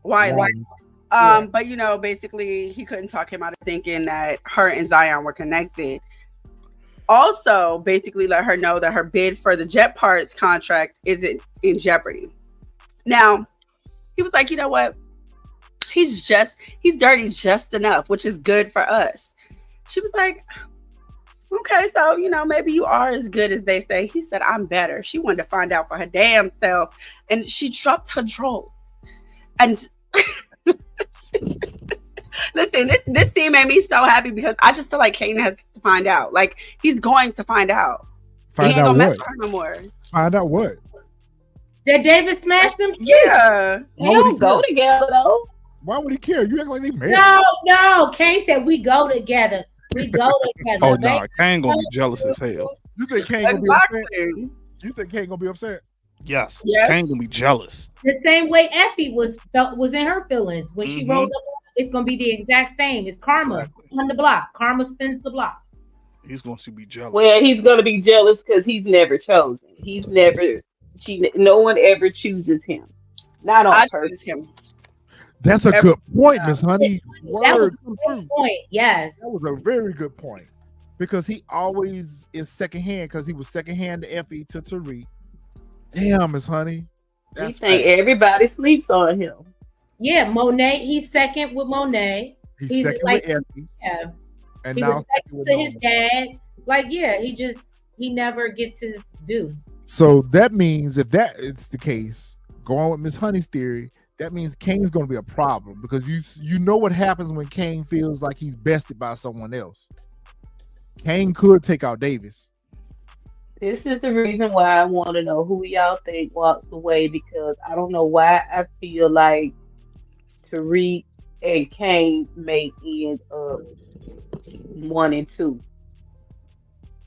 Wiley. But basically he couldn't talk him out of thinking that her and Zion were connected. Also, basically let her know that her bid for the jet parts contract isn't in jeopardy. Now, he was like, you know what? He's dirty just enough, which is good for us. She was like, okay, so, maybe you are as good as they say. He said, I'm better. She wanted to find out for her damn self. And she dropped her drawers. And listen, this scene made me so happy because I just feel like Kane has to find out. Like, he's going to find out. Find out what? Mess with her no more. Find out what? That David smashed them? Yeah. They don't go together, though. Why would he care? You act like they married. No. Kane said we go together. We go together. Oh no, Kane gonna be jealous as hell. You think Kane gonna be upset? You think Kane gonna be upset? Yes. Kane gonna be jealous. The same way Effie was in her feelings when she rolled up. It's gonna be the exact same. It's karma on the block. Karma spins the block. He's going to be jealous. Well, he's gonna be jealous because he's never chosen. No one ever chooses him. Not on purpose. That's a good point, Miss Honey. That was a good point. Yes, that was a very good point, because he always is secondhand, because he was secondhand to Effie to Tariq. Damn, Miss Honey. He's saying everybody sleeps on him. Yeah, Monet. He's second with Monet. He's second with Effie. Yeah, and he now was second to his dad. Like, yeah, he never gets his due. So that means if that is the case, going with Miss Honey's theory, that means Kane's going to be a problem, because you know what happens when Kane feels like he's bested by someone else. Kane could take out Davis. This is the reason why I want to know who y'all think walks away, because I don't know why I feel like Tariq and Kane may end up 1 and 2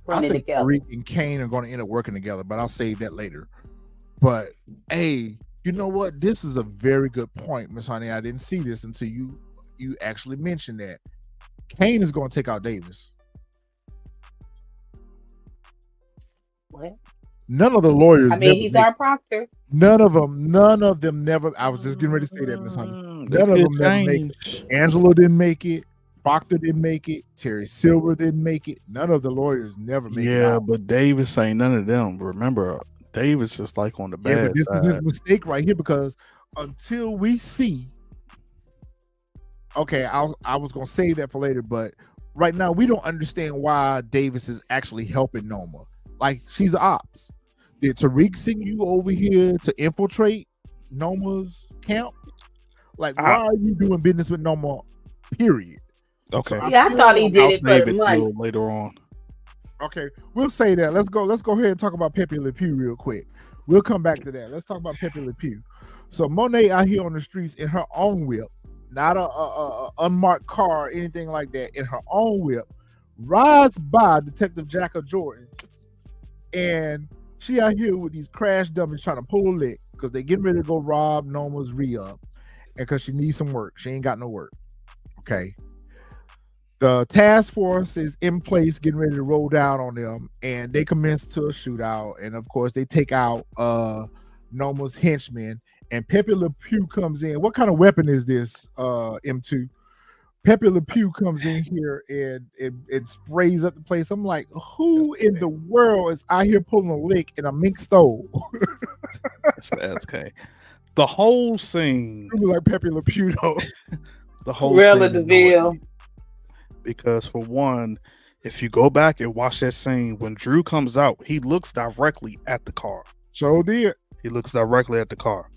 running together. Tariq and Kane are going to end up working together, but I'll save that later. But hey, you know what? This is a very good point, Miss Honey. I didn't see this until you actually mentioned that. Kane is going to take out Davis. What? None of the lawyers. I mean, he's our proctor. None of them never. I was just getting ready to say that, Miss Honey. None of them never make it. Angela didn't make it. Proctor didn't make it. Terry Silver didn't make it. None of the lawyers never made it. Yeah, but Davis ain't none of them. Remember, Davis is like on the bad this side. is his mistake right here, because until we see, okay, I was gonna save that for later, but right now we don't understand why Davis is actually helping Noma. Like, she's the ops. Did Tariq send you over here to infiltrate Noma's camp? Like, why are you doing business with Noma? Period. Okay. So I thought he did it for the money. Later on. Okay, we'll say that. Let's go ahead and talk about Pepe Le Pew real quick. We'll come back to that. Let's talk about Pepe Le Pew. So Monet out here on the streets in her own whip, not a unmarked car or anything like that, in her own whip, rides by Detective Jacka Jordan, and she out here with these crash dummies trying to pull a lick because they getting ready to go rob Noma's re-up, and because she needs some work. She ain't got no work. Okay. The task force is in place, getting ready to roll down on them, and they commence to a shootout. And of course, they take out Noma's henchmen. And Pepe Le Pew comes in. What kind of weapon is this, M2? Pepe Le Pew comes in here and it sprays up the place. I'm like, who in the world is out here pulling a lick in a mink stove? That's okay. The whole scene, like Pepe Le Pew, though. The whole scene. Because for one, if you go back and watch that scene, when Dru comes out, he looks directly at the car. So did. He looks directly at the car.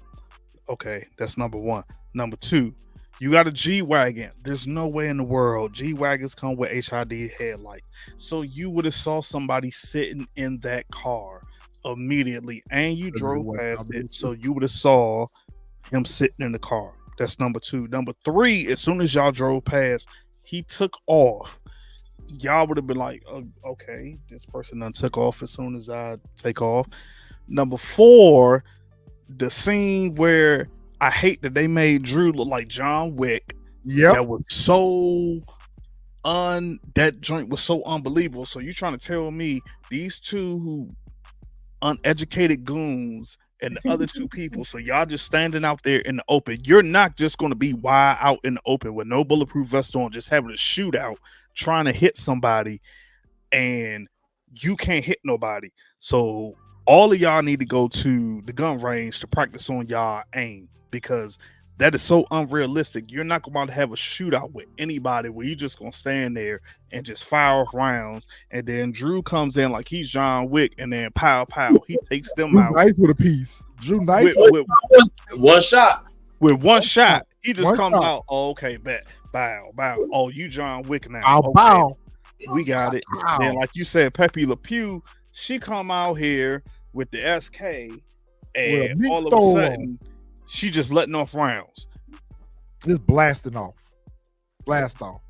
Okay, that's number one. Number two, you got a G-Wagon. There's no way in the world G-Wagons come with HID headlight. So you would have saw somebody sitting in that car immediately, and you drove past it, so you would have saw him sitting in the car. That's number two. Number three, as soon as y'all drove past, he took off. Y'all would have been like, okay, this person done took off as soon as I take off. Number four, the scene where I hate that they made Dru look like John Wick. Yeah, that was so that joint was so unbelievable. So you trying to tell me these two uneducated goons and the other two people, so y'all just standing out there in the open? You're not just going to be wide out in the open with no bulletproof vest on, just having a shootout, trying to hit somebody, and you can't hit nobody. So all of y'all need to go to the gun range to practice on y'all aim, because that is so unrealistic. You're not going to have a shootout with anybody where you're just going to stand there and just fire off rounds. And then Dru comes in like he's John Wick, and then pow, pow, he takes them Dru out. Nice with a piece. Dru nice with one shot. With one shot. He just comes out, oh, okay, bet. Bow, bow. Oh, you John Wick now. I'll bow. We got it. Bow. Then, like you said, Pepe Le Pew, she come out here with the SK, and all of a sudden she just letting off rounds, just blasting off, blast off.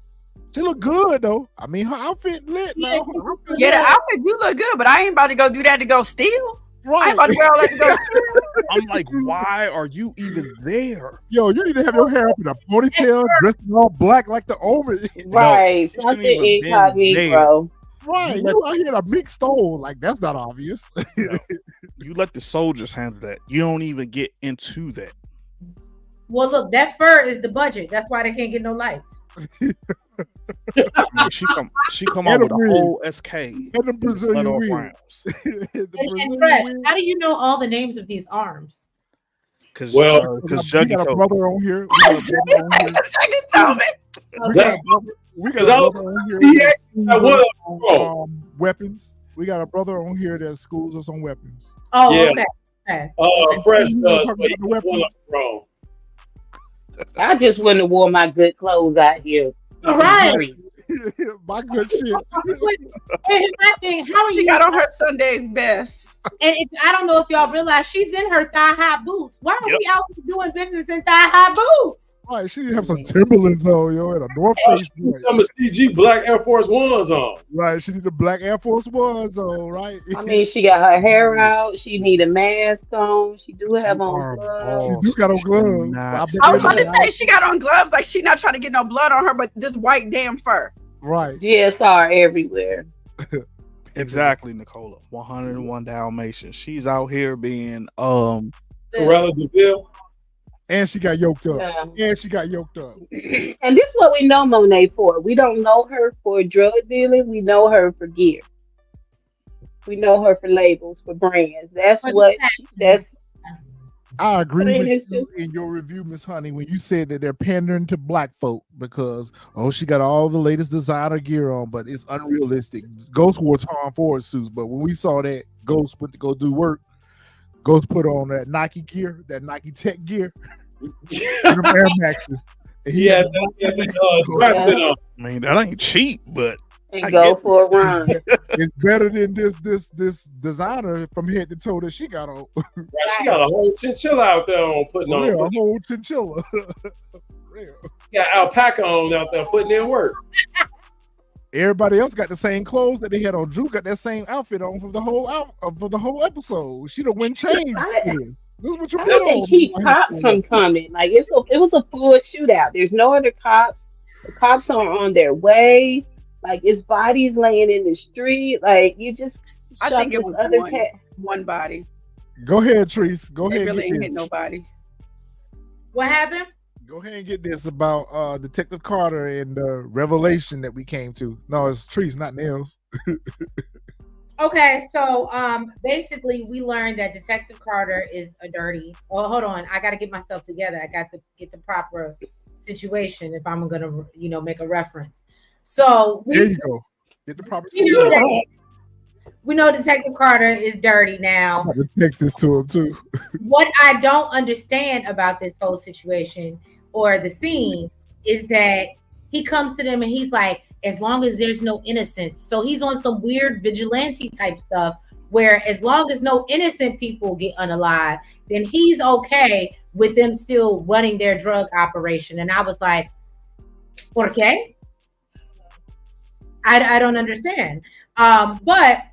She look good though. I mean, her outfit lit. Yeah, the outfit do look good, but I ain't about to go do that to go steal. Right. I ain't about to wear all that to go steal. I'm like, why are you even there? Yo, you need to have your hair up in a ponytail, dressed in all black like the Omen. Right, something incognito. Right, you out here in a mixed stole, like that's not obvious. You let the soldiers handle that. You don't even get into that. Well, look, that fur is the budget. That's why they can't get no lights. I mean, she come out with a whole SK and the Brazilian rounds. And Fred, how do you know all the names of these arms? Because Juggy got a brother on here. We got a brother on here. Weapons. We got a brother on here that schools us on weapons. Oh, yeah. Okay. Fresh does, but wrong. I just wouldn't have wore my good clothes out here. All right. My good shit. And my thing, how are you? She got on her Sunday's best. And I don't know if y'all realize she's in her thigh-high boots. Why are we out doing business in thigh-high boots? Right, she have some Timberlands on, yo, and a North Face. Some CG black Air Force Ones on. Right, she need the black Air Force Ones on, right? I mean, she got her hair out. She need a mask on. She do have on gloves. She do got on gloves. I was about to say she got on gloves, like she not trying to get no blood on her, but this white damn fur. Right. GSR everywhere. Exactly, Nicola. 101 Dalmatians. She's out here being Cruella de Vil. And she got yoked up. And she got yoked up. And this is what we know Monet for. We don't know her for drug dealing. We know her for gear. We know her for labels, for brands. That's I agree with you in your review, Miss Honey, when you said that they're pandering to black folk because, she got all the latest designer gear on, but it's unrealistic. Ghost wore Tom Ford suits, but when we saw that Ghost went to go do work, Ghost put on that Nike gear, that Nike Tech gear, and Air Maxes. I mean, that ain't cheap, but and go for a run. It's better than this designer from head to toe that she got on. She got a whole chinchilla out there on putting on. A whole chinchilla. Got alpaca on out there putting in work. Everybody else got the same clothes that they had on. Dru got that same outfit on for the whole episode. She don't win change. This is what you How did they keep cops from coming? Like it was a full shootout. There's no other cops. The cops are on their way. Like it's bodies laying in the street. Like you just I think it was one body. Go ahead, Treese. Go ahead. Really ain't hit nobody. What happened? Go ahead and get this about Detective Carter and the revelation that we came to. No, it's Treese, not Nails. Okay, so basically we learned that Detective Carter is a dirty. Well, hold on, I got to get myself together. I got to get the proper situation if I'm gonna, make a reference. So there you go. Get the proper situation. We know Detective Carter is dirty now. I'm gonna text this to him too. What I don't understand about this whole situation or the scene is that he comes to them and he's like, as long as there's no innocence. So he's on some weird vigilante type stuff where as long as no innocent people get unalive, then he's okay with them still running their drug operation. And I was like, okay. I don't understand. But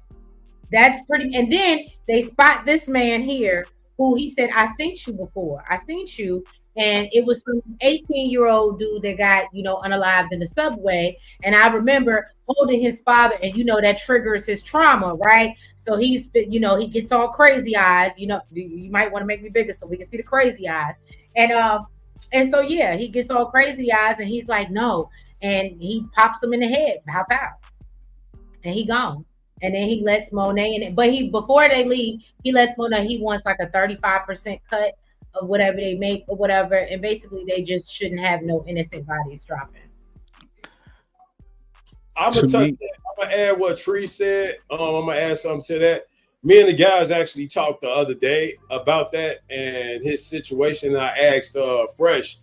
that's pretty. And then they spot this man here who he said, I seen you before. I seen you. And it was some 18-year-old dude that got, unalived in the subway. And I remember holding his father, and that triggers his trauma, right? So he's, he gets all crazy eyes. You might want to make me bigger so we can see the crazy eyes. And so yeah, he gets all crazy eyes, and he's like, no, and he pops him in the head, pow pow, and he gone. And then he lets Monet in it, but before they leave, he lets Monet. He wants like a 35% cut of whatever they make or whatever, and basically they just shouldn't have no innocent bodies dropping. I'm gonna add what Tree said. I'm gonna add something to that. Me and the guys actually talked the other day about that and his situation. I asked Fresh,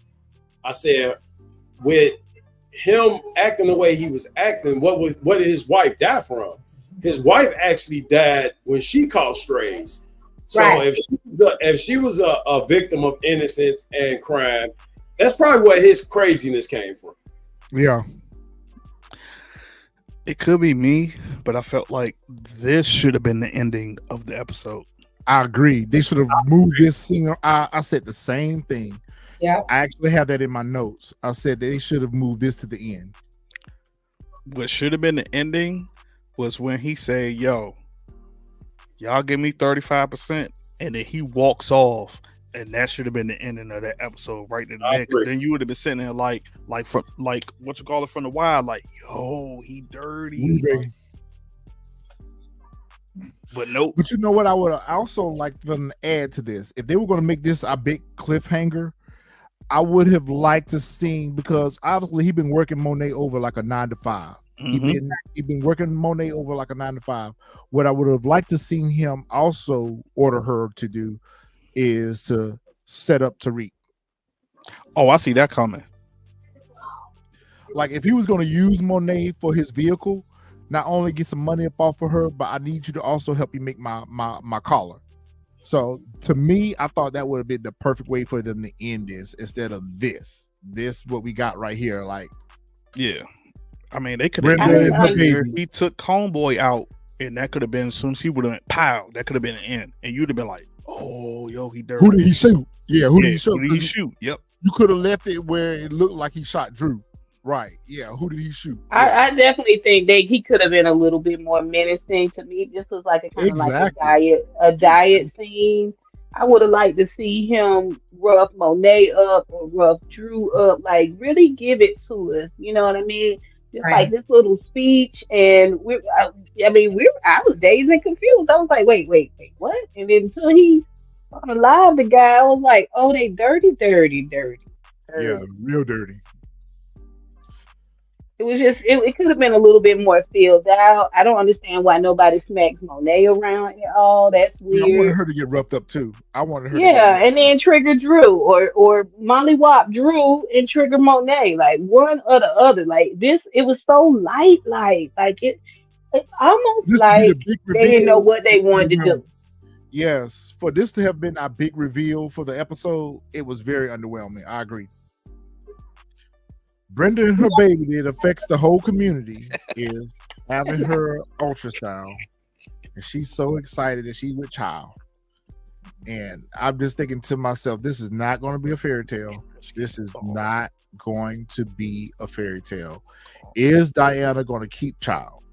I said, with him acting the way he was acting, what did his wife die from? His wife actually died when she caught strays. So right. if she was a victim of innocence and crime, that's probably where his craziness came from. Yeah. It could be me, but I felt like this should have been the ending of the episode. I agree. They should have moved this scene. I said the same thing. Yeah. I actually have that in my notes. I said they should have moved this to the end. What should have been the ending was when he said, yo, y'all give me 35%, and then he walks off, and that should have been the ending of that episode right in the next. Then you would have been sitting there like what you call it from the wild, like, yo, he dirty. But nope. But you know what? I would also like them to add to this. If they were going to make this a big cliffhanger, I would have liked to see, because obviously he's been working Monet over like a 9 to 5. Mm-hmm. He been working Monet over like a 9 to 5. What I would have liked to see him also order her to do is to set up Tariq. Oh, I see that coming. Like if he was going to use Monet for his vehicle, not only get some money up off of her, but I need you to also help me make my collar. So to me, I thought that would have been the perfect way for them to end this instead of this. This what we got right here. Like, yeah. I mean, they could have. He took Homeboy out, and that could have been, as soon as he would have went pow, that could have been the end, and you'd have been like, "Oh, yo, he dirty." Who did he shoot? Yeah, who did he shoot? Who did he shoot? Yep. You could have left it where it looked like he shot Dru. Right? Yeah. Who did he shoot? I definitely think he could have been a little bit more menacing. To me, this was like a kind of like a diet scene. I would have liked to see him rough Monet up or rough Dru up, like really give it to us. You know what I mean? Just right. Like this little speech, and I was dazed and confused. I was like, wait, what? And then until he alive, the guy, I was like, oh, they dirty. Yeah, real dirty. It was just, it could have been a little bit more filled out. I don't understand why nobody smacks Monet around at all. That's weird. I wanted her to get roughed up too. I wanted her. Yeah, and then trigger Dru or mollywop Dru and trigger Monet, like one or the other. Like this, it was so light, like it almost this like they didn't know what they wanted to do. Yes, for this to have been a big reveal for the episode, it was very underwhelming. I agree. Brenda and her baby that affects the whole community is having her ultrasound, and she's so excited that she's with child. And I'm just thinking to myself, this is not going to be a fairy tale. This is not going to be a fairy tale. Is Diana going to keep child?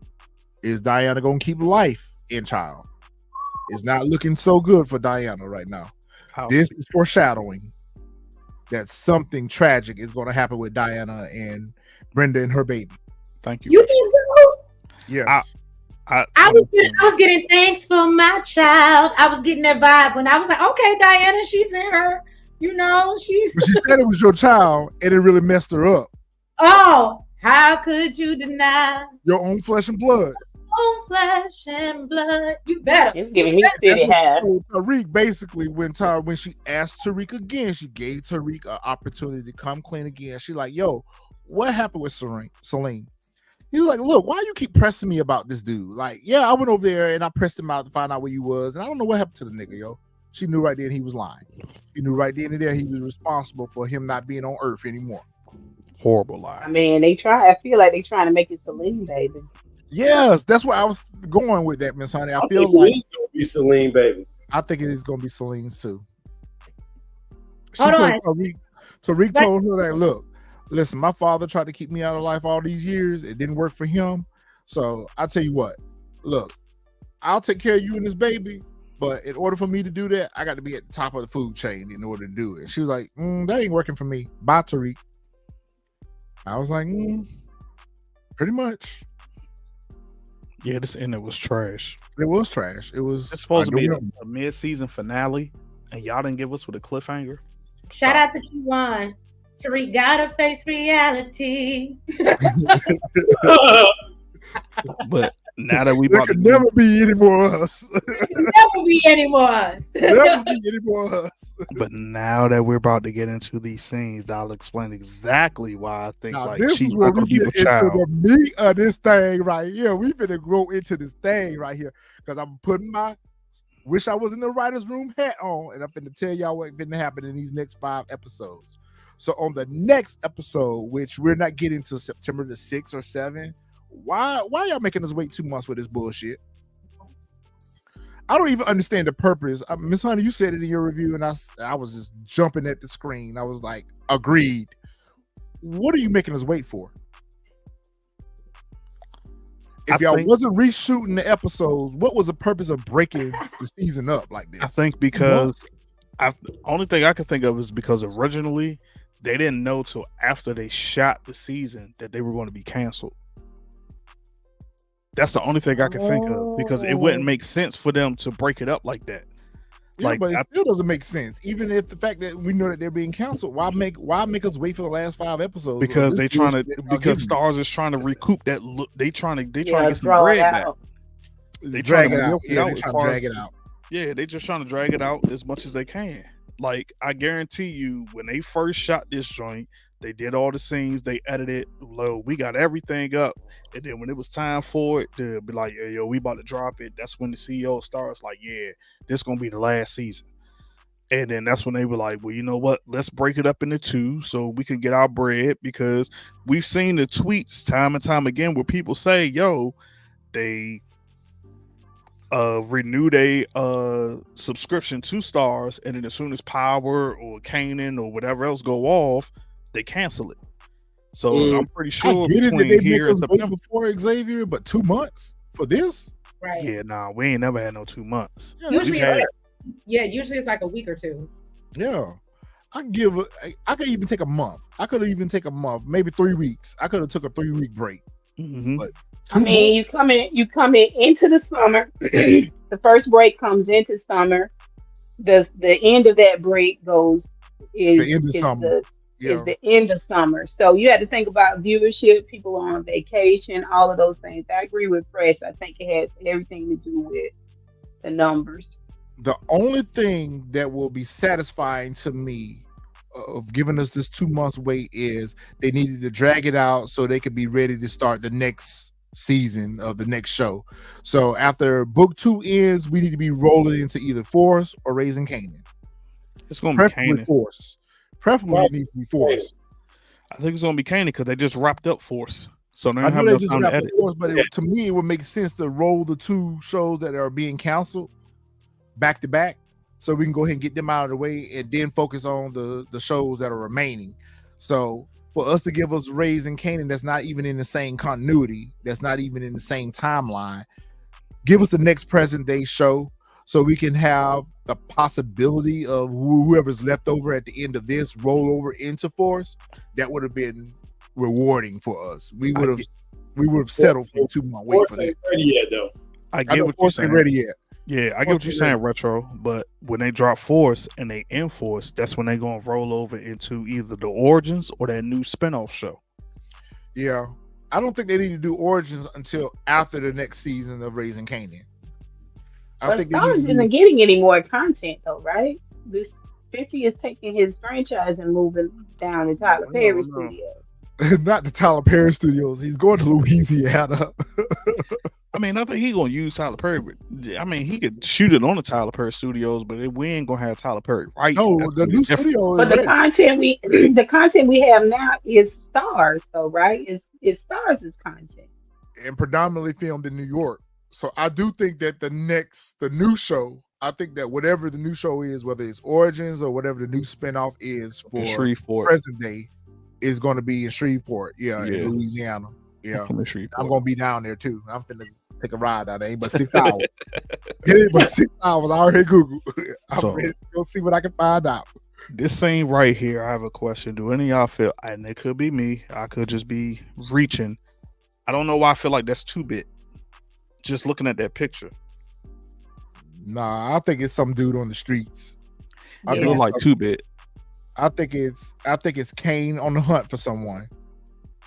Is Diana going to keep life in child? It's not looking so good for Diana right now. This is foreshadowing that something tragic is going to happen with Diana and Brenda and her baby. Thank you. You think so? Yes. I was getting thanks for my child. I was getting that vibe when I was like, okay, Diana, she's in her, she's. But she said it was your child, and it really messed her up. Oh, how could you deny your own flesh and blood? Own flesh and blood. You better. It's giving me city half. Tariq basically when she asked Tariq again, she gave Tariq an opportunity to come clean again. She like, yo, what happened with Celine? He was like, look, why you keep pressing me about this dude? Like, yeah, I went over there and I pressed him out to find out where you was, and I don't know what happened to the nigga, yo. She knew right then he was lying. She knew right then and there he was responsible for him not being on Earth anymore. Horrible lie. I mean, I feel like they trying to make it Celine, baby. Yes, that's where I was going with that, Miss Honey. I feel like it's gonna be Celine, baby. I think it is gonna be Celine's too. Tariq told her that, look, listen, my father tried to keep me out of life all these years. It didn't work for him. So I'll tell you what, look, I'll take care of you and this baby. But in order for me to do that, I got to be at the top of the food chain in order to do it. She was like, that ain't working for me. Bye, Tariq. I was like, pretty much. Yeah, this ending was trash. It was trash. It's supposed to be a mid-season finale, and y'all didn't give us with a cliffhanger. Shout out to Q1. Tariq gotta face reality. But now that there could never be any more of us. Never be any more of us. Never be any more of us. But now that we're about to get into these scenes, I'll explain exactly why I think she's not gonna keep a child. Into the meat of this thing right here. We finna grow into this thing right here because I'm putting my wish I was in the writer's room hat on, and I'm finna tell y'all what's finna happen in these next 5 episodes. So on the next episode, which we're not getting to September the 6th or 7th. Why y'all making us wait 2 months for this bullshit? I don't even understand the purpose. Miss Honey, you said it in your review, and I was just jumping at the screen. I was like, agreed. What are you making us wait for? If y'all wasn't reshooting the episodes, what was the purpose of breaking the season up like this? I think because the only thing I can think of is because originally they didn't know till after they shot the season that they were going to be canceled. That's the only thing I can think of because it wouldn't make sense for them to break it up like that. Yeah, but it still doesn't make sense. Even if the fact that we know that they're being canceled, why make us wait for the last 5 episodes? Because Stars is trying to recoup that look. They trying to get some bread back. They drag it out. Yeah, they trying to drag it out. Yeah, they just trying to drag it out as much as they can. Like, I guarantee you, when they first shot this joint, they did all the scenes, they edited low. We got everything up. And then when it was time for it to be like, yo, we about to drop it, that's when the CEO starts like, yeah, this is going to be the last season. And then that's when they were like, well, you know what? Let's break it up into 2 so we can get our bread, because we've seen the tweets time and time again where people say, yo, they renew a subscription to Stars, and then as soon as Power or Kane or whatever else go off, they cancel it. So I'm pretty sure between here and September before Xavier, but 2 months for this, right? Yeah, nah, we ain't never had no 2 months. Usually, usually it's like a week or 2. Yeah, I could even take a month. I could even take a month, maybe 3 weeks. I could have took a 3-week break. Mm-hmm. But I mean, you coming into the summer. The first break comes into summer. The end of that break is the end of summer. Is the end of summer. So you had to think about viewership, people on vacation, all of those things. I agree with Fresh. I think it has everything to do with the numbers. The only thing that will be satisfying to me of giving us this 2 months wait is they needed to drag it out so they could be ready to start the next season of the next show. So after book 2 ends, we need to be rolling into either Force or Raising Kanan. It's going to be Kanan. Force. Preferably it needs to be Force. I think it's gonna be Kane because they just wrapped up Force, so they I don't have know they enough just time to wrapped edit. the course, but to me, it would make sense to roll the two shows that are being canceled back to back, so we can go ahead and get them out of the way, and then focus on the shows that are remaining. So for us to give us Rays and Kanan, that's not even in the same continuity, that's not even in the same timeline. Give us the next present day show, so we can have the possibility of whoever's left over at the end of this roll over into Force. That would have been rewarding for us. We would have settled for 2 months wait for that. Ready yet, though. I get what you're saying. Ready yet? Yeah, I get what you're saying, Retro. But when they drop Force and they end Force, that's when they're gonna roll over into either the Origins or that new spinoff show. Yeah, I don't think they need to do Origins until after the next season of Raising Kanan. I think Stars isn't getting any more content though, right? This 50 is taking his franchise and moving down to Tyler Perry Studios. Not the Tyler Perry Studios. He's going to Louisiana. I mean, I think he's gonna use Tyler Perry, but I mean, he could shoot it on the Tyler Perry Studios, but we ain't gonna have Tyler Perry, right? No, the new studio. But the content we have now is Stars, though, right? It's Stars' content, and predominantly filmed in New York. So I do think that the new show, I think that whatever the new show is, whether it's Origins or whatever the new spinoff is for Shreveport present day, is going to be in Shreveport, in Louisiana. Yeah, I'm going to be down there too. I'm finna take a ride out there. Ain't but 6 hours. It ain't but 6 hours. I already Google. I'm ready to go see what I can find out. This scene right here, I have a question. Do any of y'all feel, and it could be me, I could just be reaching. I don't know why I feel like that's 2-bit. Just looking at that picture. Nah, I think it's some dude on the streets. I feel like 2-bit. I think it's Kane on the hunt for someone.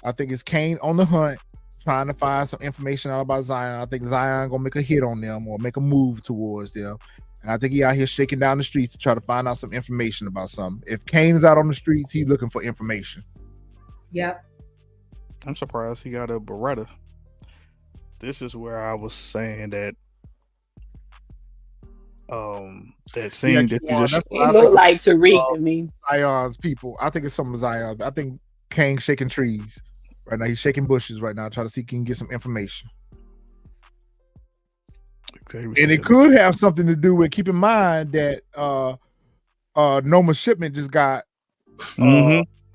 I think it's Kane on the hunt, trying to find some information out about Zion. I think Zion gonna make a hit on them or make a move towards them. And I think he out here shaking down the streets to try to find out some information about something. If Kane's out on the streets, he's looking for information. Yep. I'm surprised he got a Beretta. This is where I was saying that that scene that you just looked like Tariq to me. Zion's people. I think it's some of Zion. I think Kane shaking trees right now. He's shaking bushes right now, trying to see if he can get some information. And it could have something to do with, keep in mind that Noma shipment just got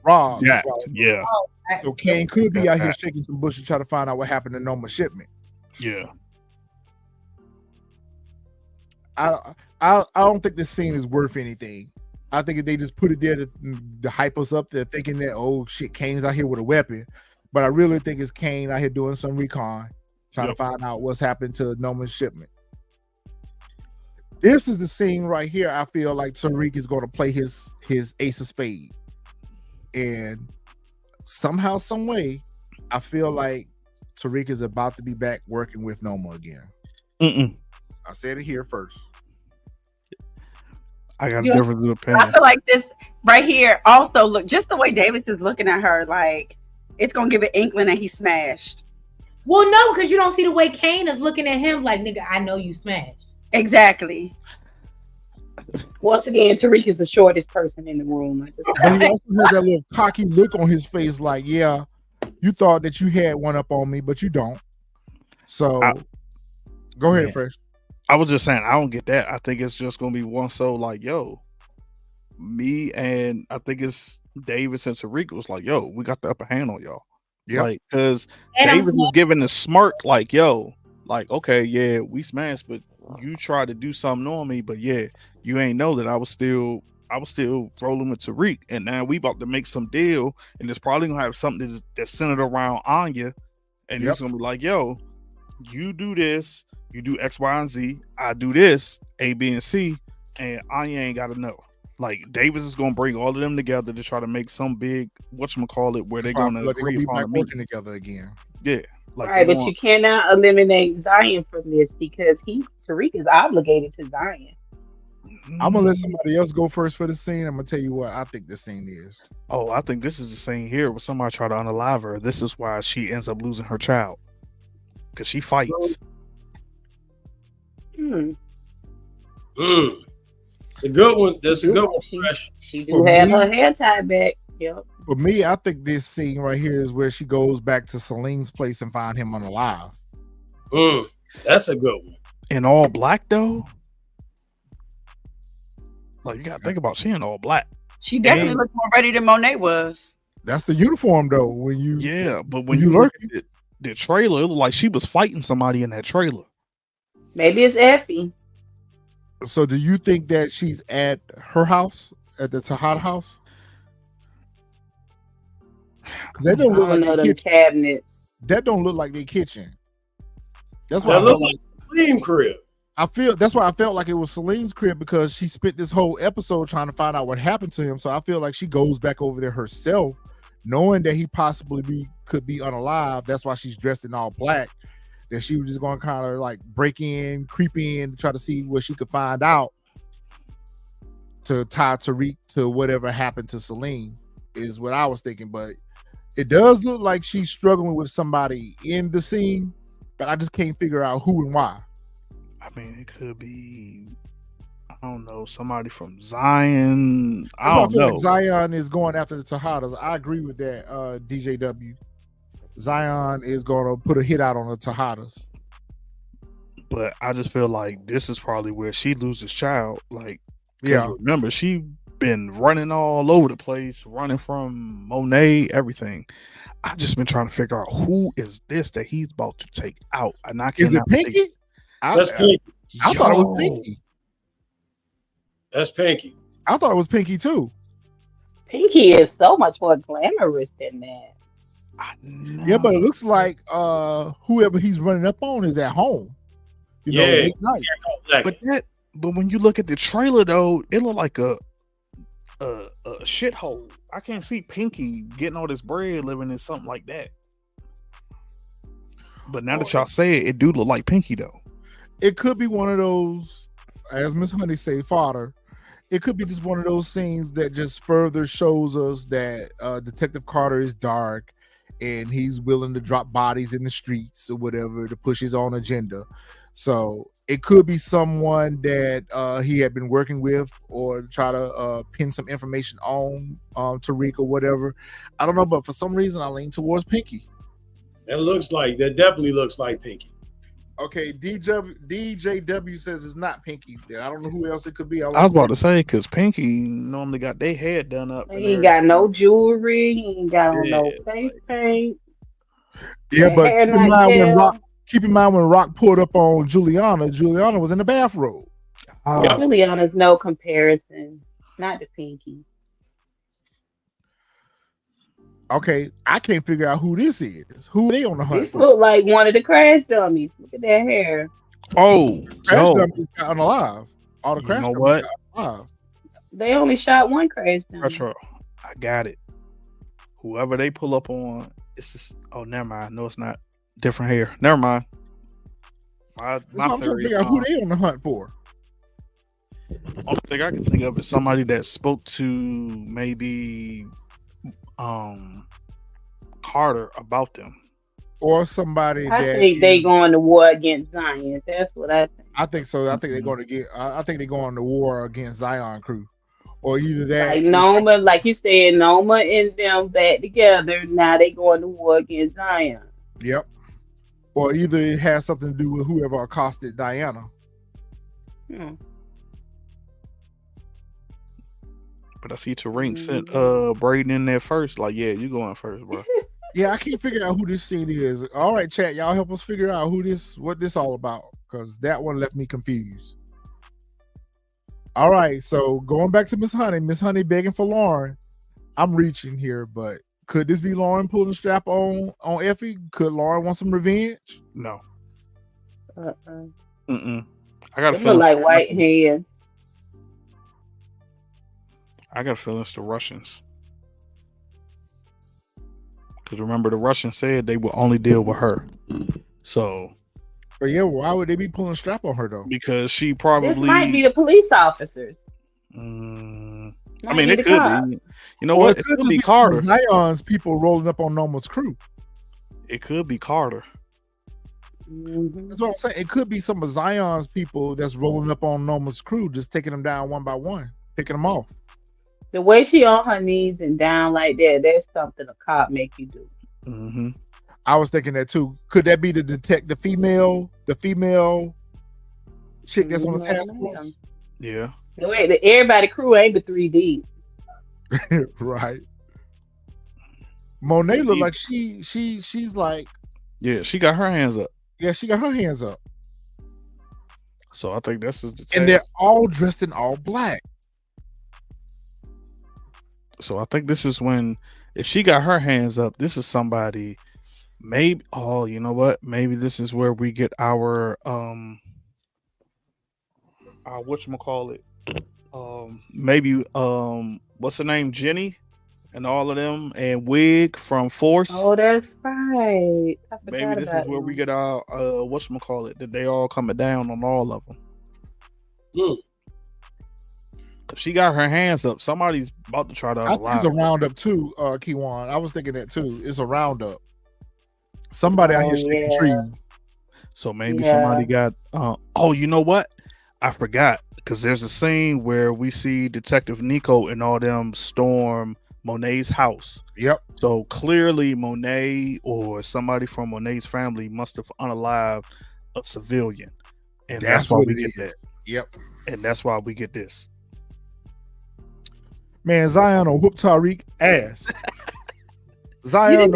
robbed. Yeah. So Kane could be out here shaking some bushes trying to find out what happened to Noma shipment. Yeah. I don't think this scene is worth anything. I think they just put it there to hype us up. They're thinking that, oh shit, Kane's out here with a weapon. But I really think it's Kane out here doing some recon, trying to find out what's happened to Noma's shipment. This is the scene right here. I feel like Tariq is going to play his ace of spades. And somehow, some way, I feel like Tariq is about to be back working with Noma again. I said it here first. I got a different opinion. I feel like this right here also look just the way Davis is looking at her, like it's gonna give an inkling that he smashed. Well, no, because you don't see the way Kane is looking at him like, nigga, I know you smashed. Exactly. Once again, Tariq is the shortest person in the room. But he also has that little cocky look on his face, like, yeah, you thought that you had one up on me, but you don't. So go ahead, Fresh. I was just saying, I don't get that. I think it's just gonna be one like, yo, me and I think it's Davis and Tariq was like, yo, we got the upper hand on y'all. Yeah, like, because Davis was giving the smirk, like, yo, like, okay, yeah, we smashed, but you tried to do something on me, but yeah, you ain't know that I was still rolling with Tariq, and now we about to make some deal, and it's probably gonna have something that's centered around Anya, and he's gonna be like, yo, you do this, you do X, Y, and Z, I do this, A, B, and C, and Anya ain't gotta know. Like, Davis is gonna bring all of them together to try to make some big whatchamacallit where they're gonna agree upon a meeting together again. Yeah. Like, right, but you cannot eliminate Zion from this because Tariq is obligated to Zion. I'm gonna let somebody else go first for the scene. I'm gonna tell you what I think the scene is. Oh, I think this is the scene here where somebody try to unalive her. This is why she ends up losing her child. Because she fights. It's a good one. That's a good one. She do have her hair tied back. Yep. For me, I think this scene right here is where she goes back to Salim's place and find him unalive. That's a good one. In all black though. Like you gotta think about she in all black. She definitely looked more ready than Monet was. That's the uniform though. But when you look at the trailer, it looked like she was fighting somebody in that trailer. Maybe it's Effie. So do you think that she's at her house, at the Tejada house? Because that don't look like the cabinets. That don't look like their kitchen. That's why I look like Salim crib. That's why I felt like it was Salim's crib, because she spent this whole episode trying to find out what happened to him. So I feel like she goes back over there herself, knowing that he possibly could be unalive. That's why she's dressed in all black. That she was just going to kind of like break in, creep in, try to see what she could find out to tie Tariq to whatever happened to Salim, is what I was thinking. But it does look like she's struggling with somebody in the scene, but I just can't figure out who and why. I mean, it could be, I don't know, somebody from Zion. I don't know. Like Zion is going after the Tejadas. I agree with that, DJW. Zion is going to put a hit out on the Tejadas. But I just feel like this is probably where she loses child. Like, yeah, remember, she been running all over the place, running from Monet, everything. I've just been trying to figure out who is this that he's about to take out. And I Is it Pinky? That's Pinky. I thought it was Pinky. That's Pinky. I thought it was Pinky too. Pinky is so much more glamorous than that. Yeah, but it looks like whoever he's running up on is at home. You know, late night. But when you look at the trailer though, it looked like a shithole. I can't see Pinky getting all this bread living in something like that. But now that y'all say it do look like Pinky though. It could be one of those, as Miss Honey say, fodder. It could be just one of those scenes that just further shows us that Detective Carter is dark and he's willing to drop bodies in the streets or whatever to push his own agenda. So it could be someone that he had been working with, or try to pin some information on Tariq or whatever. I don't know, but for some reason I lean towards Pinky. That definitely looks like Pinky. Okay, DJW says it's not Pinky. I don't know who else it could be. I was about to say, because Pinky normally got their hair done up. He ain't got no jewelry. He ain't got no face paint. Yeah, but keep in mind when Rock pulled up on Juliana was in the bathrobe. Juliana's no comparison. Not to Pinky. Okay, I can't figure out who this is. Who are they on the hunt? This look like one of the crash dummies. Look at that hair. Oh, crash dummies got unalive. All the crash dummies got unalive. They only shot one crash dummy. Retro, I got it. Whoever they pull up on, it's just. Oh, never mind. No, it's not. Different hair. Never mind. I'm trying to figure out who they on the hunt for. Only thing I can think of is somebody that spoke to maybe Carter about them, or somebody. I think they going to war against Zion. That's what I think. I think so. I think they're going to get. I think they're going to war against Zion crew, or either that. Like Noma, like you said, Noma and them back together. Now they going to war against Zion. Yep. Or either it has something to do with whoever accosted Diana. But I see Tariq sent Brayden in there first. Like, yeah, you going first, bro. Yeah, I can't figure out who this scene is. All right, chat, y'all help us figure out what this all about, because that one left me confused. All right, so going back to Miss Honey begging for Lauren. I'm reaching here, but could this be Lauren pulling the strap on Effie? Could Lauren want some revenge? No. I got a feeling look like white hands. I got a feeling it's the Russians. Because remember, the Russians said they would only deal with her. So. But yeah, why would they be pulling a strap on her though? Because she probably. This might be the police officers. I mean, it could be. You know what? It could be Carter. Zion's people rolling up on Noma's crew. It could be Carter. That's what I'm saying. It could be some of Zion's people that's rolling up on Noma's crew, just taking them down one by one, picking them off. The way she on her knees and down like that's something a cop make you do. Mm-hmm. I was thinking that too. Could that be the female chick that's on the task force? Yeah. The way everybody crew ain't but 3D. Right. Monet look like she's like, yeah, she got her hands up. Yeah, she got her hands up. So I think this is the and they're all dressed in all black. So I think this is when, if she got her hands up, this is somebody. Maybe, oh, you know what? Maybe this is where we get our whatchamacallit. Maybe what's her name? Jenny and all of them, and Wig from Force. Oh, that's right. Maybe this is where we get our whatchamacallit, that they all coming down on all of them. She got her hands up. Somebody's about to try to It's a roundup too, Kiwan. I was thinking that too. It's a roundup. Somebody out here shaking trees. So maybe somebody got oh, you know what? I forgot, because there's a scene where we see Detective Nico and all them storm Monet's house. Yep. So clearly Monet or somebody from Monet's family must have unalived a civilian. And that's why we get that. Yep. And that's why we get this. Man, Zion will whoop Tariq ass. Zion.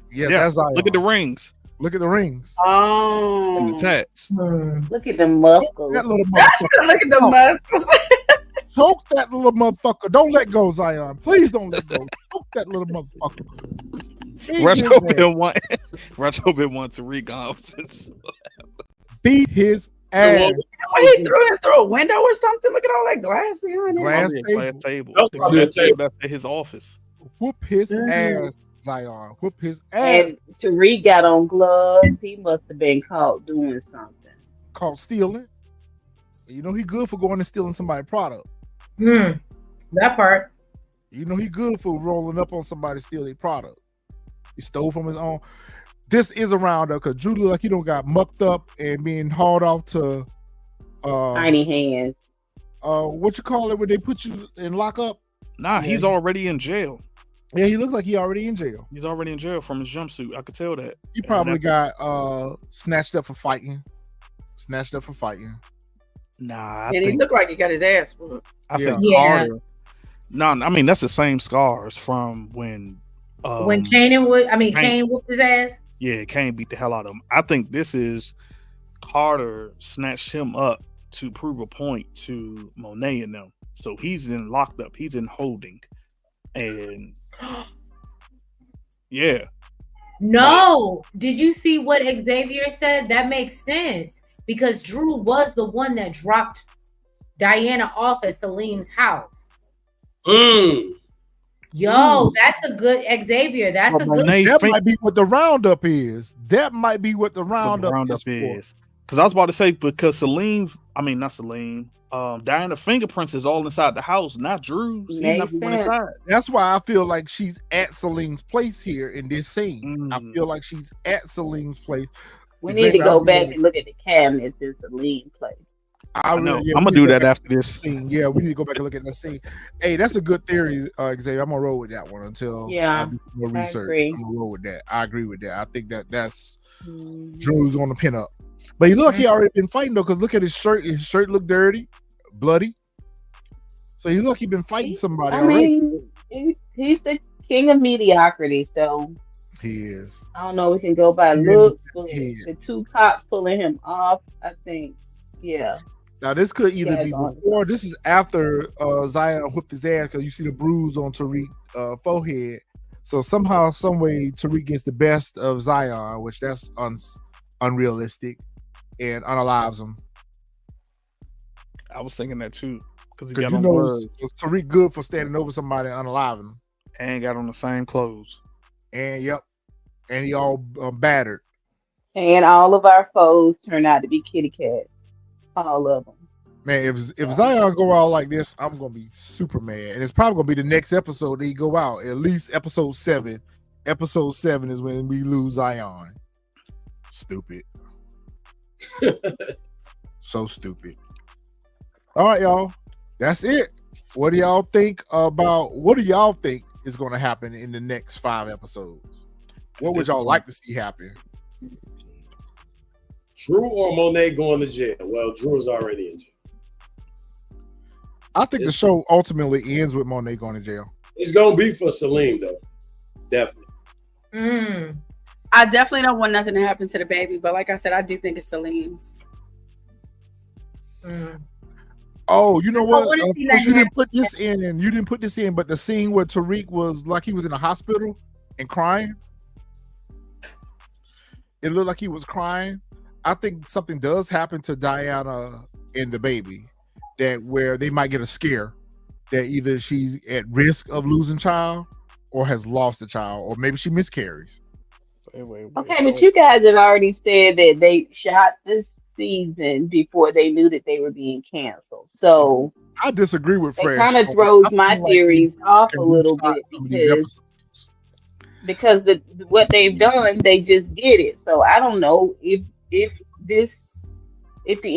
Yeah, that's Zion. Look at the rings. Look at the rings. Oh. And the tats. Look at the muscles. That little motherfucker. Look at the muscles. Choke that little motherfucker. Don't let go, Zion. Please don't let go. Choke that little motherfucker. Retro been wanting Tariq off since. Beat his ass. He threw it through a window or something. Look at all that glass behind him. Glass table. That's at his office. Whoop his ass, Zion. Whoop his ass. And Tariq got on gloves. He must have been caught doing something. Caught stealing. You know he good for going and stealing somebody's product. That part. You know he good for rolling up on somebody steal their product. He stole from his own. This is a roundup because Drew look like he don't got mucked up and being hauled off to tiny hands. What you call it when they put you in lockup? Nah, he's already in jail. Yeah, he looks like he already in jail. He's already in jail from his jumpsuit. I could tell that. He probably got snatched up for fighting. Nah, he looked like he got his ass whooped. I think Carter. No, I mean that's the same scars from when Kane whooped his ass. Yeah, Kane beat the hell out of him. I think this is Carter snatched him up to prove a point to Monet and them. So he's in locked up. He's in holding. And yeah. No. Did you see what Xavier said? That makes sense. Because Dru was the one that dropped Diana off at Salim's house. Yo, that's a good Xavier. That's a good. That might be what the roundup is. Because I was about to say, because Diana's fingerprints is all inside the house, not Drew's. He's never went inside. That's why I feel like she's at Salim's place here in this scene. I feel like she's at Salim's place. We need to go back and look at the cabinets in Salim's place. I know. I'm gonna do that after this scene. Yeah, we need to go back and look at that scene. Hey, that's a good theory, Xavier. I'm gonna roll with that one until I do more research. I'm gonna roll with that. I agree with that. I think that's Drew's on the pin up. But he look, he already been fighting though, because look at his shirt. His shirt look dirty, bloody. So he look, he been fighting somebody already. He's the king of mediocrity, so he is. I don't know. We can go by looks. The two cops pulling him off. I think, yeah. Now this could either be before. This is after Zion whipped his ass, because you see the bruise on Tariq's forehead. So somehow, some way, Tariq gets the best of Zion, which that's unrealistic, and unalives him. I was thinking that too, because you know Tariq good for standing over somebody and unaliving him, and got on the same clothes, and and he all battered. And all of our foes turn out to be kitty cats. All of them. Man, if Zion go out like this, I'm gonna be super mad, and it's probably gonna be the next episode that he go out. At least episode 7. Episode 7 is when we lose Zion. Stupid. So stupid. All right, y'all. That's it. What do y'all think about? What do y'all think is going to happen in the next 5 episodes? What would y'all like to see happen? Dru or Monet going to jail? Well, Dru is already in jail. I think the show ultimately ends with Monet going to jail. It's going to be for Salim, though. Definitely. I definitely don't want nothing to happen to the baby, but like I said, I do think it's Salim's. Oh, you know what? You didn't put this in, and you didn't put this in, but the scene where Tariq was like he was in a hospital and crying. It looked like he was crying. I think something does happen to Diana and the baby, that where they might get a scare that either she's at risk of losing child or has lost a child, or maybe she miscarries. Okay, but you guys have already said that they shot this season before they knew that they were being canceled. So I disagree with Fresh. It kind of throws my theories off a little bit because what they've done, they just did it. So I don't know if the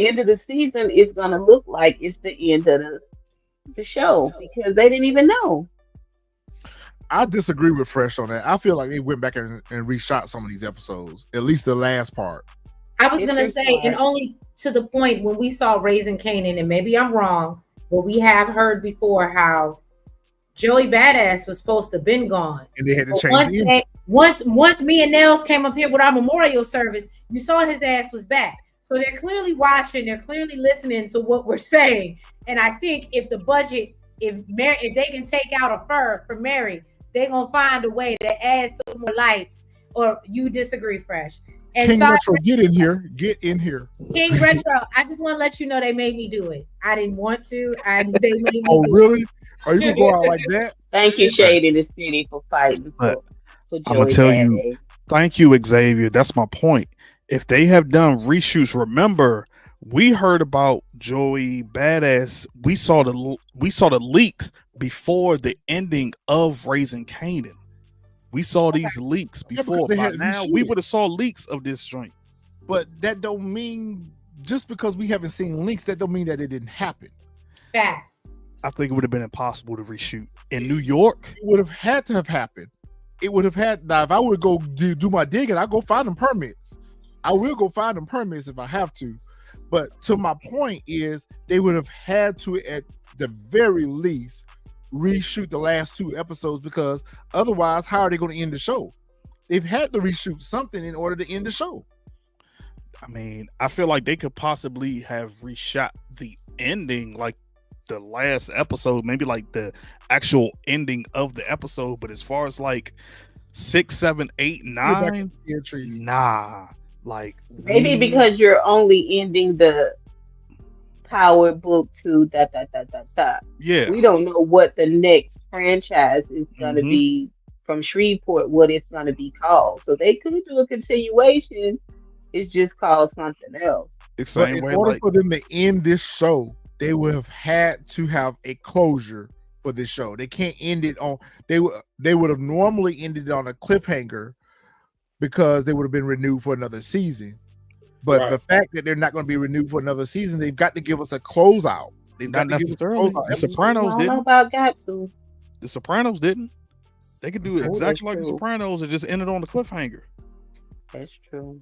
end of the season is gonna look like it's the end of the show because they didn't even know. I disagree with Fresh on that. I feel like they went back and reshot some of these episodes, at least the last part. I was going to say, and only to the point when we saw Raising Kanan, and maybe I'm wrong, but we have heard before how Joey Badass was supposed to have been gone. And they had to change once me and Nels came up here with our memorial service, you saw his ass was back. So they're clearly watching, they're clearly listening to what we're saying. And I think if the budget, if they can take out a fur for Mary, they're going to find a way to add some more lights. Or you disagree, Fresh? And King Retro, get in here. Get in here. King Retro, I just want to let you know they made me do it. I didn't want to. They made me do really? It. Are you going to go out like that? Thank you, Shade in the City, for fighting. For I'm going to tell you, thank you, Xavier. That's my point. If they have done reshoots, remember, we heard about Joey Badass. We saw the leaks before the ending of Raising Kanan. We saw these leaks before. By now, we would have saw leaks of this joint. But that don't mean, just because we haven't seen leaks, that don't mean that it didn't happen. Facts. I think it would have been impossible to reshoot in New York. It would have had to have happened. It would have had. Now, if I would go do my digging, I'll go find them permits. I will go find them permits if I have to. But to my point is, they would have had to, at the very least, reshoot the last 2 episodes, because otherwise, how are they going to end the show? They've had to reshoot something in order to end the show. I mean, I feel like they could possibly have reshot the ending, like the last episode, maybe like the actual ending of the episode. But as far as like 6, 7, 8, 9, nah. Like maybe because you're only ending the Power Book to ... Yeah, we don't know what the next franchise is going to be from Shreveport, what it's going to be called. So they could do a continuation. It's just called something else. But in order for them to end this show, they would have had to have a closure for this show. They can't end it on. They would have normally ended it on a cliffhanger, because they would have been renewed for another season. But the fact that they're not going to be renewed for another season, they've got to give us a closeout. They've got to give us a closeout. The Sopranos didn't. About got to. The Sopranos didn't. They could do exactly like the Sopranos and just end it on the cliffhanger. That's true.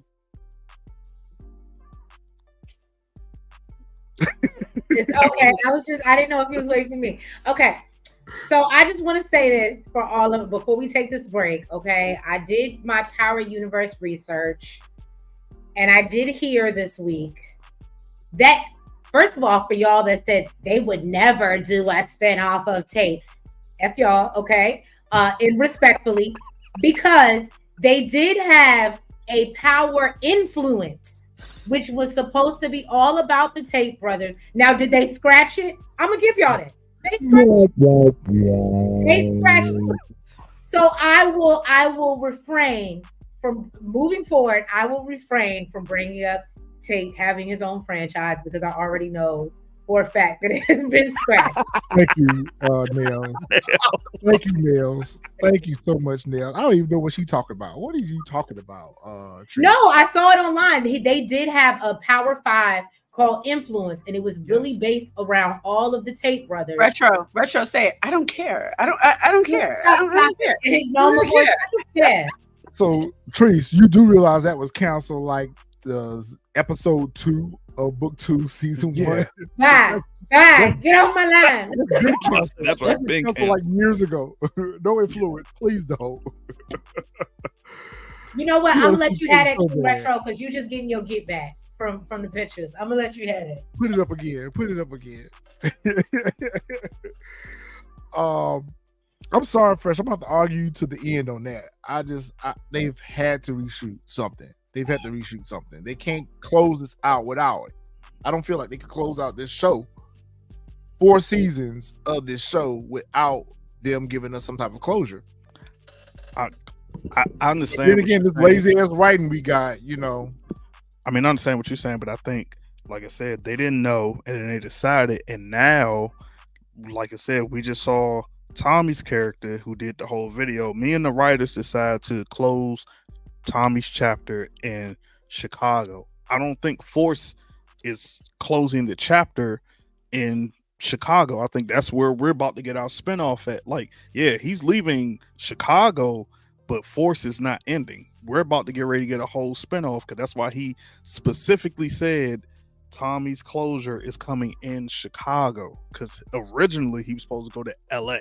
It's okay. I didn't know if he was waiting for me. Okay. So I just want to say this for all of before we take this break, okay? I did my Power Universe research, and I did hear this week that, first of all, for y'all that said they would never do a spinoff of Tate, F y'all, okay? And respectfully, because they did have a Power Influence, which was supposed to be all about the Tate brothers. Now, did they scratch it? I'm going to give y'all that. They scratched it. So I will refrain from moving forward. I will refrain from bringing up Tate having his own franchise, because I already know for a fact that it has been scratched. Thank you, Nels. Thank you, Nels. Thank you so much, Nels. I don't even know what she's talking about. What are you talking about? No, I saw it online. They did have a Power 5 called Influence, and it was really based around all of the Tate brothers. Retro say, I don't care. I don't care. I don't care. And his normal voice, yeah. So, Treese, you do realize that was canceled like the episode 2 of book 2, season 1? Bye. Get off my line. That's what been canceled like years ago. No influence. Please don't. You know what? I'm gonna let you have it, Retro, because you just getting your get back from the pictures. I'm gonna let you have it. Put it up again. I'm sorry, Fresh. I'm about to argue to the end on that. They've had to reshoot something. They can't close this out without it. I don't feel like they could close out this show, 4 seasons of this show, without them giving us some type of closure. I understand. Then again, this lazy ass writing we got, I mean, I understand what you're saying, but I think, like I said, they didn't know, and then they decided, and now, like I said, we just saw Tommy's character who did the whole video. Me and the writers decided to close Tommy's chapter in Chicago. I don't think Force is closing the chapter in Chicago. I think that's where we're about to get our spinoff at. Like, yeah, he's leaving Chicago, but Force is not ending. We're about to get ready to get a whole spinoff, because that's why he specifically said Tommy's closure is coming in Chicago, because originally he was supposed to go to LA.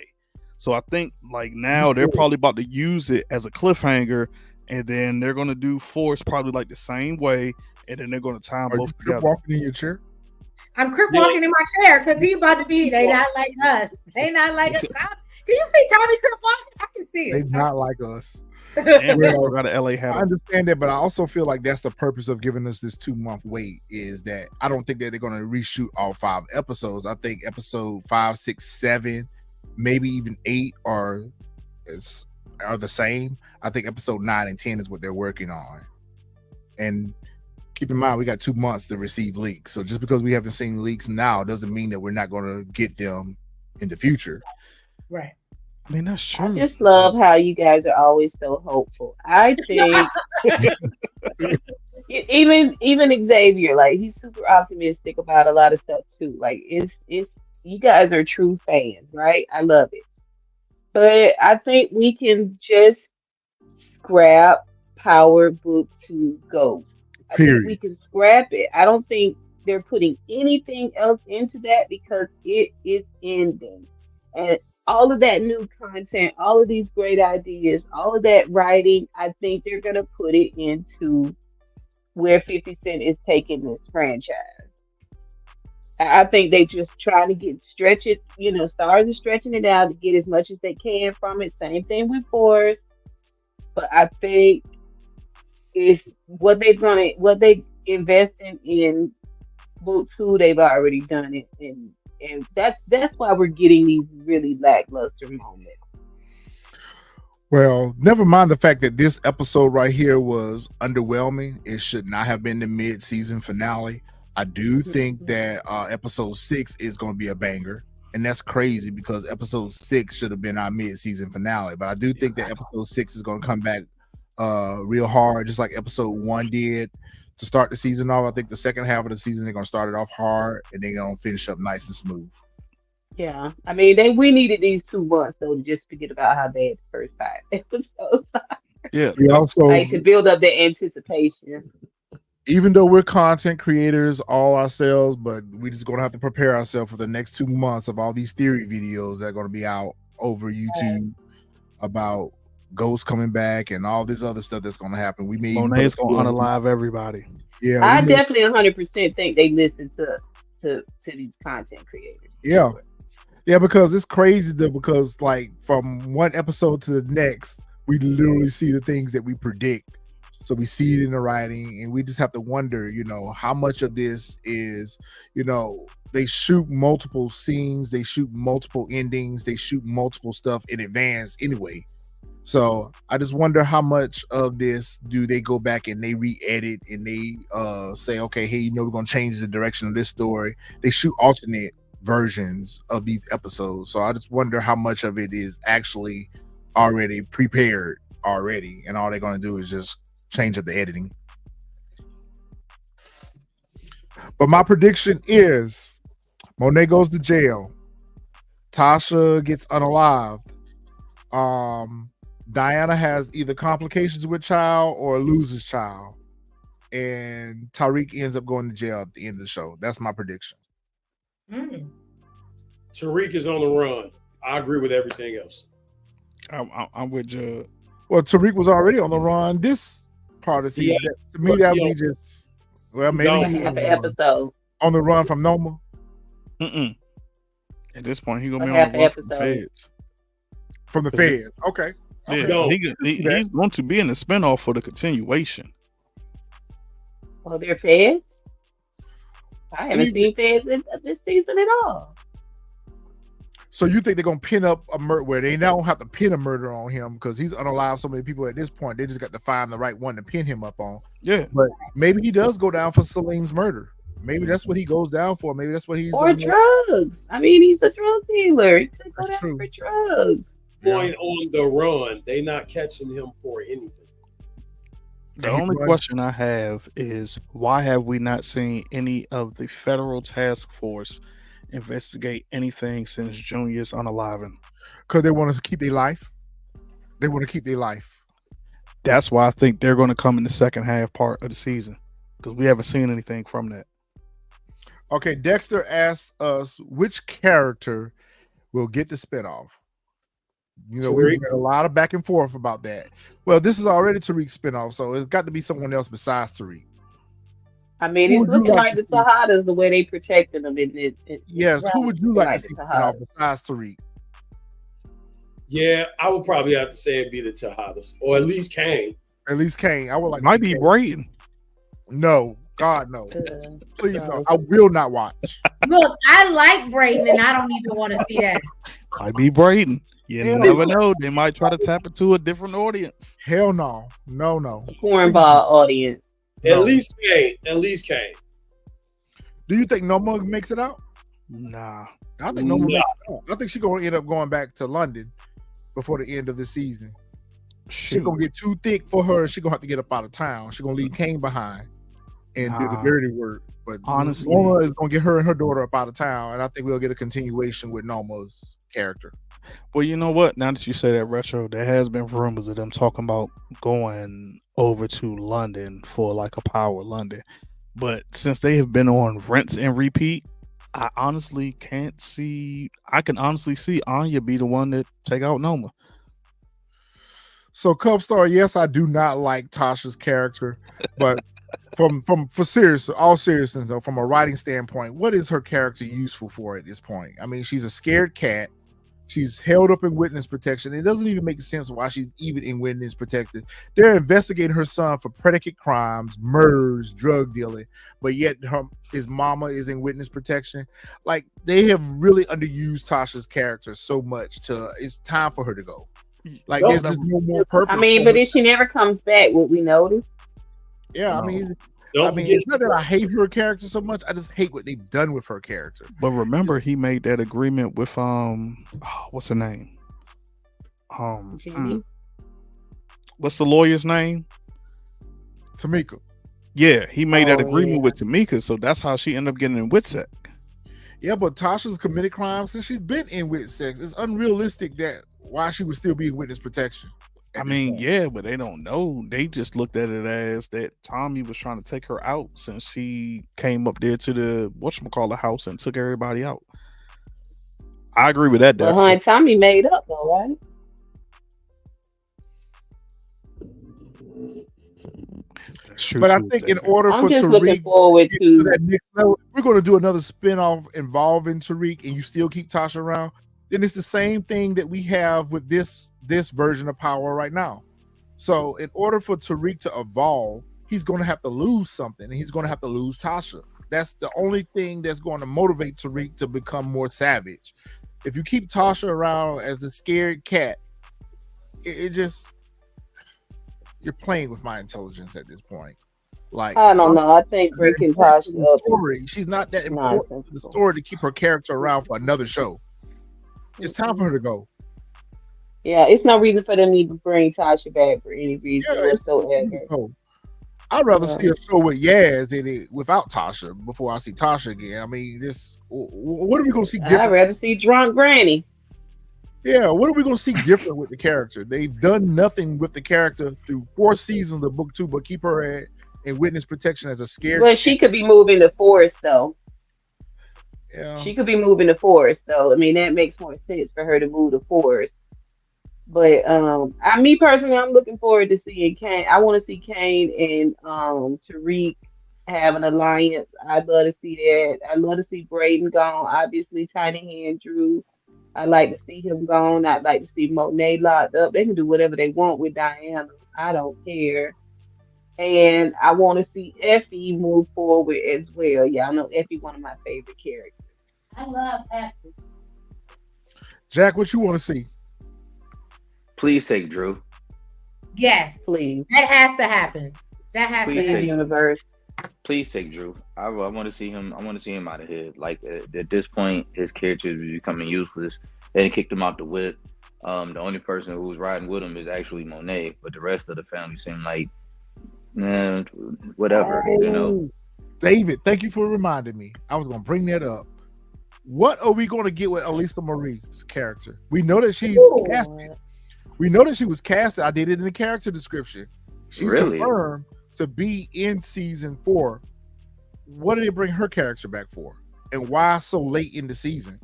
So I think like now they're probably about to use it as a cliffhanger, and then they're going to do Force probably like the same way, and then they're going to time both together. Walking in your chair? I'm crip walking in my chair because he about to be. They not like us. They not like us. Can you see Tommy crip walking? I can see it. They not like us. And we're out of LA. I understand that, but I also feel like that's the purpose of giving us this 2-month wait. Is that I don't think that they're going to reshoot all 5 episodes. I think episode 5, 6, 7, maybe even 8 are the same. I think episode 9 and 10 is what they're working on. And keep in mind, we got 2 months to receive leaks. So just because we haven't seen leaks now doesn't mean that we're not going to get them in the future. Right. I mean, that's true. I just love how you guys are always so hopeful. I think even Xavier, like, he's super optimistic about a lot of stuff too. Like, it's you guys are true fans, right? I love it. But I think we can just scrap Power Book 2 Ghost. I think we can scrap it. I don't think they're putting anything else into that because it is ending. And all of that new content, all of these great ideas, all of that writing, I think they're going to put it into where 50 Cent is taking this franchise. I think they just try to stretch it, stars are stretching it out to get as much as they can from it. Same thing with Force. But I think it's what they invest in book 2, they've already done it. And that's why we're getting these really lackluster moments. Well, never mind the fact that this episode right here was underwhelming. It should not have been the mid-season finale. I do think that episode 6 is going to be a banger. And that's crazy because episode 6 should have been our mid-season finale. But I do think that episode 6 is going to come back real hard, just like episode 1 did to start the season off. I think the second half of the season, they're going to start it off hard and they're going to finish up nice and smooth. Yeah. I mean, we needed these 2 months, though, to just forget about how bad the first 5 episodes are. Yeah. We also, like, to build up the anticipation. Even though we're content creators all ourselves, but we just going to have to prepare ourselves for the next 2 months of all these theory videos that are going to be out over YouTube about Ghost coming back and all this other stuff that's going to happen. We may Monet's going to unalive everybody. Yeah, I definitely 100% think they listen to these content creators. Yeah, yeah, because it's crazy though. Because like from one episode to the next, we literally see the things that we predict. So we see it in the writing, and we just have to wonder, how much of this is, they shoot multiple scenes, they shoot multiple endings, they shoot multiple stuff in advance anyway. So I just wonder how much of this do they go back and they re-edit and they say, okay, hey, we're going to change the direction of this story. They shoot alternate versions of these episodes. So I just wonder how much of it is actually already prepared already, and all they're going to do is just change up the editing. But my prediction is Monet goes to jail. Tasha gets unalived. Diana has either complications with child or loses child. And Tariq ends up going to jail at the end of the show. That's my prediction. Tariq is on the run. I agree with everything else. I'm with Judd. Well, Tariq was already on the run this part of the season. To me, that would be just maybe half an episode on the run from Noma. At this point, he's gonna be on the run from the feds. From the feds, okay. Yeah, he's going to be in the spinoff for the continuation. Oh, they're feds? I haven't seen feds this season at all. So you think they're gonna pin up a murder where they now don't have to pin a murder on him because he's unalived so many people at this point? They just got to find the right one to pin him up on. Yeah, but maybe he does go down for Salim's murder. Maybe that's what he goes down for. Maybe that's what he's or drugs. I mean, he's a drug dealer. He could go down for drugs. Going on the run, they not catching him for anything. The only question I have is why have we not seen any of the federal task force investigate anything since Junior's unaliving? Because they want to keep their life. They want to keep their life. That's why I think they're going to come in the second half part of the season because we haven't seen anything from that. Okay, Dexter asks us which character will get the spinoff. You know, we've had a lot of back and forth about that. Well, this is already Tariq's spinoff, so it's got to be someone else besides Tariq. I mean, it's looking like the Tejadas, the way they protected them. Yes, who would you like to see spinoff besides Tariq? Yeah, I would probably have to say it'd be the Tejadas, or at least Kane. At least Kane. I would like. Might be Brayden. No, God no. Please no. I will not watch. Look, I like Brayden, and I don't even want to see that. Might be Brayden. You never know. They might try to tap into a different audience. Hell no. No. A cornball audience. At least Kane. At least Kane. Do you think Noma makes it out? Nah. I think Noma makes it out. I think she's gonna end up going back to London before the end of the season. She's gonna get too thick for her. She's gonna have to get up out of town. She's gonna leave Kane behind and do the dirty work. But honestly, Noma is gonna get her and her daughter up out of town, and I think we'll get a continuation with Noma's character. Well, you know what? Now that you say that, Retro, there has been rumors of them talking about going over to London for like a Power London. But since they have been on Rinse and Repeat, I can honestly see Anya be the one that take out Noma. So Cubstar, yes, I do not like Tasha's character, but all seriousness though, from a writing standpoint, what is her character useful for at this point? I mean, she's a scared cat. She's held up in witness protection. It doesn't even make sense why she's even in witness protection. They're investigating her son for predicate crimes, murders, drug dealing, but yet his mama is in witness protection. Like, they have really underused Tasha's character so much it's time for her to go. Like, there's just no more purpose. I mean, but if she never comes back, would we notice? Yeah, I mean, it's not that I hate her character so much. I just hate what they've done with her character. But remember, he made that agreement with what's her name? What's the lawyer's name? Tamika. Yeah, he made that agreement with Tamika, so that's how she ended up getting in WITSEC. Yeah, but Tasha's committed crimes since she's been in WITSEC. It's unrealistic that why she would still be in witness protection. I mean, yeah, but they don't know. They just looked at it as that Tommy was trying to take her out since she came up there to the whatchamacallit house and took everybody out. I agree with that. Well, Tommy made up though, right? That's true. But I think in order for Tariq to that next level, we're going to do another spinoff involving Tariq, and you still keep Tasha around. Then it's the same thing that we have with this version of Power right now. So in order for Tariq to evolve, he's going to have to lose something, and he's going to have to lose Tasha. That's the only thing that's going to motivate Tariq to become more savage. If you keep Tasha around as a scared cat, it just, you're playing with my intelligence at this point. Like, I don't know. I think breaking Tasha up. She's not that important to the story to keep her character around for another show. It's time for her to go. Yeah, it's no reason for them to even bring Tasha back for any reason whatsoever. I'd rather see a show with Yaz than it without Tasha before I see Tasha again. I mean, what are we going to see different? I'd rather see drunk Granny. Yeah, what are we going to see different with the character? They've done nothing with the character through 4 seasons of book 2, but keep her in witness protection as a scared. But she could be moving the forest, though. Yeah. She could be moving the forest, though. I mean, that makes more sense for her to move the forest. But me personally, I'm looking forward to seeing Kane. I want to see Kane and Tariq have an alliance. I'd love to see that. I'd love to see Brayden gone. Obviously, Tiny and Dru. I'd like to see him gone. I'd like to see Monet locked up. They can do whatever they want with Diana. I don't care. And I want to see Effie move forward as well. Yeah, I know Effie one of my favorite characters. I love Effie. Jack, what you want to see? Please take Dru. Yes, please. That has to happen. That has to happen. Universe. Please take Dru. I want to see him. I want to see him out of here. Like at this point, his character is becoming useless. They kicked him out the whip. The only person who's riding with him is actually Monet, but the rest of the family seem like, whatever. You know. David, thank you for reminding me. I was going to bring that up. What are we going to get with Elisa Marie's character? We know that she's casted. We know that she was casted. I did it in the character description. She's confirmed to be in season 4. What did they bring her character back for? And why so late in the season?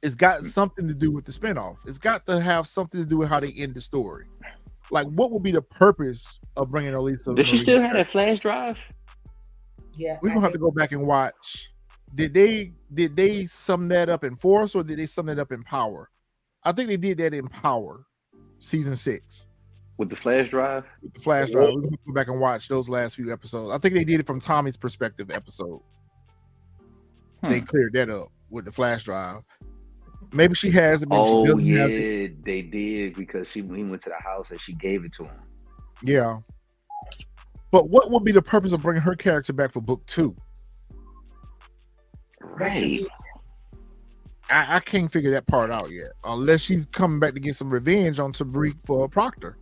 It's got something to do with the spinoff. It's got to have something to do with how they end the story. Like, what would be the purpose of bringing Elisa? Does she still have that flash drive? Yeah. We're going to have to go back and watch. Did they sum that up in Force, or did they sum that up in Power? I think they did that in Power, season 6. With the flash drive? With the flash drive. We're going to go back and watch those last few episodes. I think they did it from Tommy's perspective episode. They cleared that up with the flash drive. Maybe she has it. Oh, yeah, they did, because he went to the house and she gave it to him. Yeah. But what would be the purpose of bringing her character back for book 2? Right. I can't figure that part out yet. Unless she's coming back to get some revenge on Tariq for Proctor.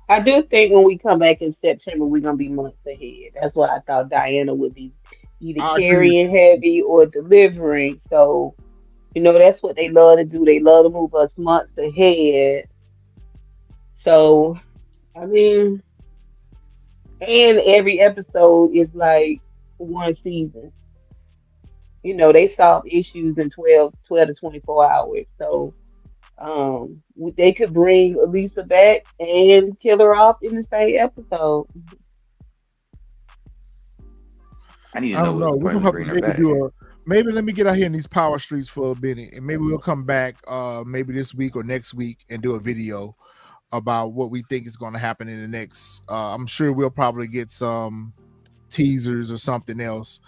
I do think when we come back in September, we're going to be months ahead. That's why I thought Diana would be either carrying heavy or delivering. So, that's what they love to do. They love to move us months ahead. So, I mean, and every episode is like one season. They solve issues in 12 to 24 hours. So they could bring Elisa back and kill her off in the same episode. I don't know. We're gonna have to do maybe let me get out here in these power streets for a minute, and maybe we'll come back maybe this week or next week and do a video about what we think is going to happen in the next. I'm sure we'll probably get some teasers or something else.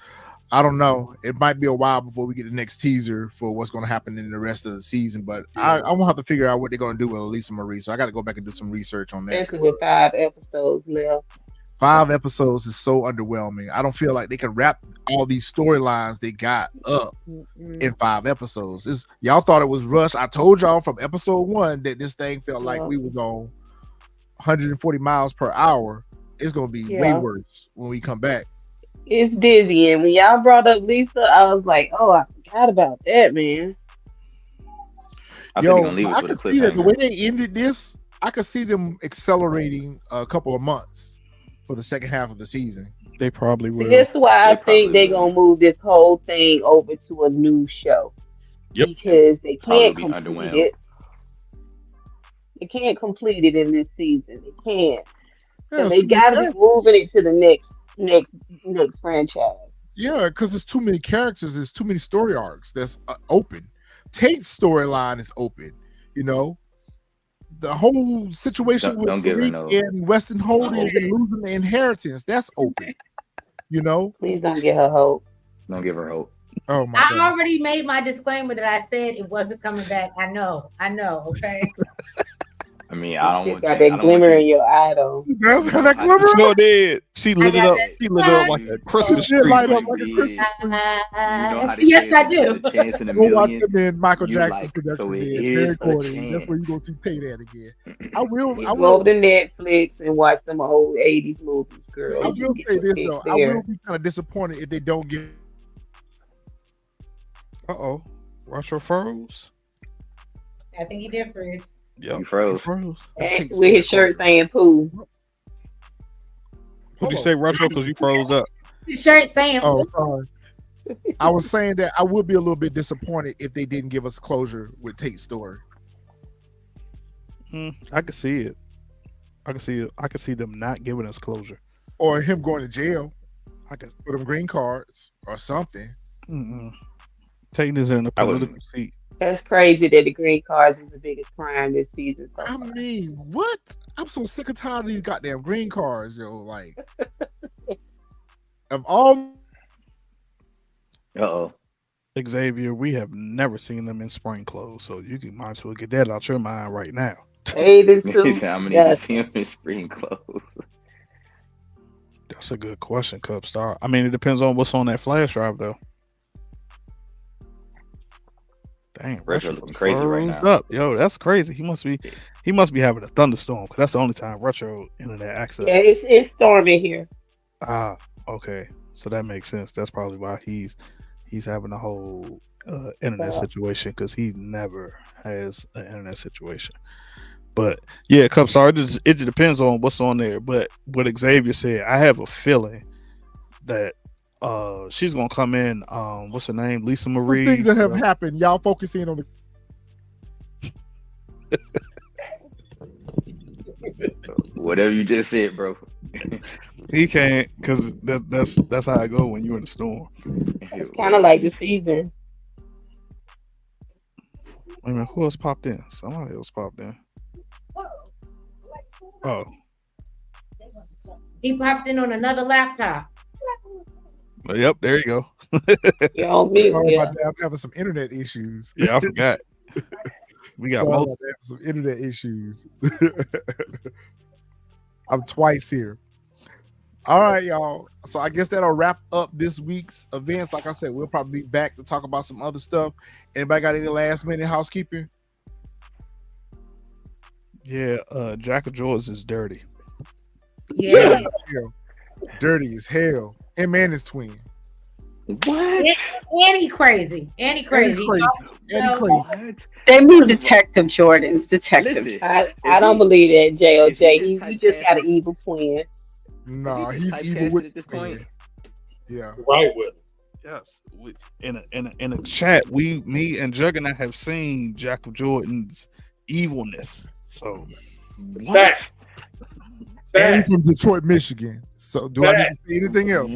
I don't know. It might be a while before we get the next teaser for what's going to happen in the rest of the season, but I won't have to figure out what they're going to do with Elisa Marie. So I got to go back and do some research on that. Especially with 5 episodes left. 5 episodes is so underwhelming. I don't feel like they can wrap all these storylines they got up in 5 episodes. Y'all thought it was rushed. I told y'all from episode 1 that this thing felt like we was on 140 miles per hour. It's going to be way worse when we come back. It's dizzy, and when y'all brought up Lisa, I was like, "Oh, I forgot about that, man." I can see that the way they ended this. I could see them accelerating a couple of months for the second half of the season. They probably will. That's why I think they're gonna move this whole thing over to a new show. Yep. Because they can't complete it. They can't complete it in this season. They can't. So they gotta be moving it to the next franchise. Yeah, because there's too many characters, there's too many story arcs that's open. Tate's storyline is open. The whole situation with Tariq and Weston Holdings and losing the inheritance, that's open. Please don't give her hope. Don't give her hope. Oh my God. I already made my disclaimer that I said it wasn't coming back. I know. Okay. I mean, I don't want got you. that glimmer in your eye, though. That's that glimmer. Sure did. She lit it up. She lit it up like a Christmas She did tree. light up like a Christmas You know how they Yes, say I it's do. a chance in a Go watch million. them in Michael You Jackson like, production so it vid. is Very a corny. That's where you chance. gonna see Tay that again. I will. You I go over will. to Netflix and watch some old 80s movies, girl. I You will get say the this pick though. I there. will be kind of disappointed if they don't give. Uh-oh. Retro froze. I think he did freeze. Yep. You froze. Take With his shirt saying poo. What'd you say, Retro? Because you froze up. His shirt saying Oh, sorry. I was saying that I would be a little bit disappointed if they didn't give us closure with Tate's story. I can see it. I can see it. I can see them not giving us closure. Or him going to jail. I can for them green cards or something. Taking this in a political seat. That's crazy that the green cards was the biggest crime this season. So I mean, what? I'm so sick and tired of these goddamn green cards, yo. Like, of all. Xavier, we have never seen them in spring clothes, so you can might as well get that out your mind right now. Hey, this too. How many you see them in spring clothes? That's a good question, Cub Star. I mean, it depends on what's on that flash drive, though. Dang, Retro looking crazy right now. Up. Yo, that's crazy. He must be having a thunderstorm because that's the only time Retro internet access. Yeah, it's storming here. Ah, okay. So that makes sense. That's probably why he's having a whole internet situation because he never has an internet situation. But yeah, Cup Star, it just depends on what's on there. But what Xavier said, I have a feeling that she's gonna come in. What's her name? Lisa Marie. Things that have happened. Y'all focusing on the. Whatever you just said, bro. He can't because that's how I go when you're in the storm. It's kind of like the season. Wait a minute, who else popped in? Somebody else popped in. Oh, he popped in on another laptop. Yep, there you go. I'm having some internet issues. Yeah, I forgot. We got some internet issues. I'm twice here. All right, y'all. So I guess that'll wrap up this week's events. Like I said, we'll probably be back to talk about some other stuff. Anybody got any last minute housekeeping? Yeah, Jack of Joys is dirty. Yeah. Dirty as hell. Him and his twin. What? And he crazy. And he crazy. They need Detective Jordan's detective. I don't believe that, JOJ. He just got an evil twin. No, he's evil with the twin. Yeah. Right with him. Yes. In a chat, me and Juggernaut have seen Jack of Jordan's evilness. So Back. And he's from Detroit, Michigan. So do I need to say anything else?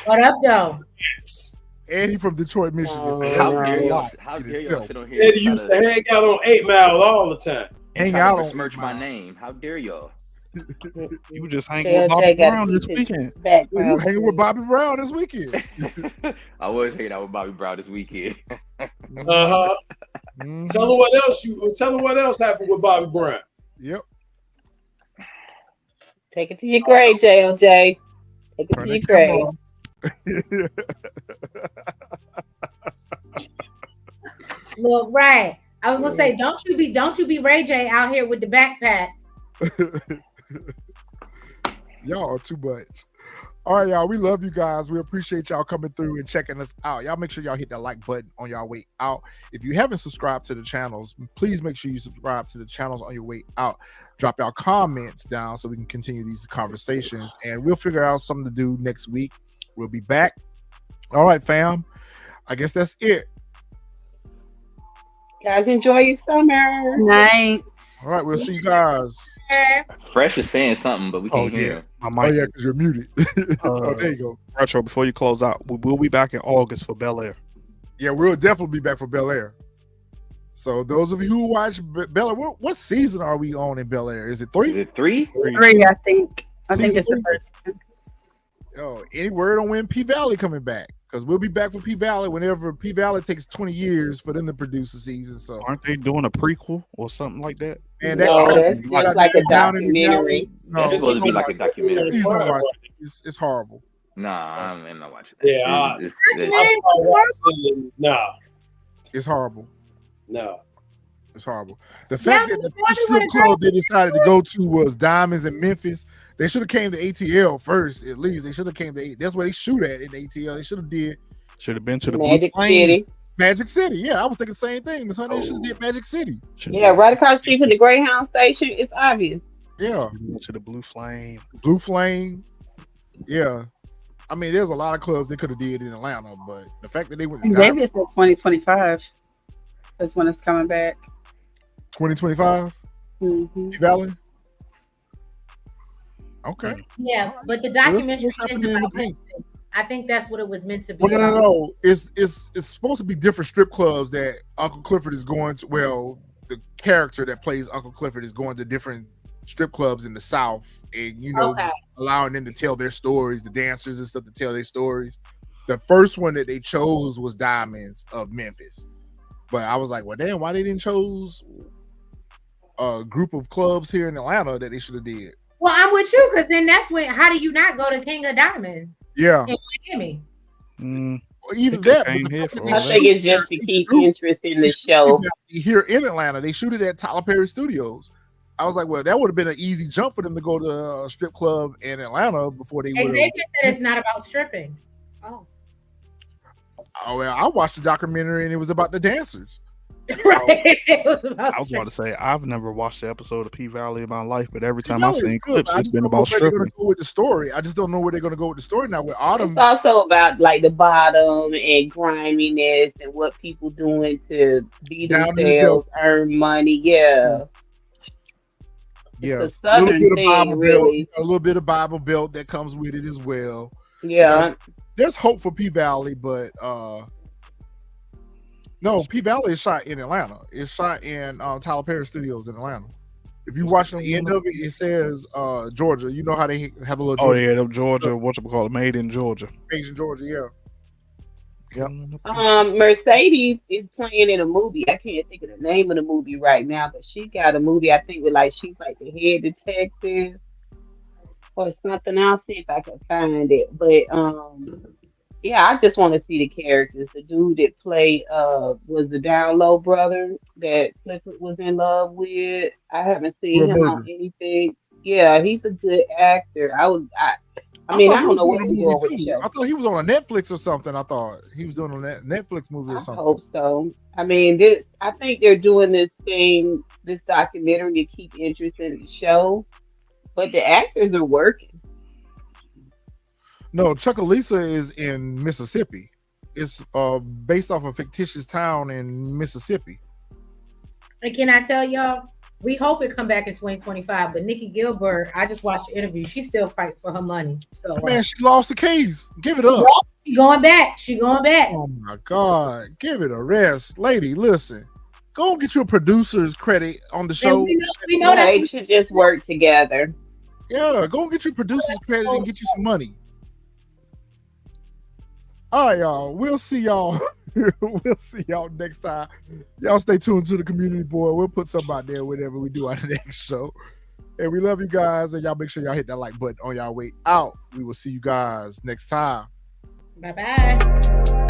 What up, though? And he's from Detroit, Michigan. So How dare y'all sit on here? Eddie used to hang out on 8 Mile all the time. Hang out on besmirch my name. How dare y'all? You were just hanging with Bobby Brown this weekend. You hanging with Bobby Brown this weekend. I was hanging out with Bobby Brown this weekend. Tell her what else happened with Bobby Brown. Yep. Take it to your grave, JLJ. Take it to your grave. Look, right. I was gonna say, don't you be Ray J out here with the backpack. Y'all are too much. All right, y'all. We love you guys. We appreciate y'all coming through and checking us out. Y'all make sure y'all hit that like button on y'all way out. If you haven't subscribed to the channels, please make sure you subscribe to the channels on your way out. Drop y'all comments down so we can continue these conversations, and we'll figure out something to do next week. We'll be back. All right, fam. I guess that's it. Guys, enjoy your summer. Night. All right, we'll see you guys. Fresh is saying something, but we can't hear him. Oh, yeah, because you're muted. Oh, there you go. Retro, before you close out, we'll be back in August for Bel Air. Yeah, we'll definitely be back for Bel Air. So those of you who watch Bel Air, what season are we on in Bel Air? Is it 3? Is it 3? 3, I think. I think it's 3? the first season. Yo, any word on when P Valley coming back? Because we'll be back for P Valley whenever P Valley takes 20 years for them to produce a season. So aren't they doing a prequel or something like that? And that's like a documentary. No, it's supposed to be like a documentary. Please don't watch it. It's horrible. Nah, I'm not watching that. Yeah, nah. It's horrible. No. It's horrible. The fact that the strip club they decided to go to was Diamonds in Memphis. They should have came to ATL first, at least. They should have came to that's where they shoot at in ATL. They should have been to the Magic City. Magic City. Yeah, I was thinking the same thing. Miss Honey, they should have did Magic City. Right across the street from the Greyhound station. It's obvious. Yeah. To the Blue Flame. Blue Flame. Yeah. I mean, there's a lot of clubs they could have did in Atlanta, but the fact that they went maybe it's 2025. That's when it's coming back. 2025? Valley? Okay. Yeah, but the documentary I think that's what it was meant to be. Well, no. It's supposed to be different strip clubs that Uncle Clifford is going to. Well, the character that plays Uncle Clifford is going to different strip clubs in the South, and allowing them to tell their stories, the dancers and stuff to tell their stories. The first one that they chose was Diamonds of Memphis, but I was like, well, damn, why they didn't chose a group of clubs here in Atlanta that they should have did? Well, I'm with you because then that's when. How do you not go to King of Diamonds? Yeah, in Miami. Either that. I think it's just to keep interest in the show. Here in Atlanta, they shoot it at Tyler Perry Studios. I was like, well, that would have been an easy jump for them to go to a strip club in Atlanta before they would. Xavier said it's not about stripping. Oh well, I watched the documentary and it was about the dancers. Right. I was about to say I've never watched the episode of P Valley in my life, but every time I've seen clips, it's been about stripping. Go with the story. I just don't know where they're going to go with the story now. With Autumn, it's also about like the bottom and griminess and what people doing to be themselves, earn money. Yeah. Yeah, it's a Southern thing, really. A little bit of Bible Belt that comes with it as well. Yeah. There's hope for P Valley, but no, P Valley is shot in Atlanta. It's shot in Tyler Perry Studios in Atlanta. If you watch the end of it, it says Georgia. You know how they have a little Georgia. Oh yeah, the Georgia, whatchamacallit, made in Georgia. Made in Georgia, yeah. Yep. Mercedes is playing in a movie. I can't think of the name of the movie right now, but she got a movie. I think with she's like the head detective or something. I'll see if I can find it. But yeah, I just want to see the characters. The dude that played was the Down Low brother that Clifford was in love with. I haven't seen him on anything. Yeah, he's a good actor. I mean, I don't know what he's doing with the show. I thought he was on a Netflix or something. I thought he was doing a Netflix movie or something. I hope so. I mean, I think they're doing this documentary to keep interest in the show, but the actors are working. No, Chuckalisa is in Mississippi. It's based off a fictitious town in Mississippi. And can I tell y'all? We hope it come back in 2025. But Nikki Gilbert, I just watched the interview. She's still fighting for her money. So man, she lost the case. Give it up. She going back. Oh my God. Give it a rest. Lady, listen. Go and get your producer's credit on the show. We know that they should just work together. Yeah, go and get your producer's credit and get you some money. All right, y'all. We'll see y'all. We'll see y'all next time. Y'all stay tuned to the community board. We'll put something out there whenever we do our next show. And we love you guys. And y'all make sure y'all hit that like button on y'all way out. We will see you guys next time. Bye-bye.